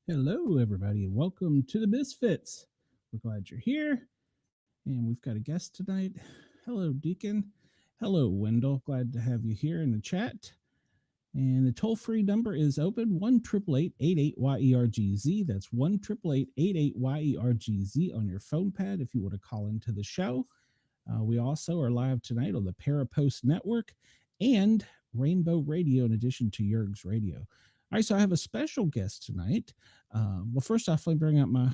Hello, everybody, and welcome to the Misfits. We're glad you're here, and we've got a guest tonight. Hello, Deacon. Hello, Wendell. Glad to have you here in the chat. And the toll-free number is open, 1-888-88-YERGZ. That's 1-888-88-YERGZ on your phone pad if you want to call into the show. We also are live tonight on the Parapost Network and Rainbow Radio in addition to Yerg's Radio. All right, so I have a special guest tonight. Well, first off, let me bring out my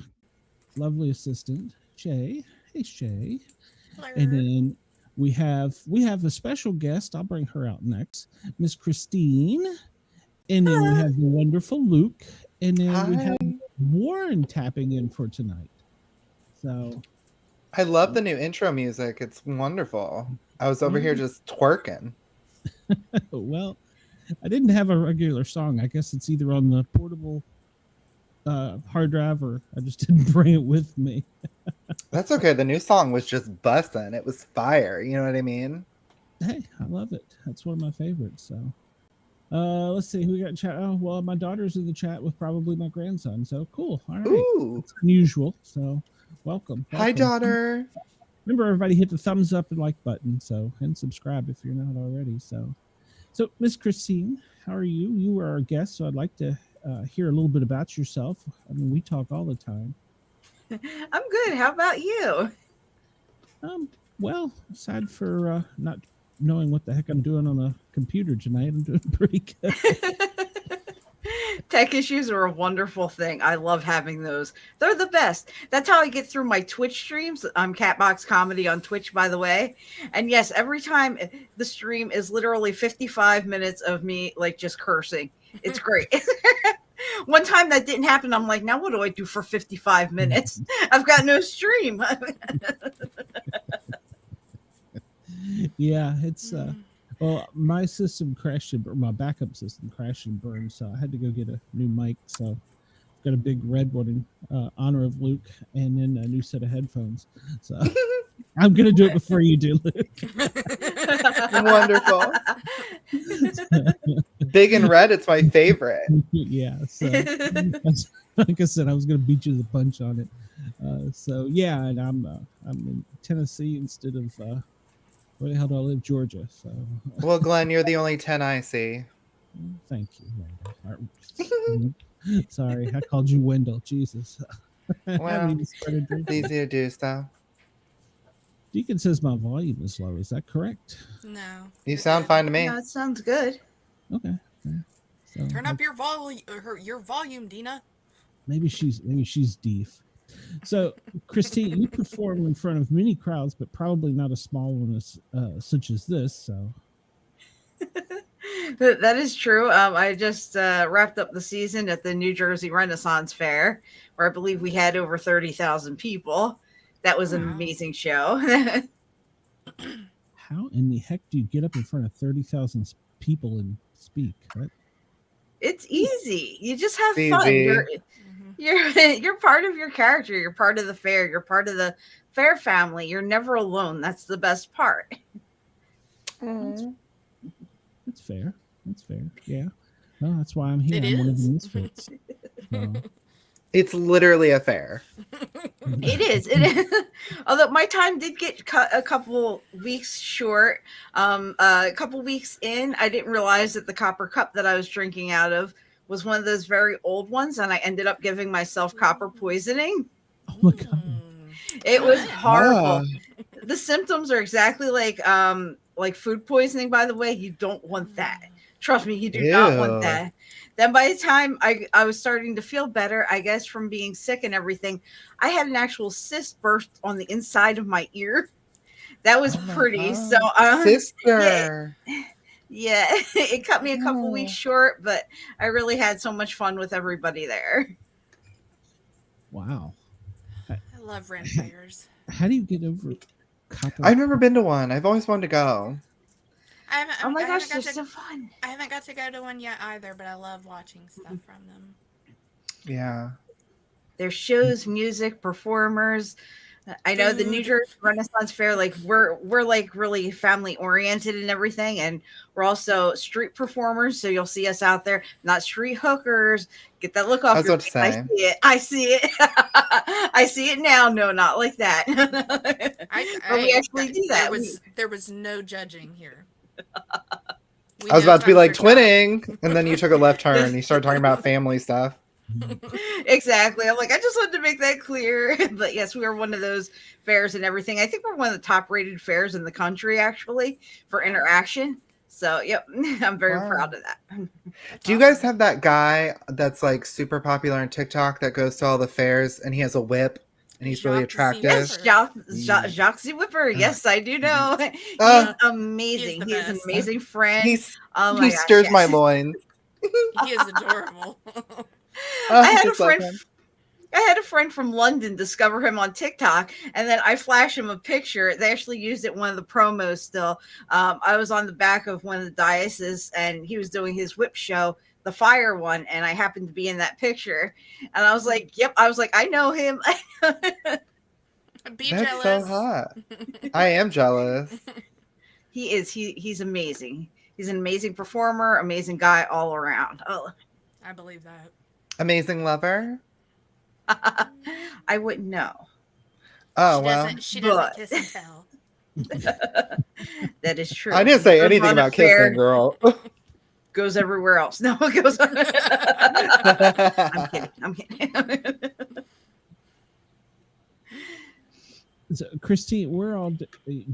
lovely assistant, Shay. Hey, Shay. Hello. And then we have a special guest. I'll bring her out next, Miss Kristine. And then we have the wonderful Luke. And then we have Warren tapping in for tonight. So I love the new intro music. It's wonderful. I was over here just twerking. Well, I didn't have a regular song. I guess it's either on the portable hard drive or I just didn't bring it with me. That's okay. The new song was just bussin'. It was fire. You know what I mean? Hey, I love it. That's one of my favorites. So let's see who we got in chat. Oh, well, my daughter's in the chat with probably my grandson. So cool. All right. Ooh. It's unusual. So welcome. Hi, daughter. Remember, everybody hit the thumbs up and like button. So, and subscribe if you're not already. So Miss Kristine, how are you? You are our guest, so I'd like to hear a little bit about yourself. I mean, we talk all the time. I'm good. How about you? Well, aside for not knowing what the heck I'm doing on a computer tonight, I'm doing pretty good. Tech issues are a wonderful thing. I love having those. They're the best. That's how I get through my Twitch streams. I'm Catbox Comedy on Twitch, by the way. And yes, every time the stream is literally 55 minutes of me like just cursing. It's great. One time that didn't happen. I'm like, now what do I do for 55 minutes? I've got no stream. Yeah, it's well, my system crashed, my backup system crashed and burned, so I had to go get a new mic. So I've got a big red one in honor of Luke, and then a new set of headphones. So I'm gonna do it before you do, Luke. Wonderful. Big and red, it's my favorite. Yeah. So like I said, I was gonna beat you to the punch on it. So yeah, and I'm in Tennessee instead of where the hell do I live? Georgia. So Well, Glenn, you're the only 10 I see. Thank you. Sorry, I called you Wendell. Jesus. Well, it's easy to do stuff. Deacon says my volume is low. Is that correct? No. You sound fine to me. Yeah, it sounds good. Okay. So, Turn up your volume, Dina. Maybe she's deaf. So, Kristine, you perform in front of many crowds, but probably not a small one such as this. So, that is true. I just wrapped up the season at the New Jersey Renaissance Faire, where I believe we had over 30,000 people. That was an amazing show. How in the heck do you get up in front of 30,000 people and speak? Right? It's easy. You just have fun. You're part of your character. You're part of the fair. You're part of the fair family. You're never alone. That's the best part. That's fair. That's fair. Yeah. No, that's why I'm here. I'm one of the misfits. So. It's literally a fair. It is. Although my time did get cut a couple weeks short. A couple weeks in, I didn't realize that the copper cup that I was drinking out of was one of those very old ones, and I ended up giving myself copper poisoning. Oh my God. It was horrible. The symptoms are exactly like food poisoning, by the way. You don't want that. Trust me, you do not want Ew. that. Then by the time I was starting to feel better, I guess from being sick and everything, I had an actual cyst burst on the inside of my ear. That was Oh my pretty. So god. yeah, Sister. yeah, it cut me a couple weeks Oh. short, but I really had so much fun with everybody there. Wow. I love Ren fairs. How do you get over copper? I've never been to one. I've always wanted to go. Oh my I gosh, haven't they're got to, so fun. I haven't got to go to one yet either, but I love watching stuff from them. Yeah. There's shows, music, performers. I know the New Food. Jersey Renaissance Fair, like we're like really family oriented and everything, and we're also street performers. So you'll see us out there, not street hookers. Get that look I off was your about to face. I say. see it. I see it. I see it now. No, not like that. But we actually do that. There was no judging here. I was about to be like tongues are tied. twinning, and then you took a left turn and you started talking about family stuff. Exactly. I'm like, I just wanted to make that clear. But yes, we are one of those fairs and everything. I think we're one of the top rated fairs in the country, actually, for interaction. So, yep, I'm very Wow. proud of that. That's Do you guys awesome. have that guy that's like super popular on TikTok that goes to all the fairs and he has a whip and he's really Jacques the attractive? Yes, Whipper. Jacques Whipper. Yes, I do know. He Uh, is amazing. the He is an best. amazing friend. He's Oh my he gosh, stirs my yes. loins. He is adorable. I had a Just like friend. him. I had a friend from London discover him on TikTok, and then I flash him a picture. They actually used it in one of the promos still. I was on the back of one of the dioceses, and he was doing his whip show, the fire one, and I happened to be in that picture. And I was like, yep. I was like, I know him. Be That's jealous. so hot. I am jealous. He is. He's amazing. He's an amazing performer, amazing guy all around. Oh, I believe that. Amazing lover. I wouldn't know. Oh well. She but- doesn't kiss and tell. That is true. I didn't say Goes anything on a about fair, kissing, girl. Goes everywhere else. No, it goes on. I'm kidding. So, Kristine, where all do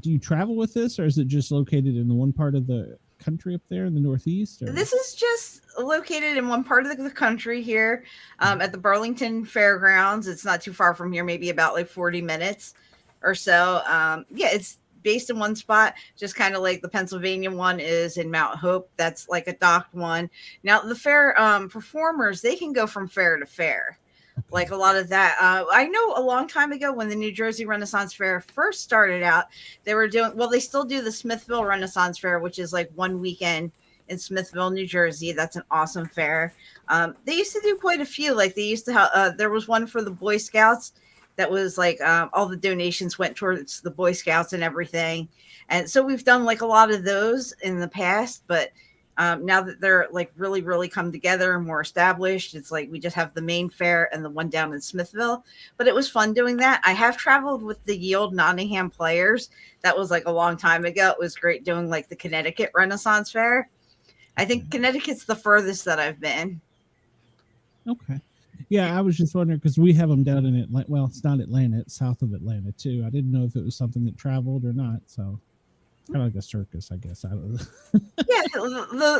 you travel with this, or is it just located in the one part of the country up there in the Northeast? Or? This is just located in one part of the country here, at the Burlington Fairgrounds. It's not too far from here, maybe about like 40 minutes or so. Yeah, it's based in one spot, just kind of like the Pennsylvania one is in Mount Hope. That's like a docked one. Now the fair performers, they can go from fair to fair. Like a lot of that. I know a long time ago when the New Jersey Renaissance Fair first started out, they were doing, well, they still do the Smithville Renaissance Fair, which is like one weekend in Smithville, New Jersey. That's an awesome fair. They used to do quite a few. Like they used to have, there was one for the Boy Scouts that was like all the donations went towards the Boy Scouts and everything. And so we've done like a lot of those in the past, but now that they're like really, really come together and more established, it's like we just have the main fair and the one down in Smithville. But it was fun doing that. I have traveled with the Yield Nottingham Players. That was like a long time ago. It was great doing like the Connecticut Renaissance Fair. I think Connecticut's the furthest that I've been. Okay. Yeah, I was just wondering because we have them down in Atlanta. Well, it's not Atlanta; it's south of Atlanta too. I didn't know if it was something that traveled or not. So, kind of like a circus, I guess. I don't know. Yeah,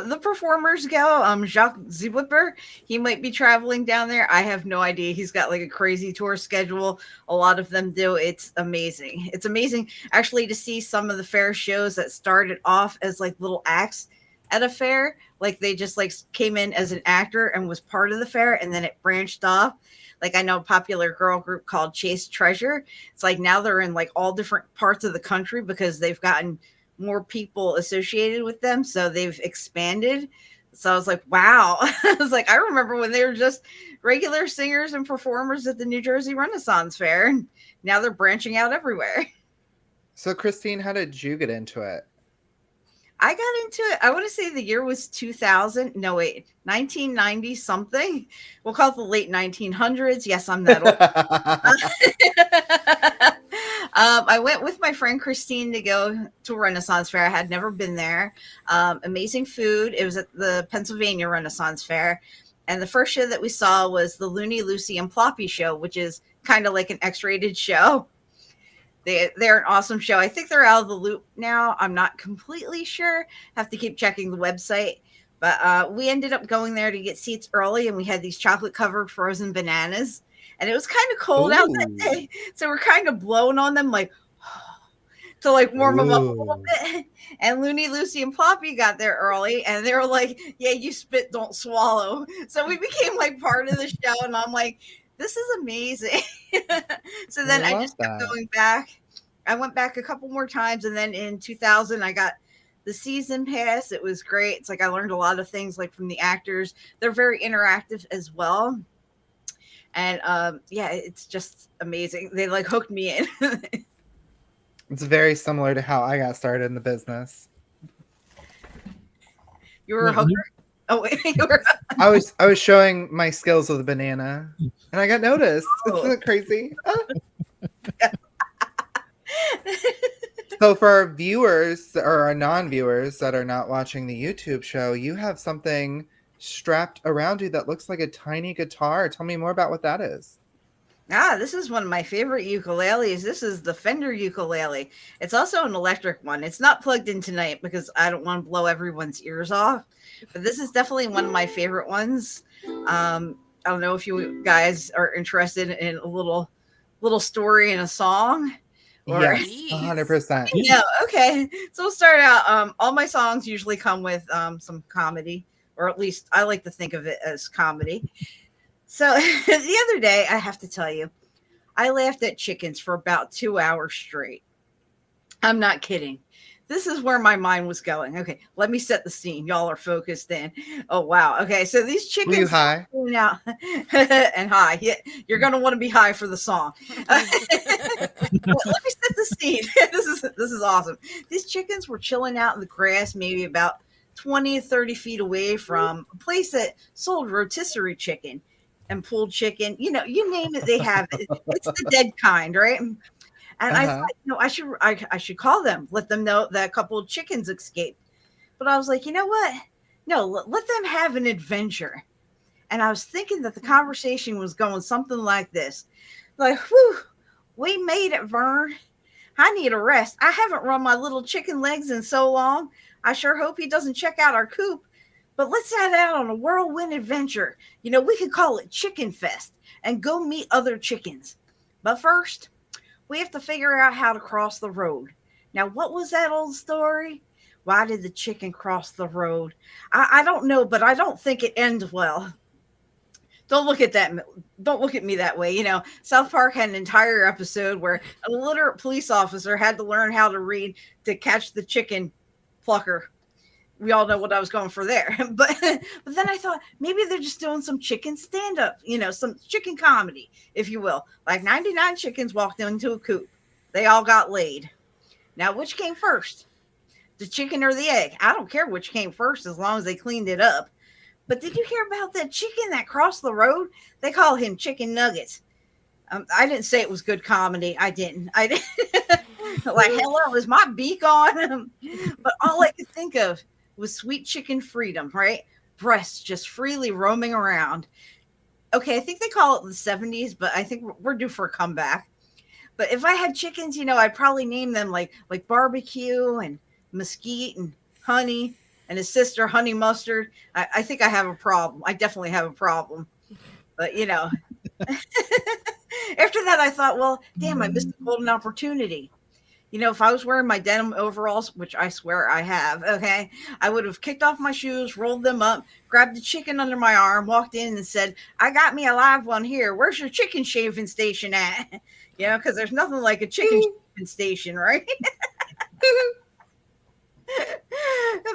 the performers go. Jacques Zwipper, he might be traveling down there. I have no idea. He's got like a crazy tour schedule. A lot of them do. It's amazing. It's amazing actually to see some of the fair shows that started off as like little acts at a fair. Like they just like came in as an actor and was part of the fair, and then it branched off. Like I know a popular girl group called Chase Treasure. It's like now they're in like all different parts of the country because they've gotten more people associated with them, so they've expanded. So I was like, wow. I was like, I remember when they were just regular singers and performers at the New Jersey Renaissance Fair, and now they're branching out everywhere. So, Kristine, how did you get into it? I got into it, I want to say the year was 2000. No, wait, 1990 something. We'll call it the late 1900s. Yes, I'm that old. I went with my friend Kristine to go to a Renaissance Fair. I had never been there. Amazing food. It was at the Pennsylvania Renaissance Fair. And the first show that we saw was the Looney, Lucy, and Ploppy show, which is kind of like an X-rated show. They're an awesome show. I think they're out of the loop now. I'm not completely sure. Have to keep checking the website. But we ended up going there to get seats early, and we had these chocolate covered frozen bananas, and it was kind of cold out that day, so we're kind of blowing on them like to like warm them up a little bit. And Looney, Lucy, and Ploppy got there early, and they were like, "Yeah, you spit, don't swallow." So we became like part of the show, and I'm like, "This is amazing." So then I just kept going back. I went back a couple more times, and then in 2000, I got the season pass. It was great. It's like I learned a lot of things like from the actors. They're very interactive as well. And yeah, it's just amazing. They like hooked me in. It's very similar to how I got started in the business. You were a hooker? Oh wait, you were. I was showing my skills with a banana, and I got noticed. Isn't it crazy? So for our viewers or our non-viewers that are not watching the YouTube show, you have something strapped around you that looks like a tiny guitar. Tell me more about what that is. This is one of my favorite ukuleles. This is the Fender ukulele. It's also an electric one. It's not plugged in tonight because I don't want to blow everyone's ears off. But this is definitely one of my favorite ones. I don't know if you guys are interested in a little story and a song. Yes, 100%. Yeah, okay. So we'll start out. All my songs usually come with some comedy, or at least I like to think of it as comedy. So the other day, I have to tell you, I laughed at chickens for about 2 hours straight. I'm not kidding. This is where my mind was going. Okay, let me set the scene. Y'all are focused in. Oh, wow. Okay, so these chickens. Were you high? Now and high. Yeah, you're going to want to be high for the song. Let me set the scene. This is awesome. These chickens were chilling out in the grass, maybe about 20 to 30 feet away from a place that sold rotisserie chicken and pulled chicken. You know, you name it, they have it. It's the dead kind, right? And I thought, I should call them, let them know that a couple of chickens escaped. But I was like, you know what? No, let them have an adventure. And I was thinking that the conversation was going something like this. Like, whew, we made it, Vern. I need a rest. I haven't run my little chicken legs in so long. I sure hope he doesn't check out our coop. But let's head out on a whirlwind adventure. You know, we could call it Chicken Fest and go meet other chickens. But first, we have to figure out how to cross the road. Now, what was that old story? Why did the chicken cross the road? I don't know, but I don't think it ends well. Don't look at that. Don't look at me that way. You know, South Park had an entire episode where a literate police officer had to learn how to read to catch the chicken plucker. We all know what I was going for there. But then I thought maybe they're just doing some chicken stand-up, you know, some chicken comedy, if you will. Like 99 chickens walked into a coop. They all got laid. Now, which came first? The chicken or the egg? I don't care which came first as long as they cleaned it up. But did you hear about that chicken that crossed the road? They call him Chicken Nuggets. I didn't say it was good comedy. I didn't. Like, hello, is my beak on? But all I could think of was sweet chicken freedom, right? Breasts just freely roaming around. Okay, I think they call it the 70s, but I think we're due for a comeback. But if I had chickens, you know, I'd probably name them like barbecue and mesquite and honey and his sister Honey Mustard. I think I have a problem. I definitely have a problem. But, you know, after that, I thought, well, damn, I missed a golden opportunity. You know, if I was wearing my denim overalls, which I swear I have, okay, I would have kicked off my shoes, rolled them up, grabbed the chicken under my arm, walked in and said, I got me a live one here. Where's your chicken shaving station at? You know, because there's nothing like a chicken shaving station, right?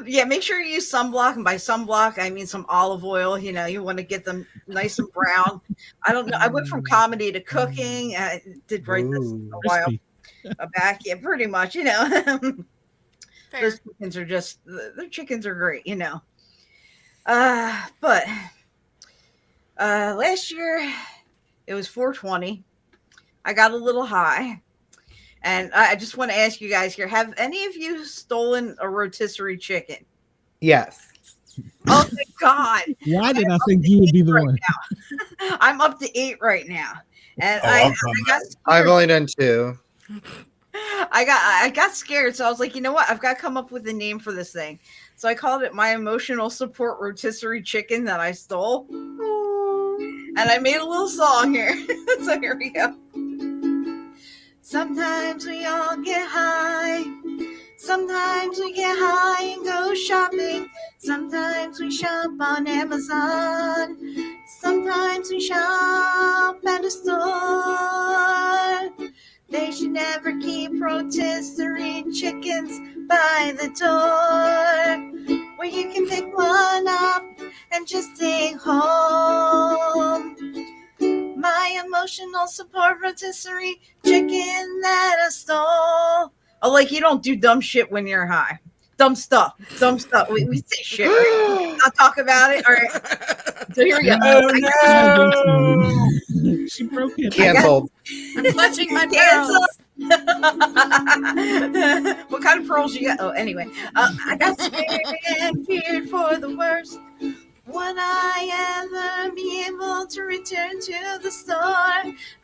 Yeah, make sure you use sunblock. And by sunblock, I mean some olive oil. You know, you want to get them nice and brown. I don't know. I went from comedy to cooking. I did write this a while back. Yeah, pretty much, you know. Those chickens are just, their chickens are great, you know. But last year, it was 420. I got a little high. And I just want to ask you guys here, have any of you stolen a rotisserie chicken? Yes. Oh, my God. Why did I think you would be the one? I'm up to 8 right now. And I've only done 2. I got scared. So I was like, you know what? I've got to come up with a name for this thing. So I called it my emotional support rotisserie chicken that I stole. And I made a little song here. So here we go. Sometimes we all get high. Sometimes we get high and go shopping. Sometimes we shop on Amazon. Sometimes we shop at a store. They should never keep rotisserie chickens by the door, where you can pick one up and just take home. My emotional support rotisserie chicken that I stole. Oh, like you don't do dumb shit when you're high. Dumb stuff. We say shit. Right? I'll talk about it. All right. So here we go. Oh no! She broke it. Canceled. I'm clutching my pearls. What kind of pearls you got? Oh, anyway. I got scared and feared for the worst. Would I ever be able to return to the store?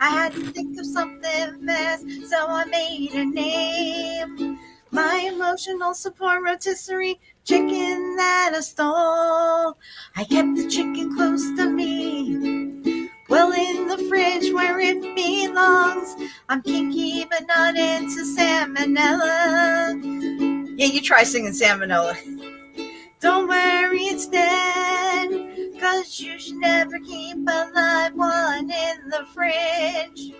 I had to think of something fast, so I made a name. My emotional support rotisserie chicken that I stole. I kept the chicken close to me, well in the fridge where it belongs. I'm kinky but not into salmonella. Yeah, you try singing salmonella. Don't worry, it's dead, 'cause you should never keep a live one in the fridge.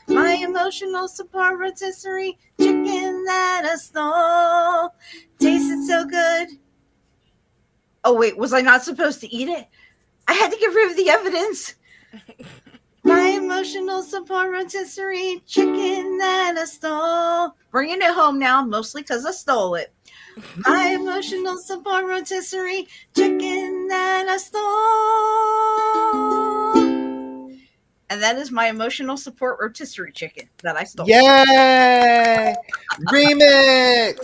My emotional support rotisserie chicken that I stole tasted so good. Oh, wait, was I not supposed to eat it? I had to get rid of the evidence. My emotional support rotisserie chicken that I stole. Bringing it home now, mostly because I stole it. My emotional support rotisserie chicken that I stole. And that is my emotional support rotisserie chicken that I stole. Yay! Remix!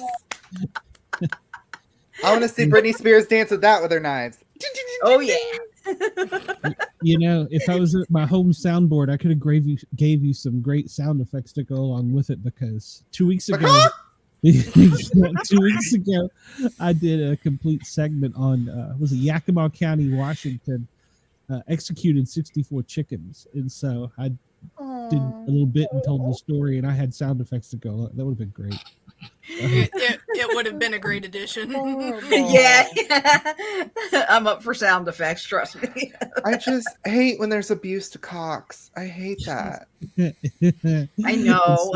I want to see Britney Spears dance with that with her knives. Oh, yeah. You know, if I was at my home soundboard, I could have gave you some great sound effects to go along with it, because 2 weeks ago, 2 weeks ago, I did a complete segment on was it Yakima County, Washington, executed 64 chickens, and so I did a little bit and told the story, and I had sound effects to go. That would have been great. It would have been a great addition. Yeah. I'm up for sound effects, trust me. I just hate when there's abuse to cocks. I hate that. I know.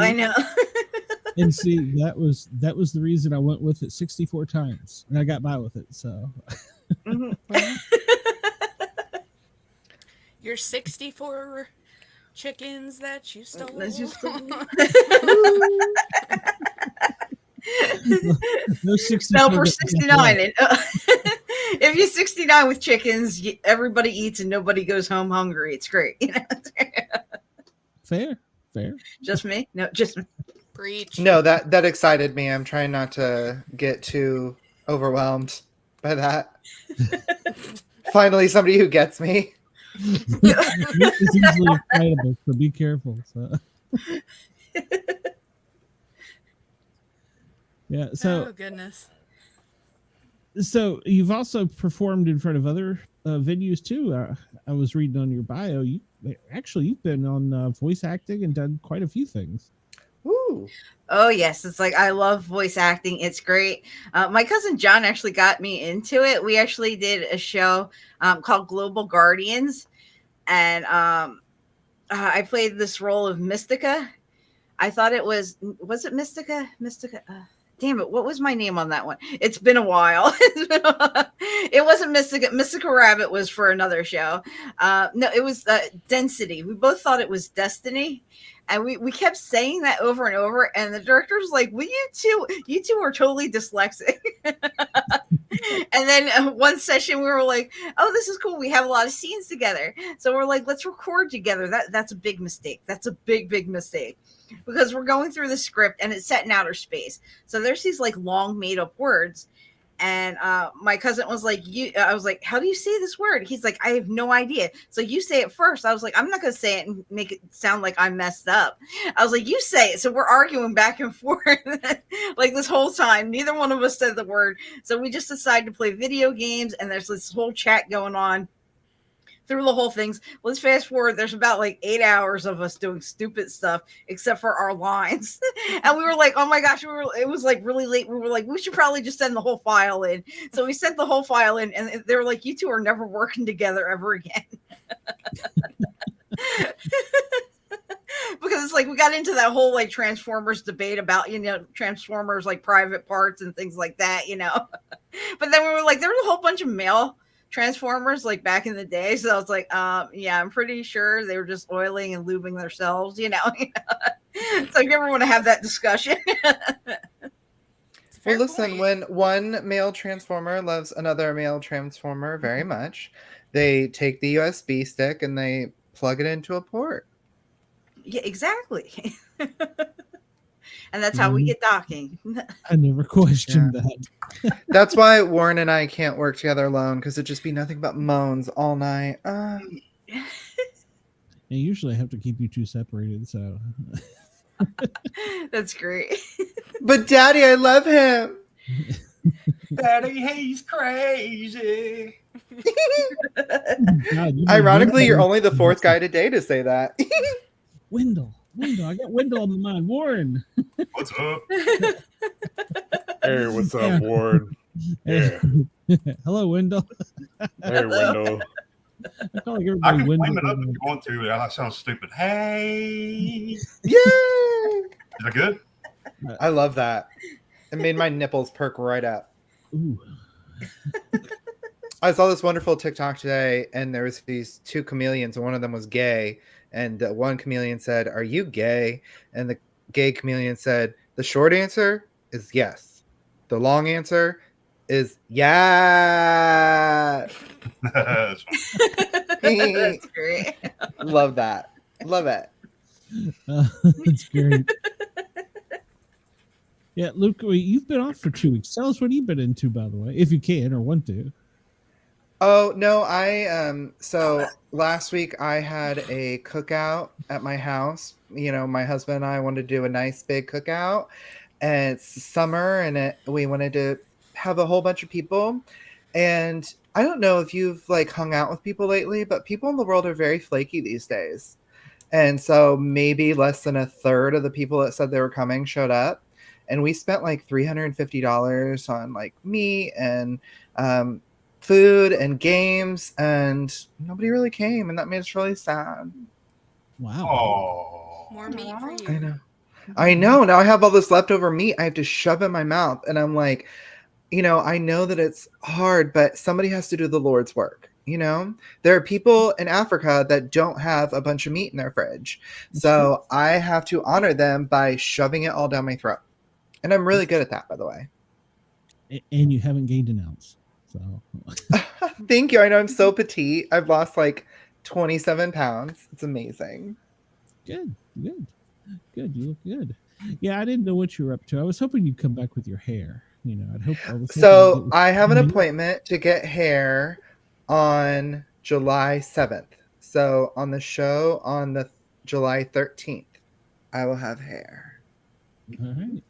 And see, that was the reason I went with it 64 times, and I got by with it. So, Your 64 chickens that you stole. No, 64. No, for 69. If you're 69 with chickens, everybody eats and nobody goes home hungry. It's great. Fair. Just me? No, just me. Preach. No, that excited me. I'm trying not to get too overwhelmed by that. Finally, somebody who gets me. This is easily excitable, so be careful. So. Yeah. So. Oh goodness. So you've also performed in front of other venues too. I was reading on your bio. You've been on voice acting and done quite a few things. Ooh. Oh, yes. It's like, I love voice acting. It's great. My cousin John actually got me into it. We actually did a show called Global Guardians. And I played this role of Mystica. I thought it was it Mystica? Damn it. What was my name on that one? It's been a while. It wasn't Mystica. Mystica Rabbit was for another show. No, it was Density. We both thought it was Destiny. And we kept saying that over and over. And the director was like, well, you two are totally dyslexic. And then one session we were like, oh, this is cool. We have a lot of scenes together. So we're like, let's record together. That's a big mistake. That's a big mistake. Because we're going through the script and it's set in outer space. So there's these like long made up words. And my cousin was like, I was like, how do you say this word? He's like, I have no idea. So you say it first. I was like, I'm not going to say it and make it sound like I'm messed up. I was like, you say it. So we're arguing back and forth like this whole time. Neither one of us said the word. So we just decided to play video games, and there's this whole chat going on through the whole things. Let's fast forward. There's about like 8 hours of us doing stupid stuff, except for our lines. And we were like, oh my gosh, it was like really late. We were like, we should probably just send the whole file in. So we sent the whole file in, and they were like, you two are never working together ever again. Because it's like we got into that whole like Transformers debate about, Transformers like private parts and things like that, But then we were like, there was a whole bunch of male Transformers like back in the day. So I was like, yeah, I'm pretty sure they were just oiling and lubing themselves, So if you ever want to have that discussion. Well, listen, when one male Transformer loves another male Transformer very much, they take the USB stick and they plug it into a port. Yeah, exactly. And that's how we get docking. I never questioned that. That's why Warren and I can't work together alone, because it'd just be nothing but moans all night. And usually I have to keep you two separated, so. That's great. But Daddy, I love him. Daddy, he's crazy. God, Ironically, you're only the fourth guy today to say that. Wendell, I got Wendell on my mind. Warren. What's up? Hey, what's up, Warren? Yeah. Hello, Wendell. Hey, Wendell. I feel like I everybody can Wendell. flame it up if you want to. I sound stupid. Hey. Yay! Is that good? I love that. It made my nipples perk right up. Ooh. I saw this wonderful TikTok today, and there was these two chameleons, and one of them was gay. And one chameleon said, "Are you gay?" And the gay chameleon said, "The short answer is yes. The long answer is yeah." That's That's great. Love that. Love it. That's great. Yeah, Luke, you've been off for 2 weeks. Tell us what you've been into, by the way, if you can or want to. Oh no, so last week I had a cookout at my house. My husband and I wanted to do a nice big cookout, and it's summer, and we wanted to have a whole bunch of people. And I don't know if you've like hung out with people lately, but people in the world are very flaky these days. And so maybe less than a third of the people that said they were coming showed up. And we spent like $350 on like meat and food and games, and nobody really came, and that made us really sad. Wow. Oh. More meat for you. I know. Now I have all this leftover meat I have to shove in my mouth, and I'm like, I know that it's hard, but somebody has to do the Lord's work. There are people in Africa that don't have a bunch of meat in their fridge. So I have to honor them by shoving it all down my throat. And I'm really good at that, by the way. And you haven't gained an ounce. So thank you. I know I'm so petite. I've lost like 27 pounds. It's amazing. Good. You look good. Yeah, I didn't know what you were up to. I was hoping you'd come back with your hair. So I have an appointment to get hair on July 7th. So on the show on the July 13th, I will have hair. All right.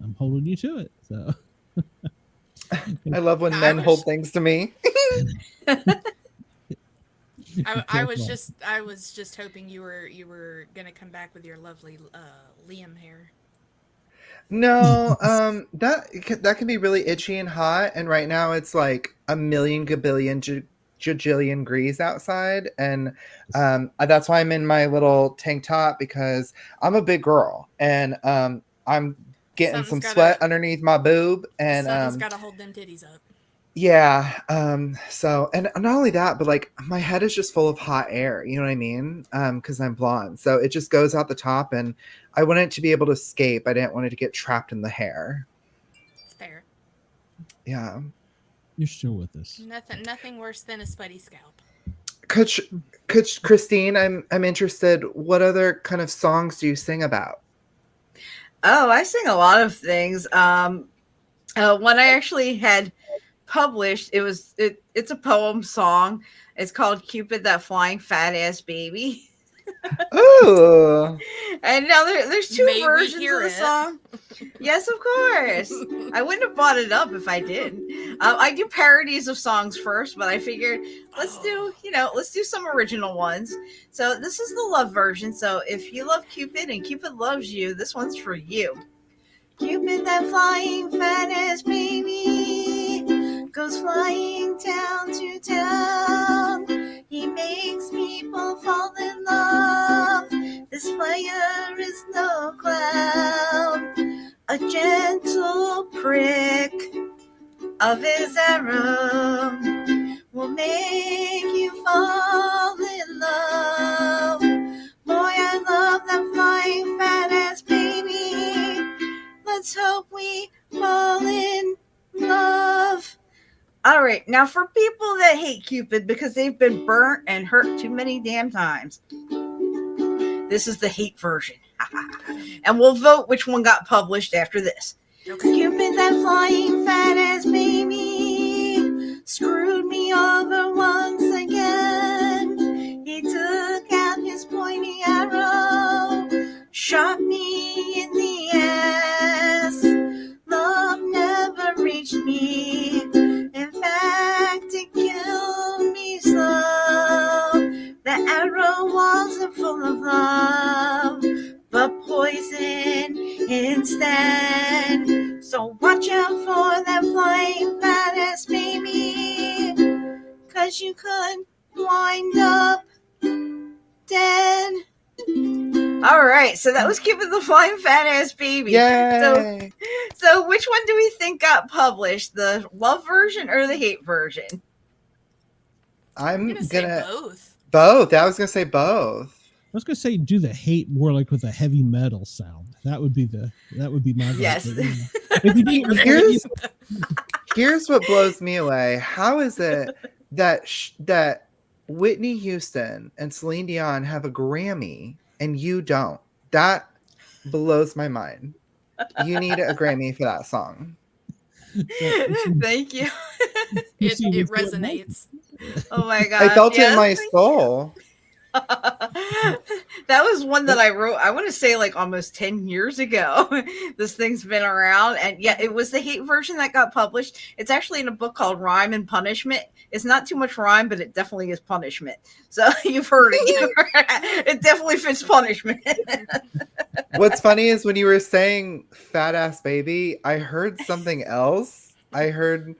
I'm holding you to it. So I love when men hold things to me. I was just hoping you were gonna come back with your lovely Liam hair. No, that can be really itchy and hot, and right now it's like a million gabillion jajillion degrees outside, and that's why I'm in my little tank top, because I'm a big girl, and I'm getting some sweat underneath my boob, and something's gotta hold them titties up. Yeah. So, and not only that, but like my head is just full of hot air. You know what I mean? Because I'm blonde, so it just goes out the top, and I want it to be able to escape. I didn't want it to get trapped in the hair. It's fair. Yeah. You're still with us. Nothing worse than a sweaty scalp. Coach Kristine, I'm interested. What other kind of songs do you sing about? Oh, I sing a lot of things. One I actually had published, it's a poem song. It's called Cupid That Flying Fat Ass Baby. Ooh. And now there's two May we versions hear of the it? song. Yes, of course. I wouldn't have bought it up if I did. I do parodies of songs first, but I figured let's do some original ones. So this is the love version. So if you love Cupid and Cupid loves you, this one's for you. Cupid, that flying fat ass baby, goes flying town to town. He makes people fall in love. This player is no clown. A gentle prick of his arrow will make you fall in love. Boy, I love that flying fat ass baby. Let's hope we fall in love. All right, now for people that hate Cupid because they've been burnt and hurt too many damn times, this is the hate version. And we'll vote which one got published after this. Okay. Cupid, that flying fat ass baby, screwed me over once again. He took out his pointy arrow, shot me in the ass. Love never reached me. In fact, it killed me slow. The arrow wasn't full of love, but poison instead. So watch out for that flying fat ass baby, 'cause you could wind up dead. All right, so that was Cupid the Flying Fat Ass Baby. Yay! So which one do we think got published, the love version or the hate version? I'm gonna say both. Both. I was gonna say both. I was gonna say do the hate more like with a heavy metal sound. That would be my vote. Yes. But, if you didn't, Here's what blows me away. How is it that Whitney Houston and Celine Dion have a Grammy and you don't? That blows my mind. You need a Grammy for that song. Thank you. It resonates. Oh my god. I felt it in yes. my soul. That was one that I wrote, I want to say like almost 10 years ago. This thing's been around, and yeah, it was the hate version that got published. It's actually in a book called Rhyme and Punishment. It's not too much rhyme, but it definitely is punishment. So you've heard it. It definitely fits punishment. What's funny is when you were saying fat ass baby, I heard something else. I heard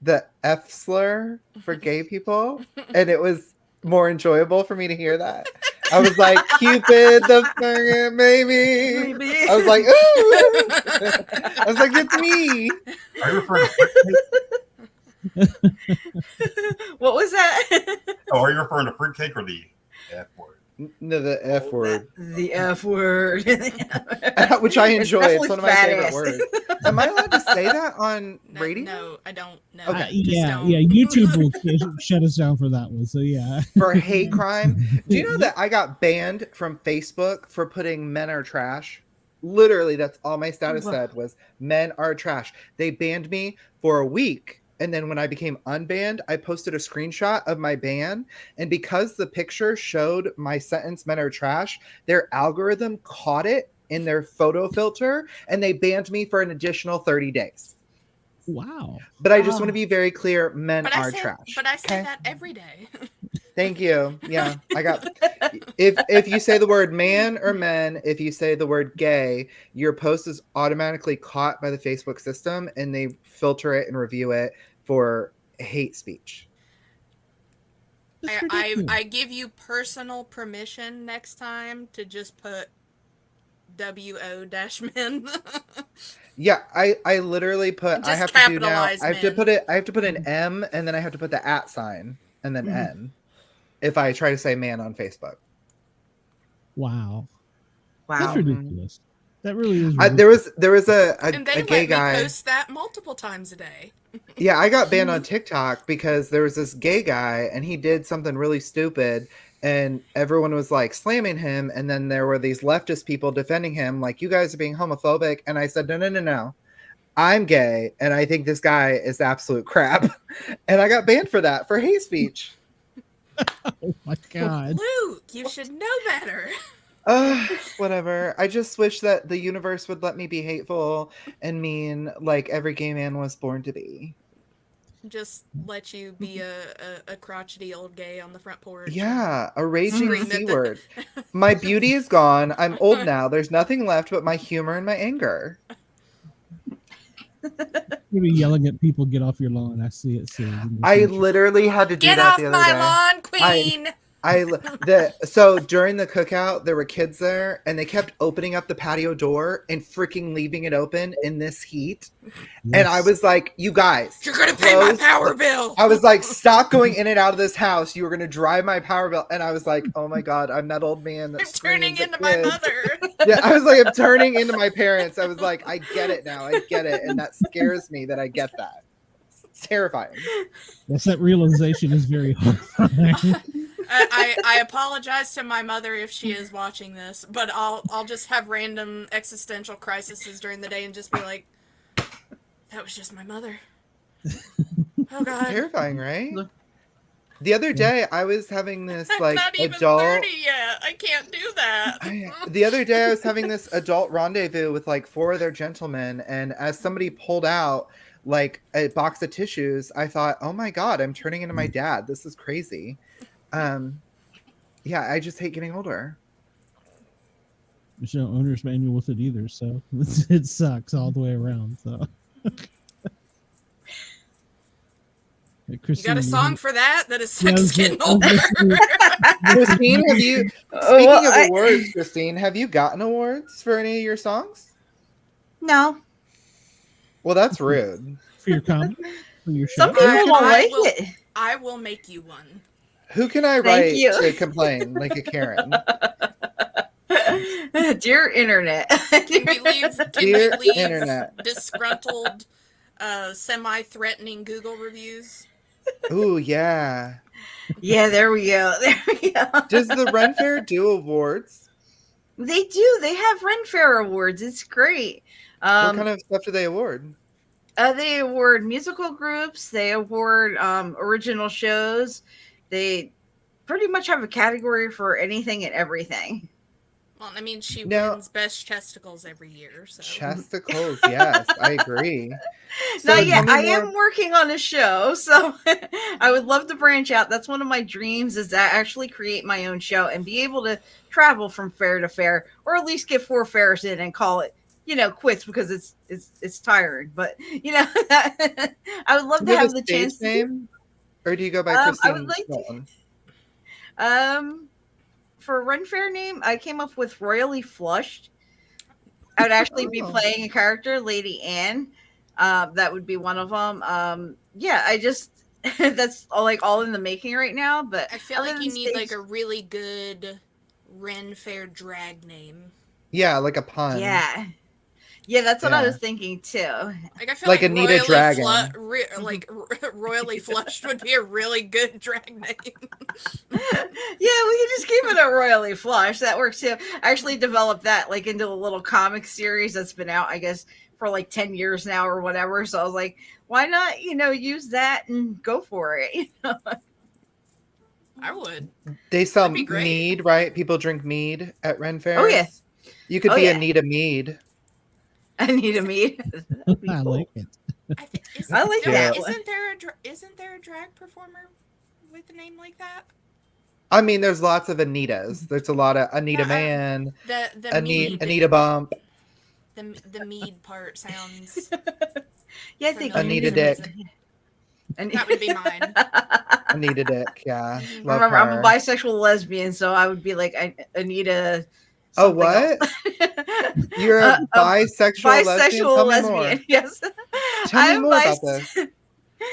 the F slur for gay people, and it was more enjoyable for me to hear that. I was like, Cupid the fucking baby. I was like, ooh. I was like, it's me. Are you referring to fruitcake? What was that? Oh, are you referring to fruitcake or the F word? No, the F word. The F word. Which I enjoy. It's one of my fat favorite ass. words. Am I allowed to say that on radio? No, I don't know. Okay. yeah. YouTube will shut us down for that one. So yeah. For hate crime. Do you know that I got banned from Facebook for putting men are trash? Literally, that's all my status said was men are trash. They banned me for a week. And then when I became unbanned, I posted a screenshot of my ban. And because the picture showed my sentence, men are trash, their algorithm caught it in their photo filter and they banned me for an additional 30 days. Wow. But I just want to be very clear, men are trash. But I say okay? that every day. Thank you. Yeah, I got. If you say the word man or men, if you say the word gay, your post is automatically caught by the Facebook system, and they filter it and review it for hate speech. I give you personal permission next time to just put WO-men. Yeah, I literally put. Just I have to do now. I capitalize have to men. put it. I have to put an M, and then I have to put the @ sign, and then N. If I try to say man on Facebook. Wow. Wow. That's ridiculous. That really is ridiculous. There was a And they gay let guy. me post that multiple times a day. Yeah, I got banned on TikTok because there was this gay guy and he did something really stupid and everyone was like slamming him. And then there were these leftist people defending him like, you guys are being homophobic. And I said, no. I'm gay and I think this guy is absolute crap. And I got banned for that, for hate speech. Oh my God. Luke, you should know better. Whatever. I just wish that the universe would let me be hateful and mean like every gay man was born to be. Just let you be a crotchety old gay on the front porch. Yeah, a raging Scream at C the- word. My beauty is gone. I'm old now. There's nothing left but my humor and my anger. Maybe yelling at people, get off your lawn. I see it soon. I literally had to do Get that off the other my day. lawn, queen! So during the cookout, there were kids there, and they kept opening up the patio door and freaking leaving it open in this heat. Yes. And I was like, "You guys, You're gonna pay my close power bill." I was like, "Stop going in and out of this house. You were gonna drive my power bill." And I was like, "Oh my God, I'm that old man that I'm turning screams at into my kids." mother. Yeah, I was like, I'm turning into my parents. I was like, I get it now. I get it, and that scares me that I get that. It's terrifying. Yes, that realization is very horrifying. I apologize to my mother if she is watching this, but I'll just have random existential crises during the day and just be like, that was just my mother. Oh God. Terrifying, right? The other day, I was having this I'm like not even adult. 30 yet. I can't do that. The other day, I was having this adult rendezvous with like 4 other gentlemen, and as somebody pulled out like a box of tissues, I thought, "Oh my God, I'm turning into my dad. This is crazy." Yeah, I just hate getting older. There's no owner's manual with it either, so it sucks all the way around. So, You got a song for that? That is Yeah, I sex was getting gonna- I was older. Kristine, have you? Oh, Speaking well, of awards, Kristine, have you gotten awards for any of your songs? No, Well, that's rude. for your comedy, for your show. some people don't like will- it. I will make you one. Who can I Thank write you. to complain like a Karen? Dear internet. Can we Dear leave internet. disgruntled, semi-threatening Google reviews? Ooh, yeah. Yeah, there we go. There we go. Does the Ren Fair do awards? They do. They have Ren Fair awards. It's great. What kind of stuff do they award? They award musical groups. They award original shows. They pretty much have a category for anything and everything. Well, I mean, she Now- wins Best Chesticles every year, so. Chesticles, yes, I agree. So Not yet. tell I me more- am working on a show, so I would love to branch out. That's one of my dreams, is to actually create my own show and be able to travel from fair to fair, or at least get 4 fairs in and call it, quits, because it's tiring. But I would love Do to you have a the stage chance. name? Or do you go by I Kristine would like to- Knowlton? For a Ren Fair name, I came up with Royally Flushed. I would actually be Oh. playing a character, Lady Anne. That would be one of them. Yeah, I just that's all in the making right now. But I feel other like you than need like stage- a really good Ren Fair drag name. Yeah, like a pun. Yeah, that's what I Yeah. was thinking too. Like I feel Like like Anita Royally Dragon. Royally Flushed would be a really good drag name. Yeah, we can just keep it a Royally Flush. That works too. I actually developed that into a little comic series that's been out, I guess, for 10 years now or whatever. So I was like, why not, use that and go for it? I would. They sell That'd be great. mead, right? People drink mead at Ren Fair. Oh, yeah. You could Oh, be yeah. Anita Mead. I need a meet. I like it. I like that. Isn't there a drag performer with a name like that? I mean, there's lots of Anitas. There's a lot of Anita Uh-uh. Man, The mead, Anita Bump, the mead part sounds. Yeah, I think Anita mead Dick. is amazing. And That would be mine. Anita Dick. Yeah, love remember, I'm a her. bisexual lesbian, so I would be like Anita. Oh, something what? else. You're a bisexual lesbian. Tell me more. lesbian. Yes. Tell me more about this.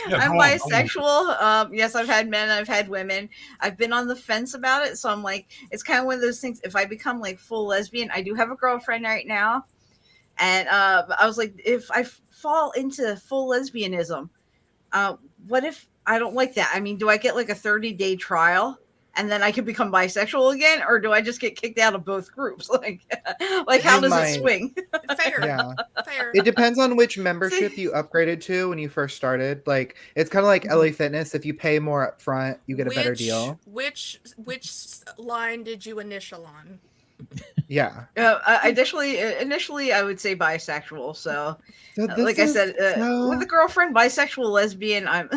Yeah, I'm go on. bisexual. Yes, I've had men, I've had women. I've been on the fence about it, so I'm like, it's kind of one of those things. If I become full lesbian, I do have a girlfriend right now, and I was like, if I fall into full lesbianism, what if I don't like that? I mean, do I get a 30-day trial and then I can become bisexual again, or do I just get kicked out of both groups? How does might. it swing? Fair. Yeah. Fair. It depends on which membership you upgraded to when you first started. Like it's kind of like LA Fitness. If you pay more up front, you get a better deal. Which line did you initial on? Yeah. Initially, I would say bisexual. So like I said, with a girlfriend, bisexual, lesbian, I'm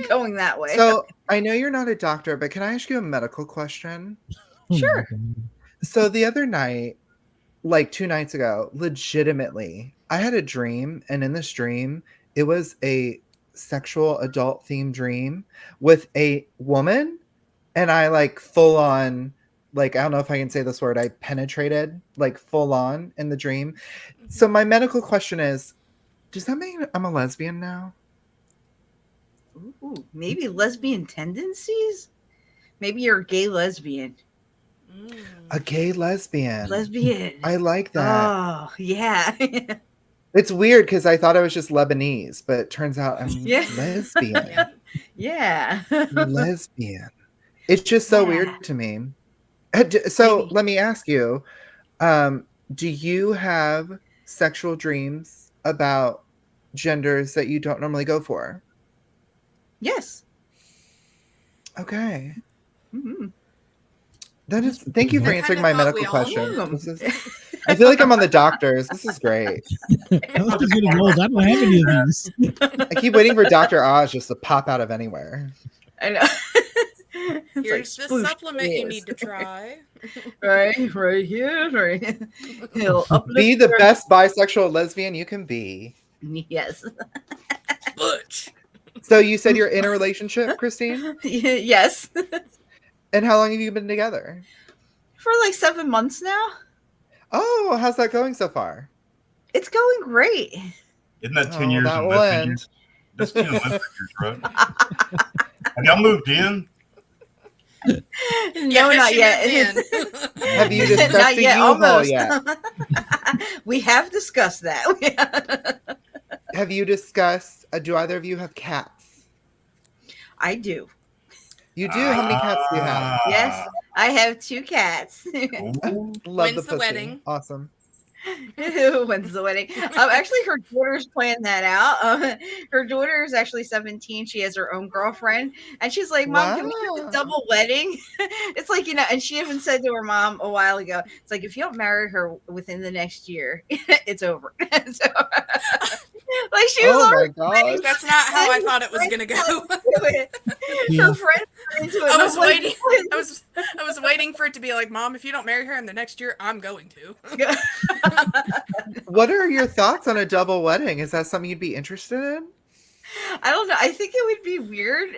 going that way. So I know you're not a doctor, but can I ask you a medical question? Sure. So the other night, like 2 nights ago, legitimately, I had a dream, and in this dream, it was a sexual adult themed dream with a woman, and I like full on, like, I don't know if I can say this word, I penetrated like full on in the dream. So my medical question is, does that mean I'm a lesbian now? Ooh, maybe lesbian tendencies? Maybe you're a gay lesbian. A gay lesbian. Lesbian. I like that. Oh, yeah. It's weird because I thought I was just Lebanese, but it turns out I'm Yeah. lesbian. Yeah. Lesbian. It's just so weird to me. So let me ask you, do you have sexual dreams about genders that you don't normally go for? Yes. Okay. Mm-hmm. That is. Thank you for I answering kinda my thought we medical all question. knew. I feel like I'm on the doctors. This is great. I was just getting old. I don't have any of these. I keep waiting for Dr. Oz just to pop out of anywhere. I know. It's Here's like, the spoosh, supplement you yes. need to try. right here, right. He'll uplift Be the your- best bisexual lesbian you can be. Yes. Butch. So you said you're in a relationship, Kristine? Yes. And how long have you been together? For like 7 months now. Oh, how's that going so far? It's going great. Isn't that 10 years that in will lesbian end. years? That's 10 lesbian years, right? Have y'all moved in? No, Yeah, not she yet. moved in. Have you discussed Not the yet, U-Haul almost. yet? We have discussed that. Have you discussed, do either of you have cats? I do. You do? How many cats do you have? Yes, I have 2 cats. Ooh. Love When's the pussy. wedding? Awesome. When's the wedding? Actually, her daughter's planned that out. Her daughter is actually 17. She has her own girlfriend, and she's like, "Mom, can we do Wow. a double wedding?" It's like, and she even said to her mom a while ago, "It's like if you don't marry her within the next year, it's over." So, like she was Oh my already gosh. That's not how I thought it was gonna go. Yeah. Her friends were into it. I and was I'm like, waiting. I was waiting for it to be like, Mom, if you don't marry her in the next year, I'm going to. What are your thoughts on a double wedding? Is that something you'd be interested in? I don't know. I think it would be weird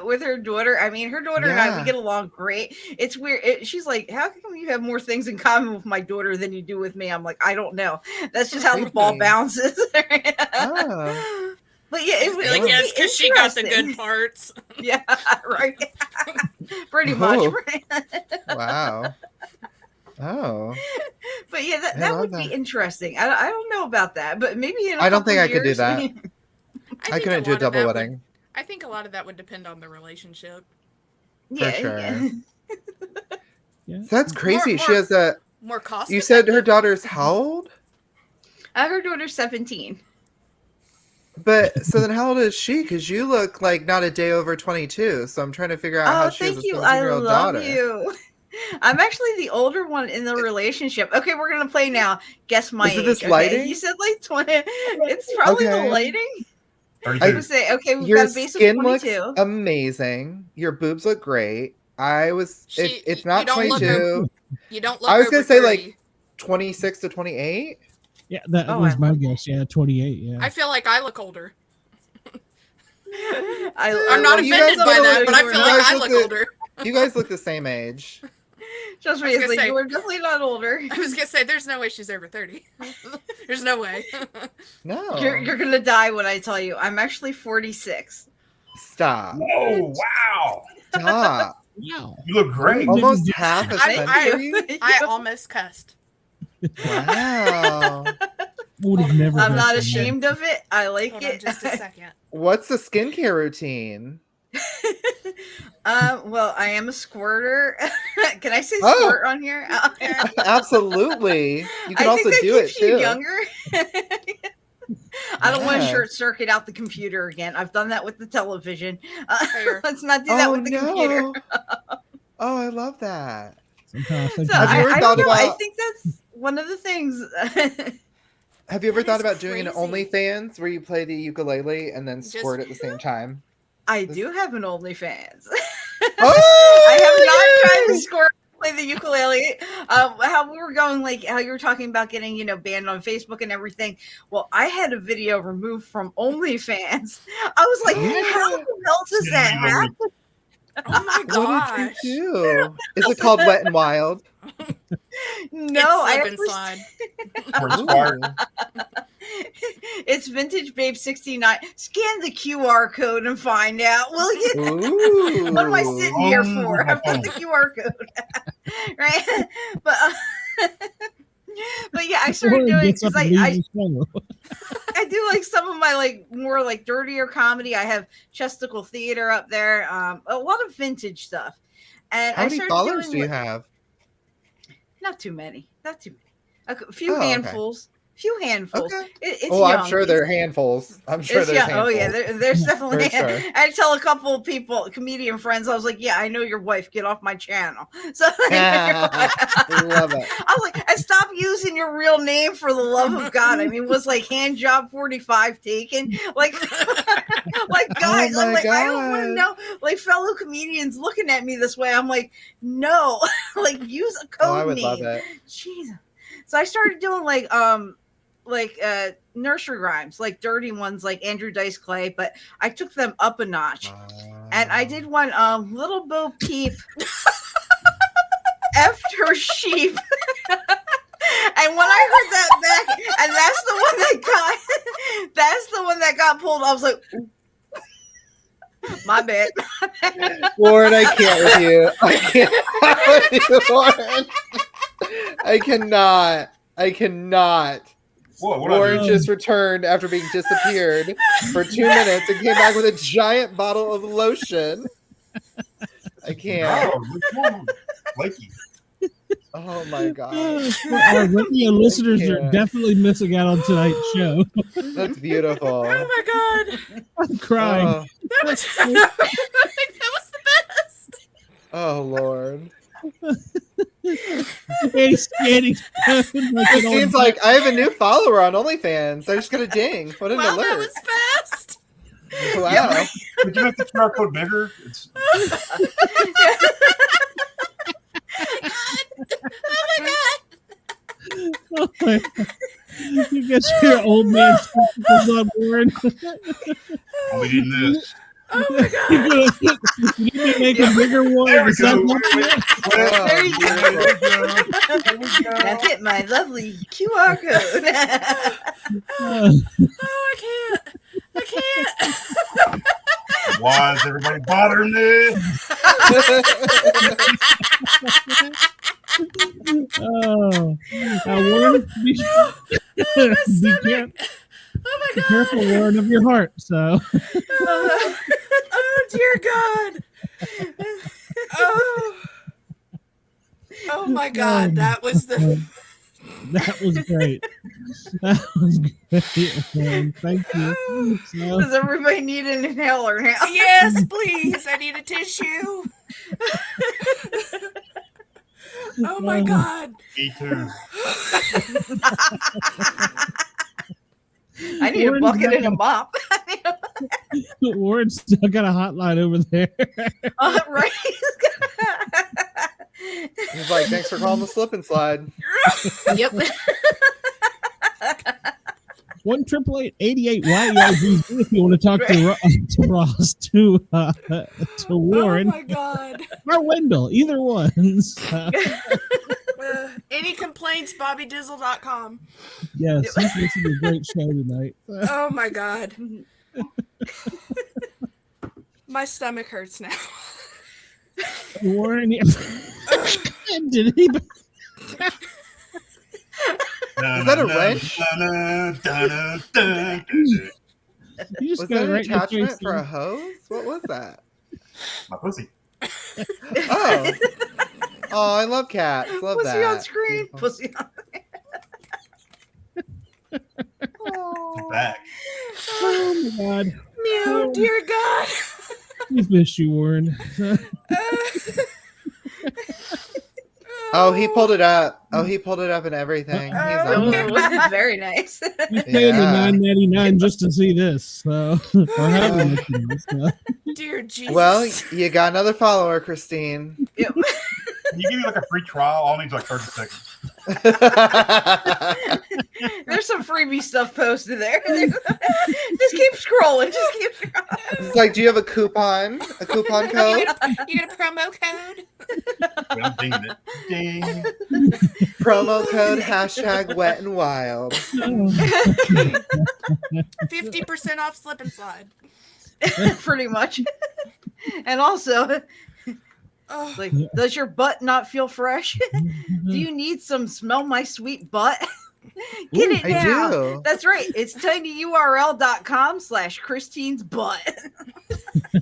with her daughter. I mean, her daughter and I, we Yeah. get along great. It's weird. She's like, how come you have more things in common with my daughter than you do with me? I'm like, I don't know. That's just how the ball Creepy. bounces. Oh. But yeah, it would Like, be yes, because she got the interesting. good parts. Yeah, right. Pretty much. Oh. Right? Wow. Oh. But yeah, I that love would that. be interesting. I don't know about that, but maybe in a I don't couple think I could do years- that. I think couldn't do a lot of double that wedding. would- I think a lot of that would depend on the relationship. Yeah, sure. yeah. Yeah. That's crazy. She more- has a. More cost. You said her effective. daughter's how old? Her daughter's 17. But so then, how old is she? Because you look like not a day over 22. So I'm trying to figure out how Oh, she has thank a you. I 17-year-old love daughter. you. I'm actually the older one in the relationship. Okay, we're gonna play now. Guess my Is it age. this Okay, lighting? you said like 20. It's probably Okay. the lighting. I 32. would say, okay, we've Your got a base of skin looks 22. amazing. Your boobs look great. I was. She- It's you not don't look 22. You don't look. I was gonna over say 30. like 26 to 28. Yeah, that Oh, was I my love guess. Yeah, 28. Yeah. I feel like I look older. I'm not Well, you offended guys by don't that, look- but I you feel guys like I look look at- older. You guys look the same age. Trust I me, was it's gonna like say- you were definitely not older. I was gonna say, there's no way she's over 30. There's no way. No. You're gonna die when I tell you. I'm actually 46. Stop. Oh, wow. Stop. Wow. You look great. Almost half a I- century. I almost cussed. Wow. Would have never. I'm guessed not that. ashamed of it. I like Hold on it. just a second. What's the skincare routine? Well, I am a squirter. Can I say Oh. squirt on here? Absolutely. You can I also think that do it keeps you too. younger. I don't want to Yeah. short circuit out the computer again. I've done that with the television. Fair. Let's not do that with the computer. Oh, I love that. Somehow I think So Have you ever I thought don't know. I about- think that's one of the things. Have you ever That thought is about doing an crazy. OnlyFans where you play the ukulele and then Just- squirt at the same time? I do have an OnlyFans. Oh, I have not tried to score play the ukulele. How we were going, like how you were talking about getting, banned on Facebook and everything. Well, I had a video removed from OnlyFans. I was like, how the hell does that happen? Oh my What gosh. did you do? Is it called Wet and Wild? No, It's I slip and slide. Where it's wired. It's Vintage Babe 69. Scan the QR code and find out, will you? Ooh. What am I sitting here Oh, for? my I put the QR code, right? But yeah, I started Warren doing gets up because and I leaves the show. I do like some of my more dirtier comedy. I have Chesticle Theater up there, a lot of vintage stuff, and How I many started followers doing do you have? Not too many, a few Oh, okay. handfuls. Okay. It's Oh, young. I'm sure there are handfuls. I'm sure It's there's young. handfuls. Oh yeah, there's definitely. For sure. I tell a couple of people, comedian friends, I was like, "Yeah, I know your wife. Get off my channel." So I love it. I was like, "I stopped using your real name for the love of God." I mean, was like Hand Job 45 taken? Like, guys, my I'm like, I don't want God. to know. Like fellow comedians looking at me this way, I'm like, no, like use a code Oh, I would name. love it. Jesus. So I started doing nursery rhymes, like dirty ones like Andrew Dice Clay, but I took them up a notch. And I did one Little Bo Peep effed her sheep. And when I heard that back, and that's the one that got pulled, I was like, ooh. My bad. Warren, I can't with you. I can't with you, Warren. I cannot. What Warren I do? just returned after being disappeared for 2 minutes and came back with a giant bottle of lotion. I can't. Oh, which one? Blakey. Oh my god. Our radio listeners are can't. definitely missing out on tonight's show. That's beautiful. Oh my god. I'm crying. Oh, That was that was the best. oh Lord. He's scanning like an It old- seems like I have a new follower on OnlyFans. I just got a ding. What an Wow, that alert. was fast. Wow. Yeah, Did you make the QR code bigger? It's Oh my god. Oh my- You get your old man spectacles on, Warren. we need this. Oh my god. You need to make a bigger one. There we Is that go. what- There you go. There we go. That's it, my lovely QR code. Uh, Oh, I can't. Why is everybody bothering me? Oh, Warren, be My stomach. Oh my god. careful, Warren, of your heart. So, Oh dear God. Oh my god. That was the that was great. That was great, Warren. Thank you. So, Does everybody need an inhaler now? Yes, please. I need a tissue. Oh my god. Me too. I need a Warren's bucket not and a mop. Warren's still got a hotline over there. Right? He's like, thanks for calling the slip and slide. Yep. 1-888-88 YEIZ if you want to talk to Ross, to Warren, Oh my god. or Wendell, either one. So, Any complaints, BobbyDizzle.com. yes, this is a great show tonight. Oh my god. My stomach hurts now. Warren, did he? Is that a wrench? You just Was got that it an right in your attachment face for a there. hose? What was that? My pussy. Oh. Oh, I love cats. Love Pussy that. on screen. Pussy on. back. Oh my God. Mew, dear God. We miss you, Warren. Oh, he pulled it up. Oh, he pulled it up and everything. He's on Oh, there. God. Very nice. We paid the Yeah. $9.99 just to see this. So, or however much it is, so. Dear Jesus. Well, you got another follower, Kristine. Yep. Can you give me like a free trial? All needs like 30 seconds. There's some freebie stuff posted there. Just keep scrolling. Just keep scrolling. It's like, do you have a coupon? A coupon code? You got a promo code? Wait, I'm dinging it. Ding. Promo code hashtag wet and wild. 50% off slip and slide. Pretty much. And also, Oh, like, does your butt not feel fresh? Do you need some smell my sweet butt? Get it I now. do. That's right. It's tinyurl.com/Kristine's butt.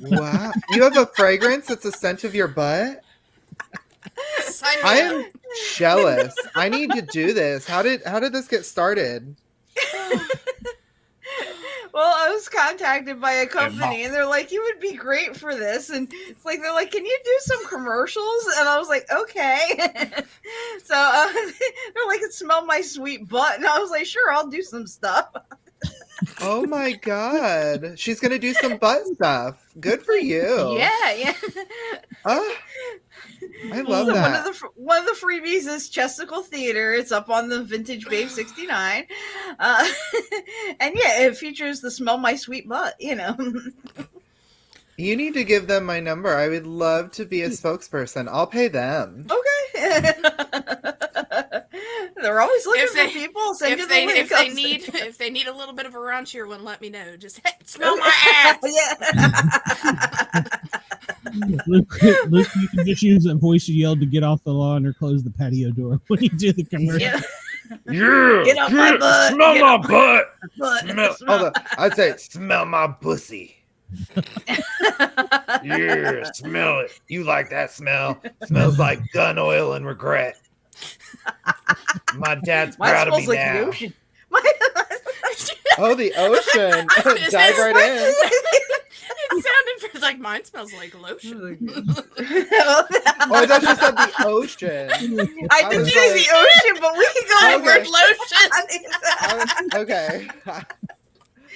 Wow. You have a fragrance that's a scent of your butt? sign me I up. am jealous. I need to do this. How did this get started? Well, I was contacted by a company and they're like, you would be great for this. And it's like, they're like, can you do some commercials? And I was like, okay. So they're like, smell my sweet butt. And I was like, sure, I'll do some stuff. Oh my God. She's going to do some butt stuff. Good for you. Yeah. I love So that. one of the freebies is Chesticle Theater. It's up on the Vintage Babe 69. And yeah, it features the Smell My Sweet Butt, you know. You need to give them my number. I would love to be a spokesperson. I'll pay them. Okay. They're always looking for people. Send you the link. If they need a little bit of a raunchier one, let me know. Just hey, smell my ass. Yeah. Luke, you can just use that voice you yelled to get off the lawn or close the patio door when you do the commercial. Yeah. Yeah, Get off my butt. smell Get my off butt. Smell, hold on. I'd say, smell my pussy. Yeah, smell it. You like that smell? Smells like gun oil and regret. My dad's Mine proud of me smells like now. the ocean. Oh, the ocean. Dive right in. It sounded like mine smells like lotion. Oh, I thought you said the ocean. I did was say like- the ocean, but we can go Okay. over Word lotion. Okay.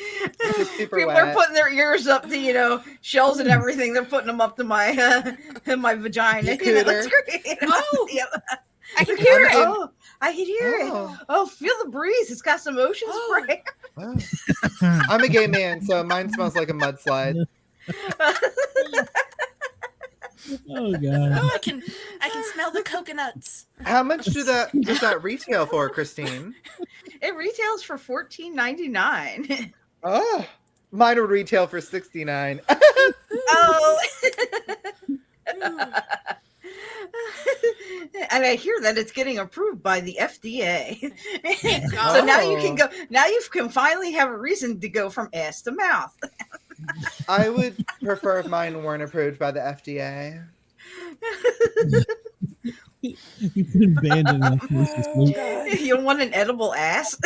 It's just super People wet. are putting their ears up to, you know, shells and everything. They're putting them up to my my vagina. Your You know, it's cooter. great. Oh. Yep. I can hear it. Oh, I can hear it. Oh. Oh, feel the breeze. It's got some ocean spray. Oh. I'm a gay man, so mine smells like a mudslide. Oh God. Oh, I can smell the coconuts. How much does that retail for, Kristine? It retails for $14.99. Oh, mine would retail for $69. Oh. And I hear that it's getting approved by the FDA. So now you can go. Now you can finally have a reason to go from ass to mouth. I would prefer if mine weren't approved by the FDA. You could abandon that voice, Luke. You don't want an edible ass?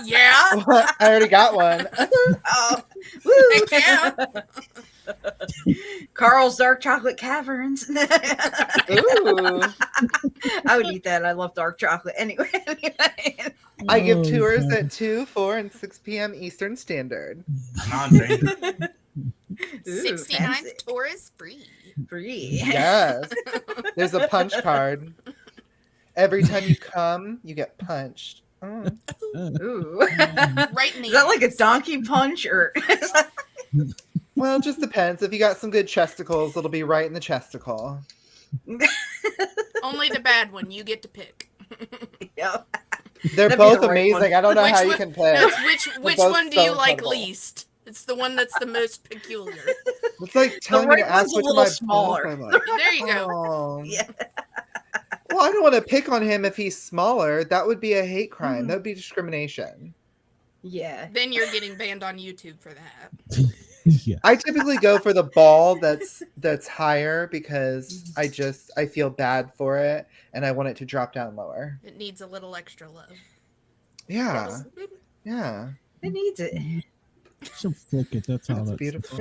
Yeah. I already got one. Oh, Heck yeah. Carl's Dark Chocolate Caverns. Ooh. I would eat that. I love dark chocolate. Anyway. I give Oh, tours God. at 2, 4, and 6 p.m. Eastern Standard. Non-dangerous. Ooh, 69 fancy. tour is free. Free. Yes. There's a punch card. Every time you come, you get punched. Mm. Ooh. Right in the Is that like a ass. donkey punch or? Well, it just depends. If you got some good chesticles, it'll be right in the chesticle. Only the bad one. You get to pick. Yeah. They're That'd be both the right amazing. one. I don't know Which how you one- can pick. No, which both one do you so like incredible. least? It's the one that's the most peculiar. It's like telling me right to ask one's a which of little my smaller. balls I like. There you go. Oh. Yeah. Well, I don't want to pick on him if he's smaller. That would be a hate crime. Mhm. That would be discrimination. Yeah. Then you're getting banned on YouTube for that. Yeah. I typically go for the ball that's higher because I feel bad for it and I want it to drop down lower. It needs a little extra love. Yeah. Yeah. It needs it. So flick it. That's all. That's beautiful.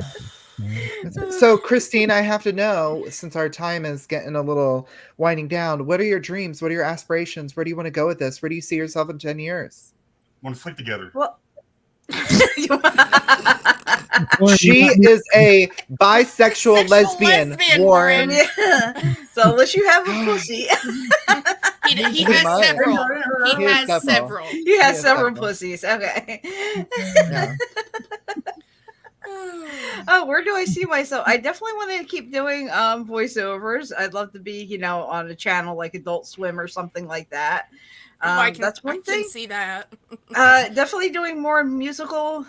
Yeah. So, Kristine, I have to know, since our time is getting a little winding down, what are your dreams? What are your aspirations? Where do you want to go with this? Where do you see yourself in 10 years? Want to sleep together? Well, She is a bisexual Bisexual lesbian, lesbian, Warren. Warren. yeah. So unless you have a pussy, He He has might. several. He He has has several. several. you have Yes, several several. pussies. Okay. Yeah. Oh, where do I see myself? I definitely want to keep doing voiceovers. I'd love to be, on a channel like Adult Swim or something like that. That's one I thing. can see that. Definitely doing more musical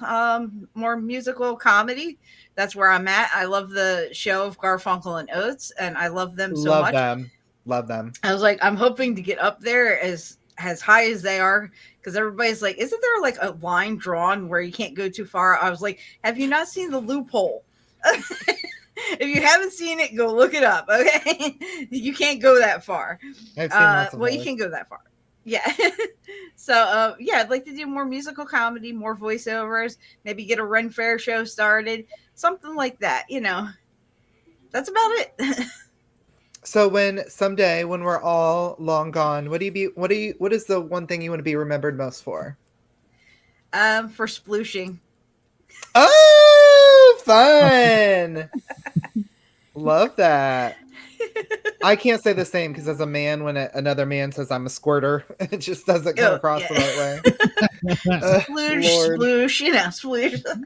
comedy. That's where I'm at. I love the show of Garfunkel and Oates, and I love them so Love much. them. Love them. I was like, I'm hoping to get up there as high as they are, because everybody's like, isn't there like a line drawn where you can't go too far? I was like, have you not seen The Loophole? If you haven't seen it, go look it up. Okay, you can't go that far. I've seen lots of Well, you those. can go that far. Yeah. So yeah, I'd like to do more musical comedy, more voiceovers, maybe get a Ren Fair show started, something like that. That's about it. So someday when we're all long gone, what is the one thing you want to be remembered most for? For splooshing. Oh, fun. Love that. I can't say the same because as a man, when another man says I'm a squirter, it just doesn't come Oh, across yeah. the right way. Sploosh, Lord. sploosh, sploosh.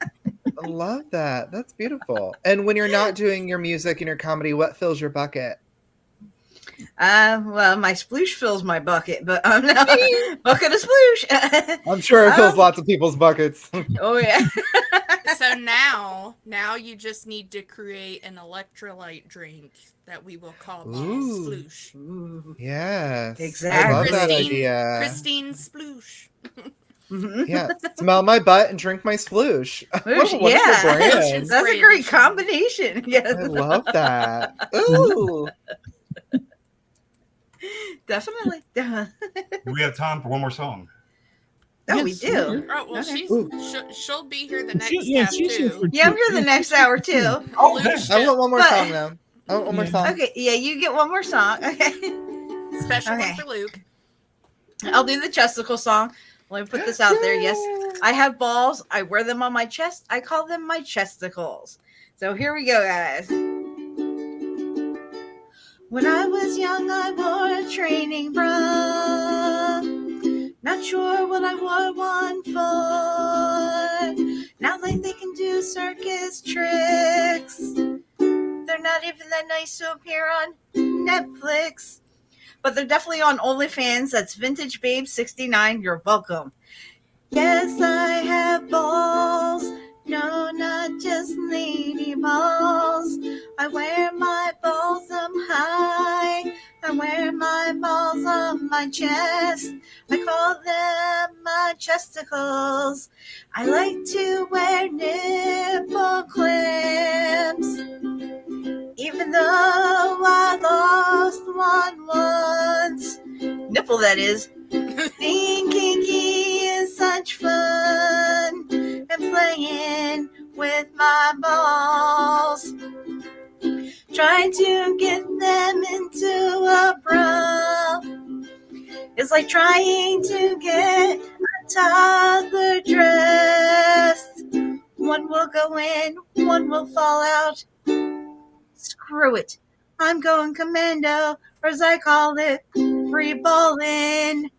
I love that. That's beautiful. And when you're not doing your music and your comedy, what fills your bucket? Well, my sploosh fills my bucket, but I'm not bucket of sploosh. I'm sure it fills lots of people's buckets. Oh yeah. So now you just need to create an electrolyte drink that we will call Ooh. Sploosh. Ooh. Yes. Exactly. I love that Kristine- idea. Kristine Sploosh. Mhm. Yeah. Smell my butt and drink my sploosh. What a Sploosh, wonderful yeah. brand. That's a Spray great edition. combination. Yes. I love that. Ooh. Definitely. Do we have time for one more song? Oh, we Yes, do. sure. Oh well, Okay. she'll be here the next Yeah, half she's here too. for Yeah, I'm here the next hour too. Oh, Sploosh, I want one more But- song though. I want one more Yeah. song. Okay, yeah, you get one more song. Okay. special Okay. one for Luke. I'll do the chesticle song. Let me put this out there. Yes, I have balls. I wear them on my chest. I call them my chesticles. So here we go, guys. When I was young, I wore a training bra. Not sure what I wore one for. Now they can do circus tricks. They're not even that nice to appear on Netflix. But they're definitely on OnlyFans. That's Vintage Babe 69. You're welcome. Yes, I have balls. No, not just lady balls. I wear my balls up high. I wear my balls on my chest. I call them my chesticles. I like to wear nipple clamps. Even though I lost one once. Nipple, that is. Being kinky is such fun. And playing with my balls. Trying to get them into a bra. It's like trying to get a toddler dressed. One will go in, one will fall out. Screw it. I'm going commando, or as I call it, free balling.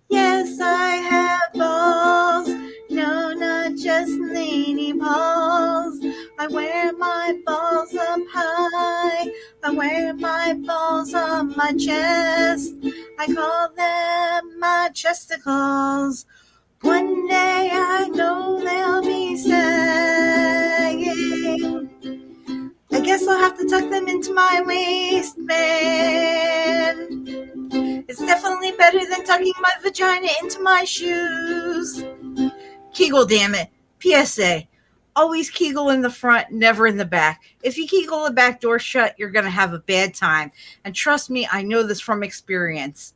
Yes, I have balls. No, not just lady balls. I wear my balls up high. I wear my balls on my chest. I call them my chesticles. One day I know they'll be sagging. I guess I'll have to tuck them into my waistband. It's definitely better than tucking my vagina into my shoes. Kegel, damn it. PSA. Always Kegel in the front, never in the back. If you Kegel the back door shut, you're going to have a bad time. And trust me, I know this from experience.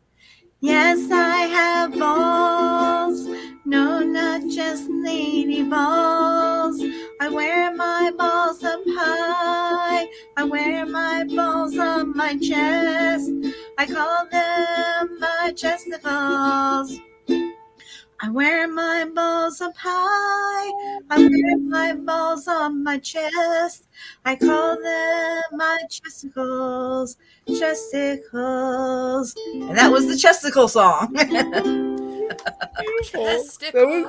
Yes, I have balls. No, not just lady balls. I wear my balls up high. I wear my balls on my chest. I call them my chesticles. I wear my balls up high. I wear my balls on my chest. I call them my chesticles. Chesticles. And that was the chesticle song. Beautiful. Testicles.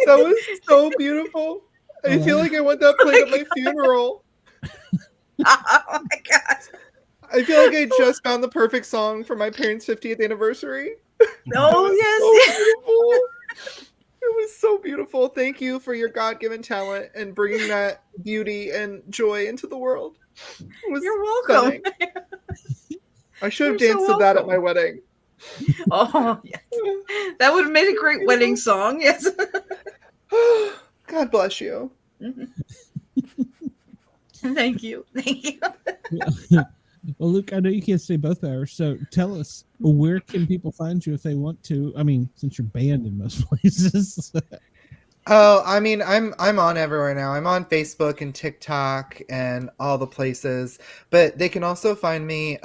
That was so beautiful. I feel like I want that played at my funeral. Oh my God. I feel like I just found the perfect song for my parents' 50th anniversary. Oh, yes. It was so beautiful. Thank you for your God-given talent and bringing that beauty and joy into the world. It was You're welcome. stunning. I should have You're so danced to that at welcome. my wedding. Oh, yes. That would have made a great wedding song. Yes. God bless you. Thank you. Thank you. Well, Luke, I know you can't stay both hours, so tell us, where can people find you if they want to? I mean, since you're banned in most places. Oh, I mean, I'm on everywhere now. I'm on Facebook and TikTok and all the places. But they can also find me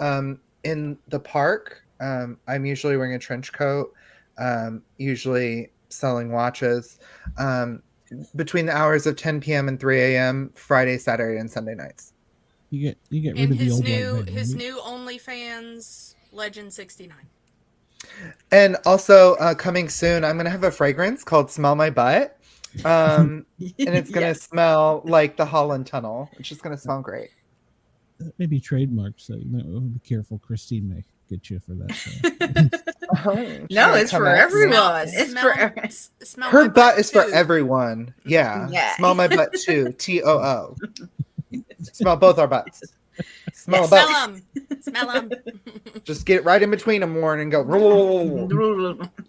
in the park. I'm usually wearing a trench coat, usually selling watches, between the hours of 10 p.m. and 3 a.m. Friday, Saturday, and Sunday nights. You get rid And of the his old new white his baby. new OnlyFans Legend 69. And also coming soon, I'm gonna have a fragrance called "Smell My Butt," and it's gonna Yes. smell like the Holland Tunnel. It's just gonna smell great. Maybe trademark, so you might want to be careful. Christine may get you for that. So. No, it's for everyone. It's for Smell Her my butt is for too. everyone. Yeah. Yeah. Smell my butt too. TOO. Smell both our butts. Smell Yes. both. Smell them. Smell them. Just get right in between them, Warren, and go.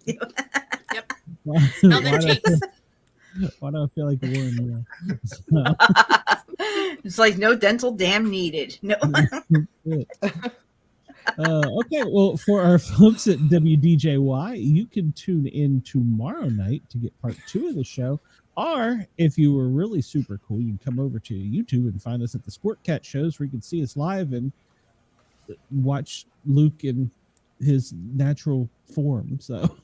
Yep. Why, Smell them why do I cheeks. feel- why do I feel like Warren? It's like no dental dam needed. No. Okay, well, for our folks at WDJY, you can tune in tomorrow night to get part 2 of the show. Or if you were really super cool, you can come over to YouTube and find us at the Sport Cat shows where you can see us live and watch Luke in his natural form. So,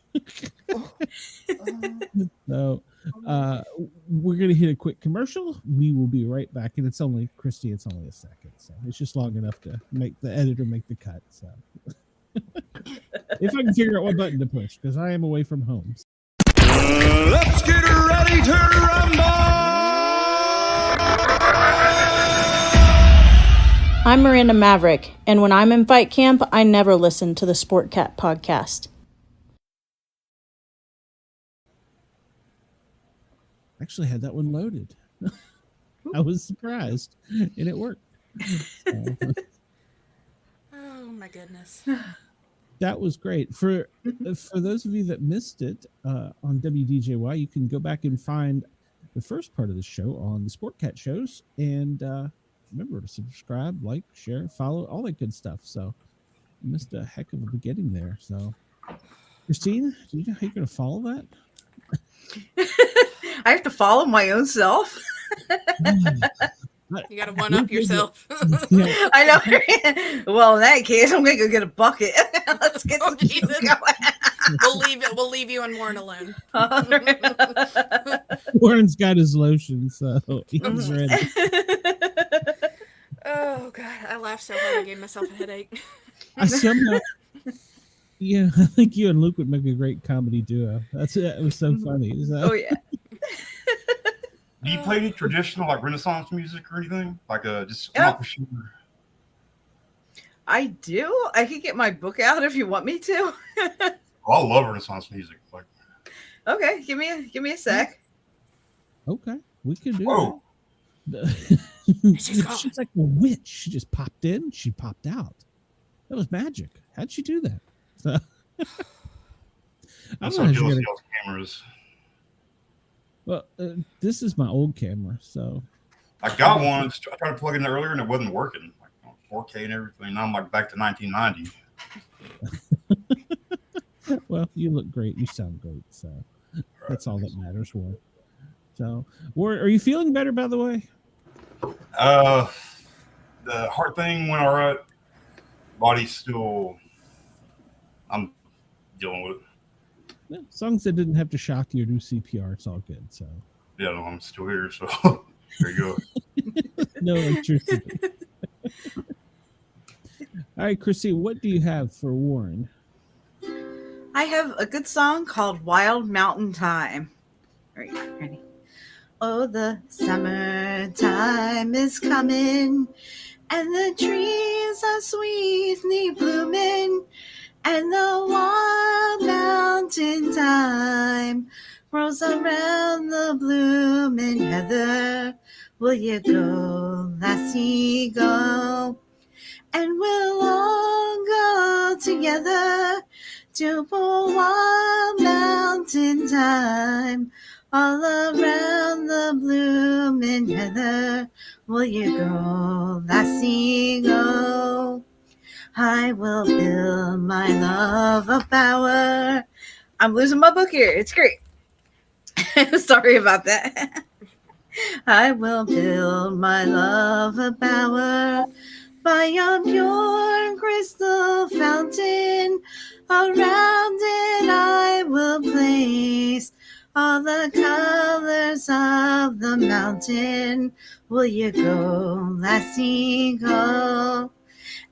we're going to hit a quick commercial. We will be right back. And it's only, Christy, it's only a second. So it's just long enough to make the editor make the cut. So if I can figure out what button to push, because I am away from home. Let's get ready to rumble! I'm Miranda Maverick, and when I'm in fight camp, I never listen to the Sport Cat podcast. Actually had that one loaded. I was surprised, and it worked. So, Oh my goodness. that was great. For those of you that missed it on WDJY, you can go back and find the first part of the show on the Sport Cat shows, and remember to subscribe, like, share, follow, all that good stuff. So you missed a heck of a beginning there. So, Christine, do you know how you're going to follow that? I have to follow my own self. You gotta one up yourself. Yeah. I know. Well, in that case, I'm gonna go get a bucket. Let's get Oh, some Jesus. going. We'll leave you and Warren alone. Warren's got his lotion, so he's ready. Oh god, I laughed so hard I gave myself a headache. I somehow, yeah, I think you and Luke would make a great comedy duo. It was so funny. So. Oh yeah. Do you play any traditional like Renaissance music or anything? Like just Yeah. off a shooter? I do. I could get my book out if you want me to. Oh, I love Renaissance music. Like, Okay, give me a sec. Okay, we can do whoa, that. She's gone. She's like a witch. She just popped in. She popped out. That was magic. How'd she do that? So, I I'm don't so know how she jealous got of it. y'all's cameras. Well, this is my old camera, so I got one. I tried to plug it in earlier and it wasn't working. Like 4K and everything. Now I'm like back to 1990. well, you look great. You sound great. So, That's all that matters, Warren. So, Warren, are you feeling better, by the way? The heart thing went all right. Body's still, I'm dealing with it. Yeah, as long as it didn't have to shock you or do CPR, it's all good. So, Yeah, no, I'm still here. So there you go. no electricity. All right, Kristine, what do you have for Warren? I have a good song called Wild Mountain Time. All right, ready? Oh, the summertime is coming, and the trees are sweetly blooming, and the wild mountain thyme rolls around the blooming heather. Will you go, lassie, go? And we'll all go together to a wild mountain thyme all around the blooming heather. Will you go, lassie, go? I will build my love a bower. I'm losing my book here. It's great. Sorry about that. I will build my love a bower by a pure crystal fountain. Around it I will place all the colors of the mountain. Will you go, lassie, go?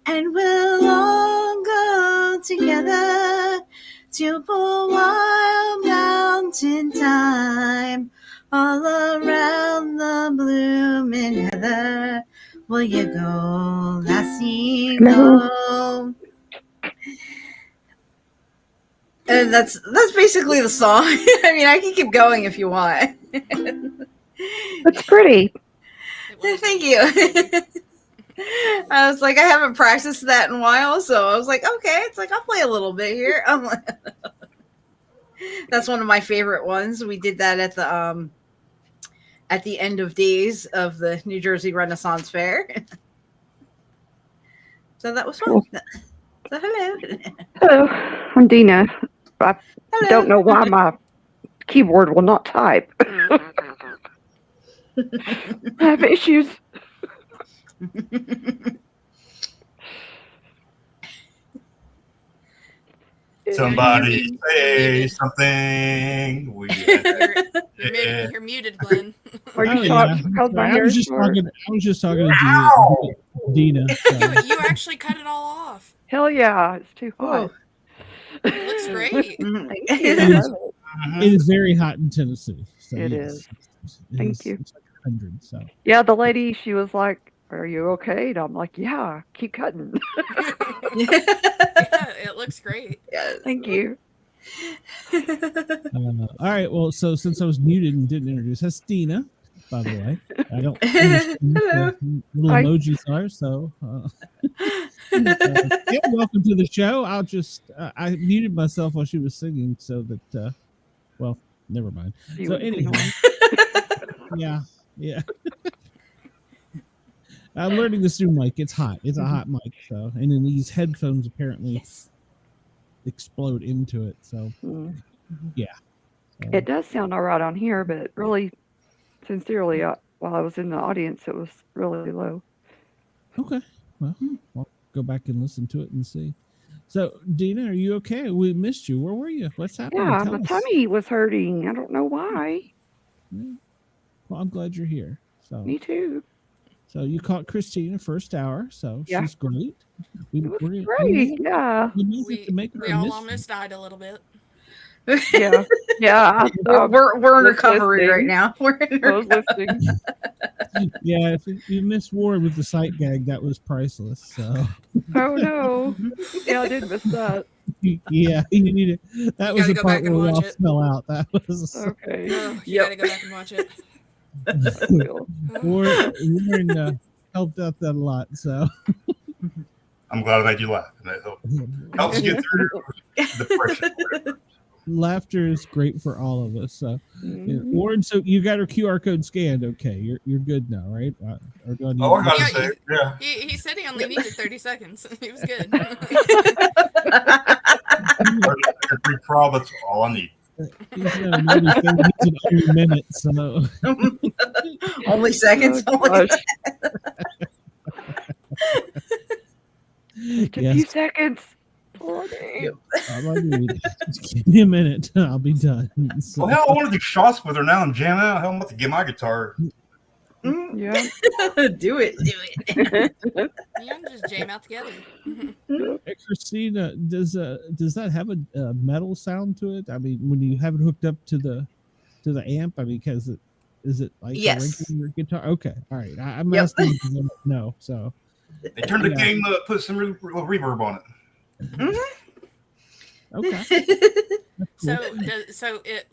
And we'll all go together to a wild mountain time all around the blooming heather. Will you go, lassie, go? And that's basically the song. I mean, I can keep going if you want. That's pretty. Thank you. I was like, I haven't practiced that in a while, so I was like, okay, it's like I'll play a little bit here. That's one of my favorite ones. We did that at the end of days of the New Jersey Renaissance Fair. So that was fun. Cool. So hello. Hello, I'm Dina. I Hello. don't know why my keyboard will not type. I have issues. Somebody say something. You're muted, Glenn. Are you Oh, shocked yeah. because my I hair was is just short? talking to Dina. So. You actually cut it all off. Hell yeah, it's too hot. It looks great. Thank you. It I is- love it. It is very hot in Tennessee. So It yes, is. it Thank is- you. It's like 100. So Yeah, the lady, she was like, "Are you okay?" And I'm like, "Yeah, keep cutting." Yeah, it looks great. Thank you. all right. Well, so since I was muted and didn't introduce, that's Dina. By the way, I don't understand what the little Hi. emojis are. So yeah, welcome to the show. I'll just I muted myself while she was singing so that well, never mind. You So wouldn't anyhow, know. yeah. I'm learning this new mic. It's hot. It's a hot mic. So, and then these headphones apparently explode into it. So, Mm. yeah. So, It does sound all right on here, but really, sincerely, while I was in the audience, it was really low. okay. Well, I'll go back and listen to it and see. So, Dina, are you okay? We missed you. Where were you? What's happening? Yeah, Tell my us. tummy was hurting. I don't know why. Well, I'm glad you're here. So, Me too. so you caught Kristine first hour. So Yeah. she's great. It was great. Yeah. We all almost died a little bit. Yeah. Yeah. We're in was recovery listening. right now. We're in I was recovery. listening. Yeah, if you missed Ward with the sight gag, that was priceless. So Oh no. Yeah, I did miss that. yeah, you need it. That You was gotta the go part back and where we watch all it. fell out. That was Okay. Oh, you gotta go back and watch it. Warren helped out that a lot. So I'm glad I made you laugh. And that helps you get through depression. laughter is great for all of us. So Mhm. Warren, so you got her QR code scanned. Okay, you're good now, right? Or do I need Oh, I gotta Yeah, say, yeah. He said he only needed 30 seconds. He was good. Free trial, that's all I need. He's maybe think he's an only minute, so Only seconds. Oh, Only gosh. Just a few yes. seconds. Bloody. Just give me a minute. I'll be done. So, Well, hell, I want to do shots with her now and jam out. Hell, I'm about to get my guitar. Yeah. do it. Yeah, just jam out together. hey, Christina, does that have a metal sound to it? I mean, when you have it hooked up to the amp, I mean, because is it like Yes. a regular guitar? Okay, all right. I'm Yep. asking because I don't know. So They turned the Yeah. game up, put some reverb on it. okay. So it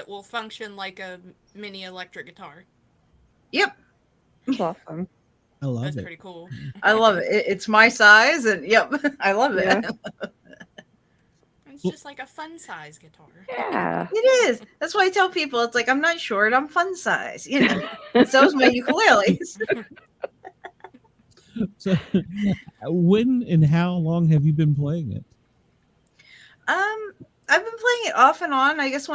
will function like a mini electric guitar. Yep. That's awesome. I love That's it. pretty cool. I love it. It's my size, and yep, I love it. Yeah. It's just like a fun size guitar. Yeah. It is. That's why I tell people it's like I'm not short, I'm fun size. You know. And so is my ukuleles. So, when and how long have you been playing it? I've been playing it off and on. I guess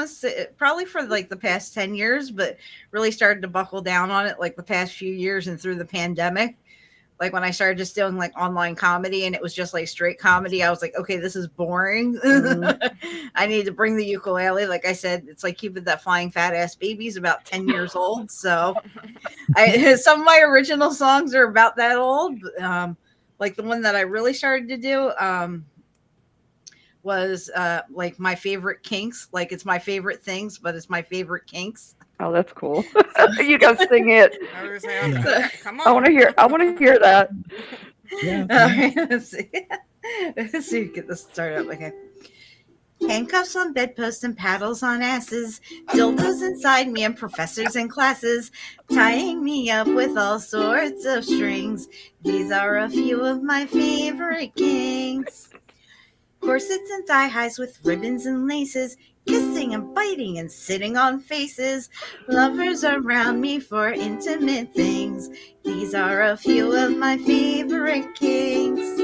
probably for like the past 10 years, but really started to buckle down on it like the past few years and through the pandemic. Like when I started just doing like online comedy and it was just like straight comedy, I was like, okay, this is boring. I need to bring the ukulele. Like I said, it's like keeping that flying fat ass baby's about 10 years old. So some of my original songs are about that old. Like the one that I really started to do was like my favorite kinks. Like it's my favorite things, but it's my favorite kinks. Oh, that's cool. You gotta sing it. I was saying, Yeah. come I on. want to hear that. Yeah. All right, let's see. Let's see. Get this started up. Okay. Handcuffs on bedposts and paddles on asses, dildos inside me and professors in classes, tying me up with all sorts of strings. These are a few of my favorite kinks. Corsets and thigh highs with ribbons and laces, kissing and biting and sitting on faces, lovers around me for intimate things. These are a few of my favorite kinks.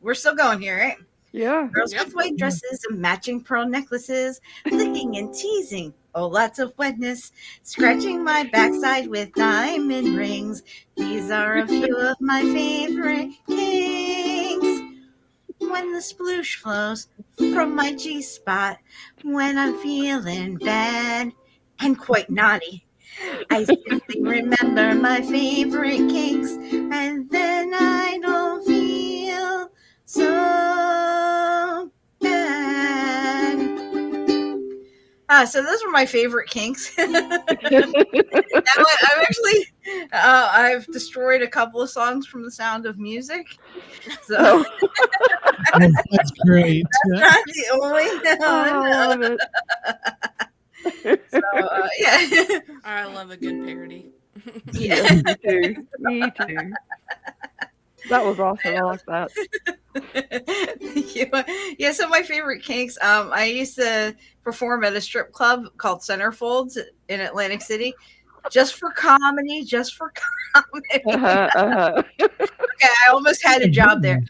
We're still going here, right? Yeah. Girls with white dresses and matching pearl necklaces, licking and teasing, oh, lots of wetness, scratching my backside with diamond rings. These are a few of my favorite kinks. When the sploosh flows from my G-spot, when I'm feeling bad and quite naughty, I simply remember my favorite kinks, and then I don't feel so bad. So those were my favorite kinks. I've destroyed a couple of songs from The Sound of Music. So That's great. not the only one. I love it. So, yeah. I love a good parody. Yeah. Me too. Me too. That was awesome. I like that. Yeah, so my favorite kinks, I used to perform at a strip club called Centerfolds in Atlantic City, just for comedy. Okay, I almost had a job there.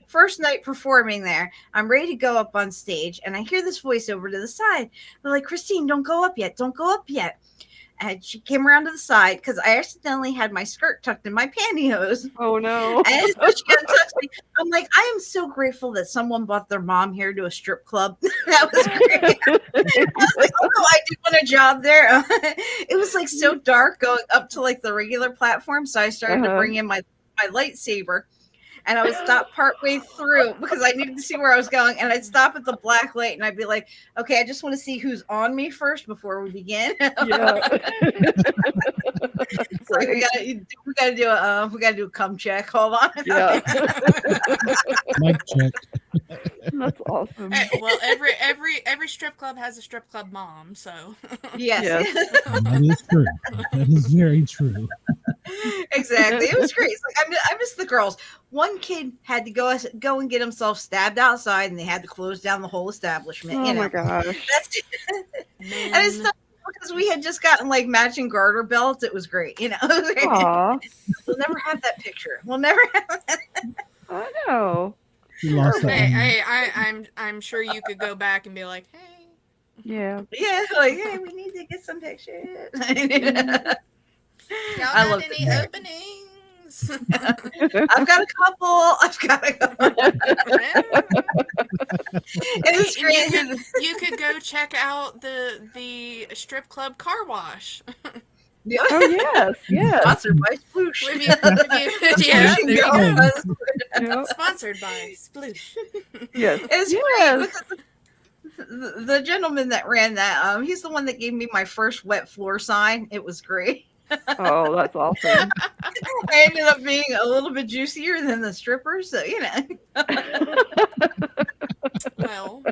First night performing there, I'm ready to go up on stage, and I hear this voice over to the side. They're like, Christine, don't go up yet. And she came around to the side because I accidentally had my skirt tucked in my pantyhose. Oh no. And so she untouched me. I'm like, I am so grateful that someone brought their mom here to a strip club. That was great. I was like, oh no, I did want a job there. It was like so dark going up to like the regular platform. So I started to bring in my lightsaber. And I would stop partway through because I needed to see where I was going. And I'd stop at the black light and I'd be like, okay, I just want to see who's on me first before we begin. Yeah. So we gotta do a cum check. Hold on. Yeah. Mic check. That's awesome. Well, every strip club has a strip club mom, so Yes. That is true. That is very true. Exactly. It was great. It's like I miss the girls. One kid had to go and get himself stabbed outside, and they had to close down the whole establishment. Oh my gosh. And it's not because we had just gotten like matching garter belts. It was great. You know. Aw. We'll never have that picture. We'll never have that. I know. You lost that one. Hey, I'm sure you could go back and be like, hey. Yeah. Yeah, like, hey, we need to get some pictures. Y'all I got love any that. openings? I've got a couple. It was And great. you could go check out the strip club car wash. Oh yes, yes. Sponsored by Sploosh. Yeah, there you go. Yep. Sponsored by Sploosh. Yes. It's Yes. great. The gentleman that ran that, he's the one that gave me my first wet floor sign. It was great. Oh, that's awesome. I ended up being a little bit juicier than the strippers, so you know. Well,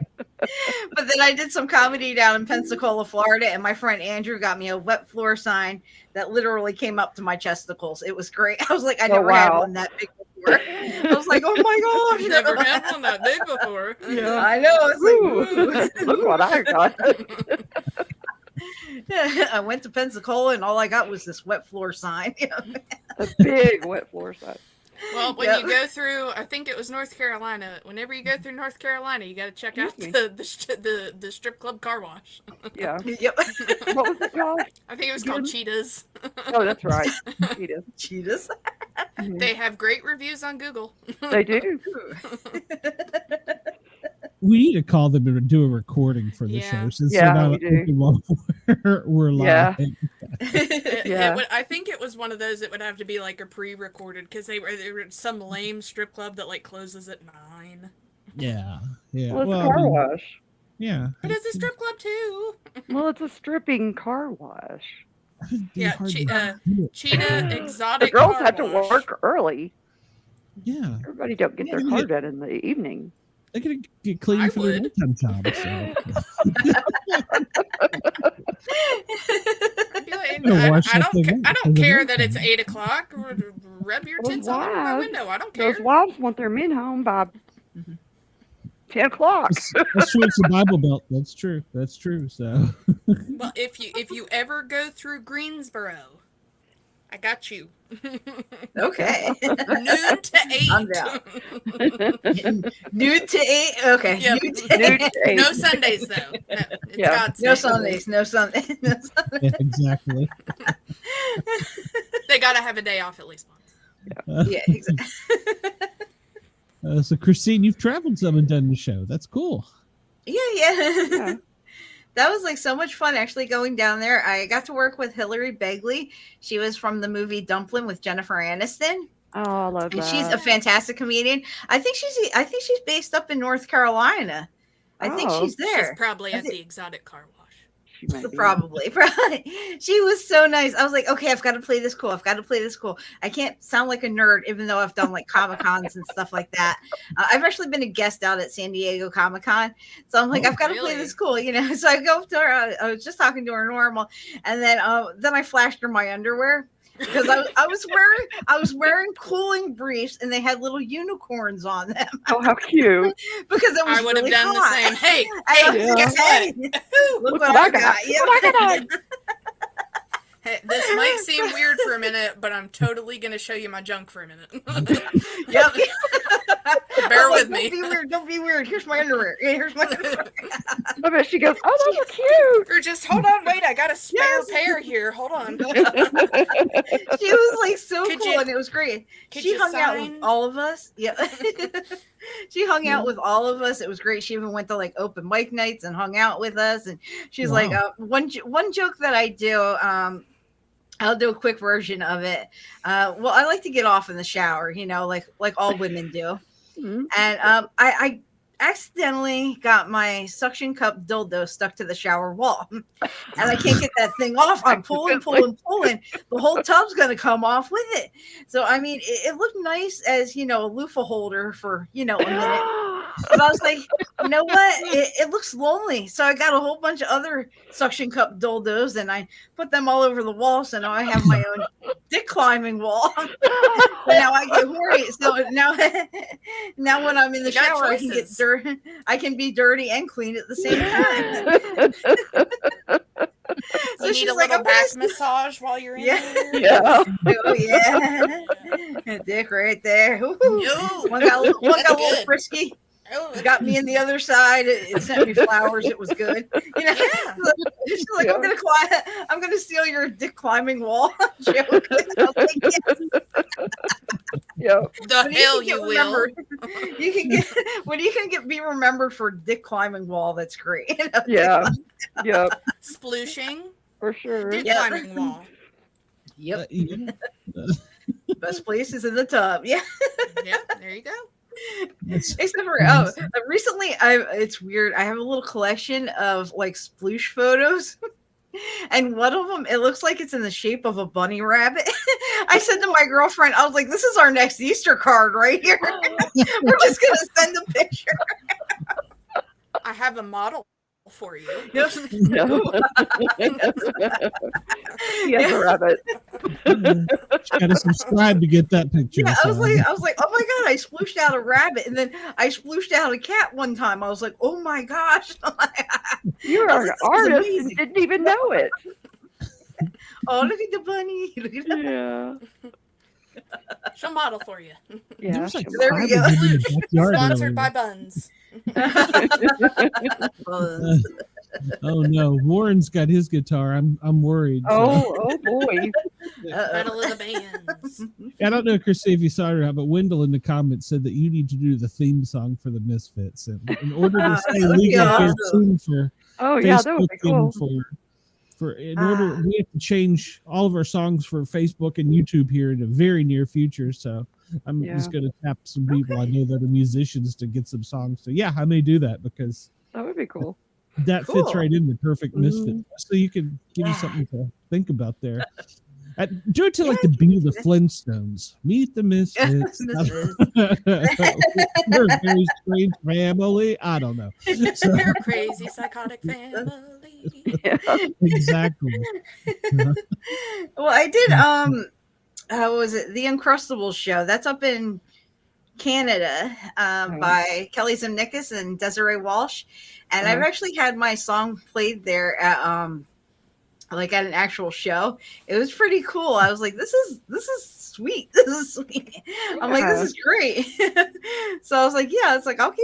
But then I did some comedy down in Pensacola, Florida, and my friend Andrew got me a wet floor sign that literally came up to my chesticles. It was great. I was like, I never had wow. one that big before. I was like, oh my gosh. never had one that big before. Yeah. I know. It's like, Ooh. Look what I got. I went to Pensacola and all I got was this wet floor sign. A big wet floor sign. Well, when Yep. you go through, I think it was North Carolina. Whenever you go through North Carolina, you got to check out Excuse the strip club car wash. Yeah. Yep. What was it called? I think it was called Cheetahs. Oh, that's right. Cheetah. Cheetahs. Mhm. They have great reviews on Google. They do. We need to call them and do a recording for the Yeah. show since Yeah, they're not we do. open while we're live. Yeah. Yeah. I think it was one of those that would have to be like a pre-recorded because they were some lame strip club that like closes at 9. Yeah. Yeah. Well, it's Well, a I car mean, wash. yeah. It is a strip club too. Well, it's a stripping car wash. It'd be Yeah, hard to do it. Cheetah The exotic. girls car have to wash. work early. Yeah. Everybody don't get their car done in the evening. They could get clean I for their would. nighttime job. So. I'd be like, gonna watch I that don't, thing I up don't for the care that nighttime. it's 8:00. Rub your Those tits all over my wives- window. I don't care. Those wives want their men home by 10 o'clock. That's true. It's a Bible Belt. That's true. That's true. So Well, if you ever go through Greensboro, I got you. Okay. Noon to 8. I'm down. Noon to 8. Okay. Yep. Noon to Noon 8. to 8. No Sundays though. No, it's Yeah. God's No day. Sundays. No Sundays. No Sundays. yeah, exactly. They gotta have a day off at least once. Yeah, exactly. So Kristine, you've traveled some and done the show. That's cool. Yeah. Yeah. That was like so much fun actually going down there. I got to work with Hillary Begley. She was from the movie Dumpling with Jennifer Aniston. Oh, I love And that. she's a fantastic comedian. I think she's based up in North Carolina. I think Oh. she's there. She's probably I at thi- the exotic car wash. She might be. Probably. She was so nice. I was like, okay, I've got to play this cool. I've got to play this cool. I can't sound like a nerd, even though I've done like Comic Cons and stuff like that. I've actually been a guest out at San Diego Comic Con, so I'm like, Oh, I've got to really? play this cool, you know. So I go up to her. I was just talking to her normal, and then I flashed her my underwear. Because I was wearing cooling briefs and they had little unicorns on them Oh, how cute. because it was I would have really done hot. the same. Hey, I hey, was guess like, what? hey, look what I got. Yeah. What I got? Hey, this might seem weird for a minute, but I'm totally gonna show you my junk for a minute. Yep. Bear I'm with like, me. Don't be weird. Don't be weird. Here's my underwear. Yeah, here's my underwear. I bet she goes, oh, those are cute. Or just hold on, wait, I got a spare Yes. pair here. Hold on. She was like so Could cool, you- and it was great. could She you hung out with sign- all of us. Yeah. She hung out with all of us. It was great. She even went to like open mic nights and hung out with us. And she's like, Wow. one joke that I do. I'll do a quick version of it. Well, I like to get off in the shower, you know, like all women do. Mhm. And I accidentally got my suction cup dildo stuck to the shower wall, and I can't get that thing off. I'm pulling. The whole tub's gonna come off with it. So I mean, it looked nice as, you know, a loofah holder for, you know, a minute. But I was like, you know what? It looks lonely. So I got a whole bunch of other suction cup dildos and I put them all over the wall. So now I have my own dick climbing wall. But now I get horny. So now when I'm in the You got shower, I can get choices. dirty. I can be dirty and clean at the same time. You need a little back massage while you're in there. Yeah. Oh yeah, dick right there. Ooh. No, One got a little that's good. frisky. Oh, that's Got me in the other side. It sent me flowers. It was good. You know, Yeah. she's like, I'm gonna climb. I'm gonna steal your dick climbing wall joke. I was like, yes. Yeah. The When hell can you get will. remembered- You can get when you can be remembered for dick climbing wall. That's great. You know, Yeah. Yeah. Splooshing, For sure. dick Yeah. climbing wall. Yep. Yeah. Best place is in the tub. Yeah. Yeah, there you go. Except for recently, it's weird. I have a little collection of like sploosh photos, and one of them it looks like it's in the shape of a bunny rabbit. I said to my girlfriend, I was like, "This is our next Easter card right here. We're just gonna send a picture." I have a model for you. Yep. He has a rabbit. Got to subscribe to get that picture. Yeah, I was so. like, oh my god, I splooshed out a rabbit, and then I splooshed out a cat one time. I was like, oh my gosh. You're I an was like, this is artist amazing. and didn't even know it. Oh, look at the bunny. Look at that. Yeah. She'll model for you. Yeah. There's like There we go. 5 of them in the backyard Sponsored earlier. by Buns. Oh no, Warren's got his guitar. I'm worried. so. Oh boy. Battle of the Bands. I don't know, Chrissy, if you saw it or not, but Wendell in the comments said that you need to do the theme song for the Misfits, and in order to stay that'd be legal here awesome. soon for Oh yeah, that Facebook would be cool. and in order we have to change all of our songs for Facebook and YouTube here in the very near future. So I'm just going to tap some people I know that are musicians to get some songs. So yeah, I may do that because That would be cool. that fits right in the perfect Misfit. So you can give you Yeah. something to think about there. Do it to like the beat of the Flintstones. Meet the Misfits. We're a very strange family. I don't know. So, You're a crazy psychotic family. exactly. Well, I did how was it? The Uncrustables show. That's up in Canada by Kelly Zemnikas and Desiree Walsh. And I've actually had my song played there at like at an actual show. It was pretty cool. I was like, this is sweet. This is sweet. I'm like, this is great. So I was like, yeah, it's like I'll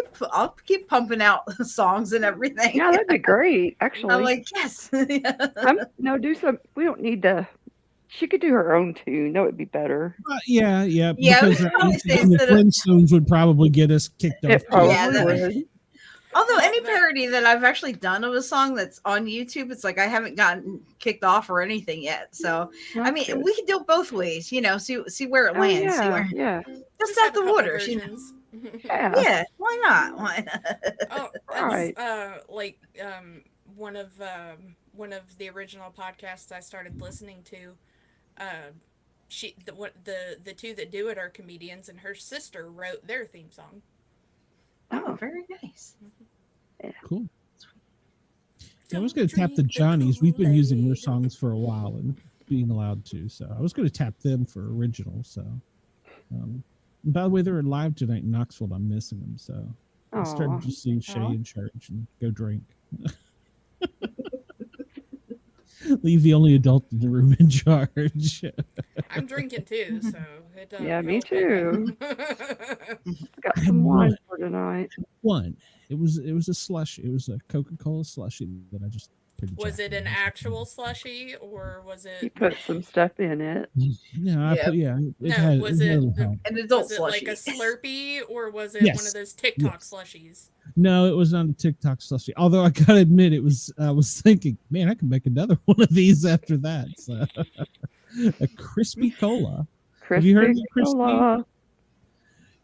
keep pumping out songs and everything. Yeah, that'd be great. Actually, I'm like, yes. no, do some. We don't need to. She could do her own tune. That would be better. Yeah. Yeah, Because we could probably say the instead of- Flintstones would probably get us kicked off. It probably Yeah, that would. Although any parody that I've actually done of a song that's on YouTube, it's like I haven't gotten kicked off or anything yet. So I mean, That's good. we can do it both ways, you know. See where it Oh, lands. See yeah, where yeah, just Have out a the couple waters. You know? versions. yeah. Yeah, why not? Why not? Oh, Right. that's like one of the original podcasts I started listening to. The two that do it are comedians, and her sister wrote their theme song. Oh, very nice. Cool. Yeah, I was going to tap the Johnnies. We've been using their songs for a while and being allowed to. So I was going to tap them for original. So, and by the way, they're live tonight in Knoxville. I'm missing them. So I started to see Shay in charge and go drink. Leave the only adult in the room in charge. I'm drinking too, so it doesn't. Yeah, me help. too. Got some wine for tonight. One. It was a slushie. It was a Coca-Cola slushie that I just pretty Was jacked it an on. actual slushie or was He it? put some stuff in it. No, Yeah. Was it An adult was it like a slushie. Slurpee or was it one Yes. of those TikTok Yes. slushies? No, it was not a TikTok slushie. Although I gotta admit, I was thinking, man, I could make another one of these after that. So, a crispy cola. Have you heard of Crispy the crispy? cola.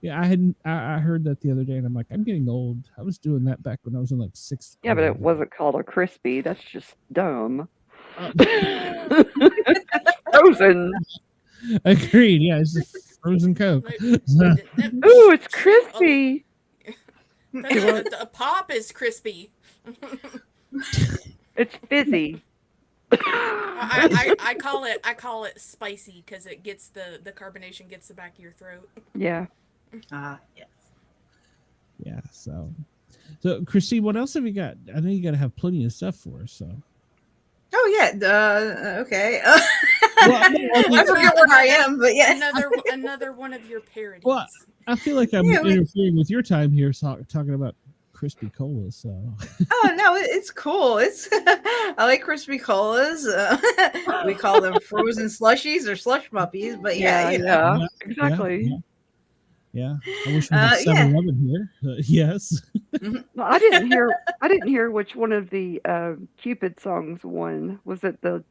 Yeah, I heard that the other day, and I'm like, I'm getting old. I was doing that back when I was in like sixth. Yeah, but it grade. wasn't called a crispy. That's just dumb. Uh, Frozen. Agreed. Yeah, it's just frozen Coke. Ooh, it's crispy. A pop is crispy. It's fizzy. I call it spicy because it gets the carbonation gets the back of your throat. Yeah. Yes. Yeah. So, Christine, what else have you got? I know you got to have plenty of stuff for us. So, Oh yeah. Okay. Well, I forget where I am, but yeah. Another one of your parodies. Well, I feel like I'm interfering with your time here, talking about crispy colas. So. Oh no, it's cool. It's I like crispy colas. We call them frozen slushies or slush puppies, but yeah, exactly. Yeah. I wish we had 7-Eleven here. Yes. Well, I didn't hear which one of the Cupid songs won. Was it the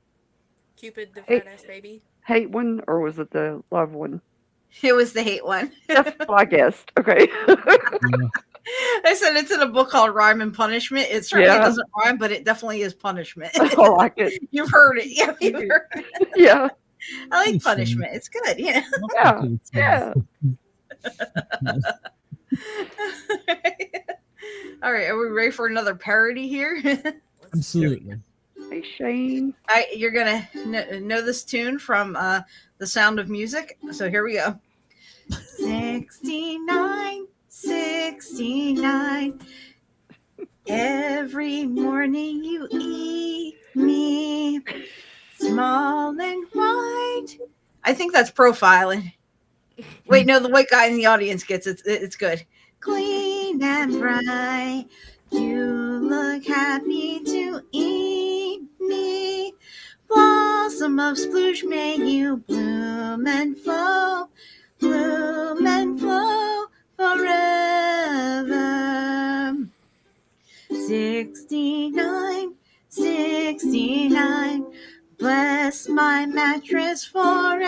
Cupid the fat ass baby hate one, or was it the love one? It was the hate one. That's what I guessed. Okay. I said it's in a book called Rhyme and Punishment. It certainly doesn't rhyme, but it definitely is punishment. I like it. You've heard it. Yeah, you've heard it. Yeah. I like punishment. It's good. Yeah. Yeah. All right. Are we ready for another parody here? Absolutely. Hey, Shane. You're going to know this tune from The Sound of Music. So here we go. 69, 69. Every morning you eat me, small and white. I think that's profiling. Wait, no, the white guy in the audience gets it. It's good. Clean and bright, you look happy to eat me. Blossom of sploosh, may you bloom and flow forever. 69, 69, bless my mattress forever.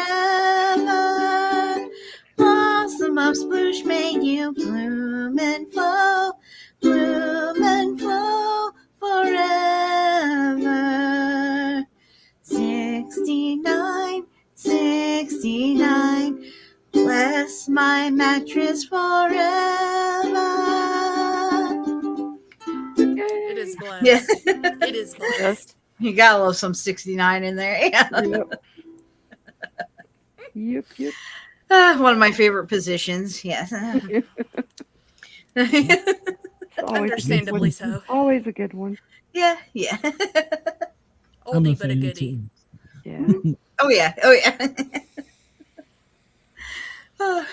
Blossom of sploosh, may you bloom and flow forever. 69, 69, bless my mattress forever. It is blessed. Yeah. It is blessed. You gotta love some 69 in there. Yeah. Yep. One of my favorite positions. Yes. Understandably so. Always a good one. Yeah. Oldie but a goodie. Yeah. Oh yeah. I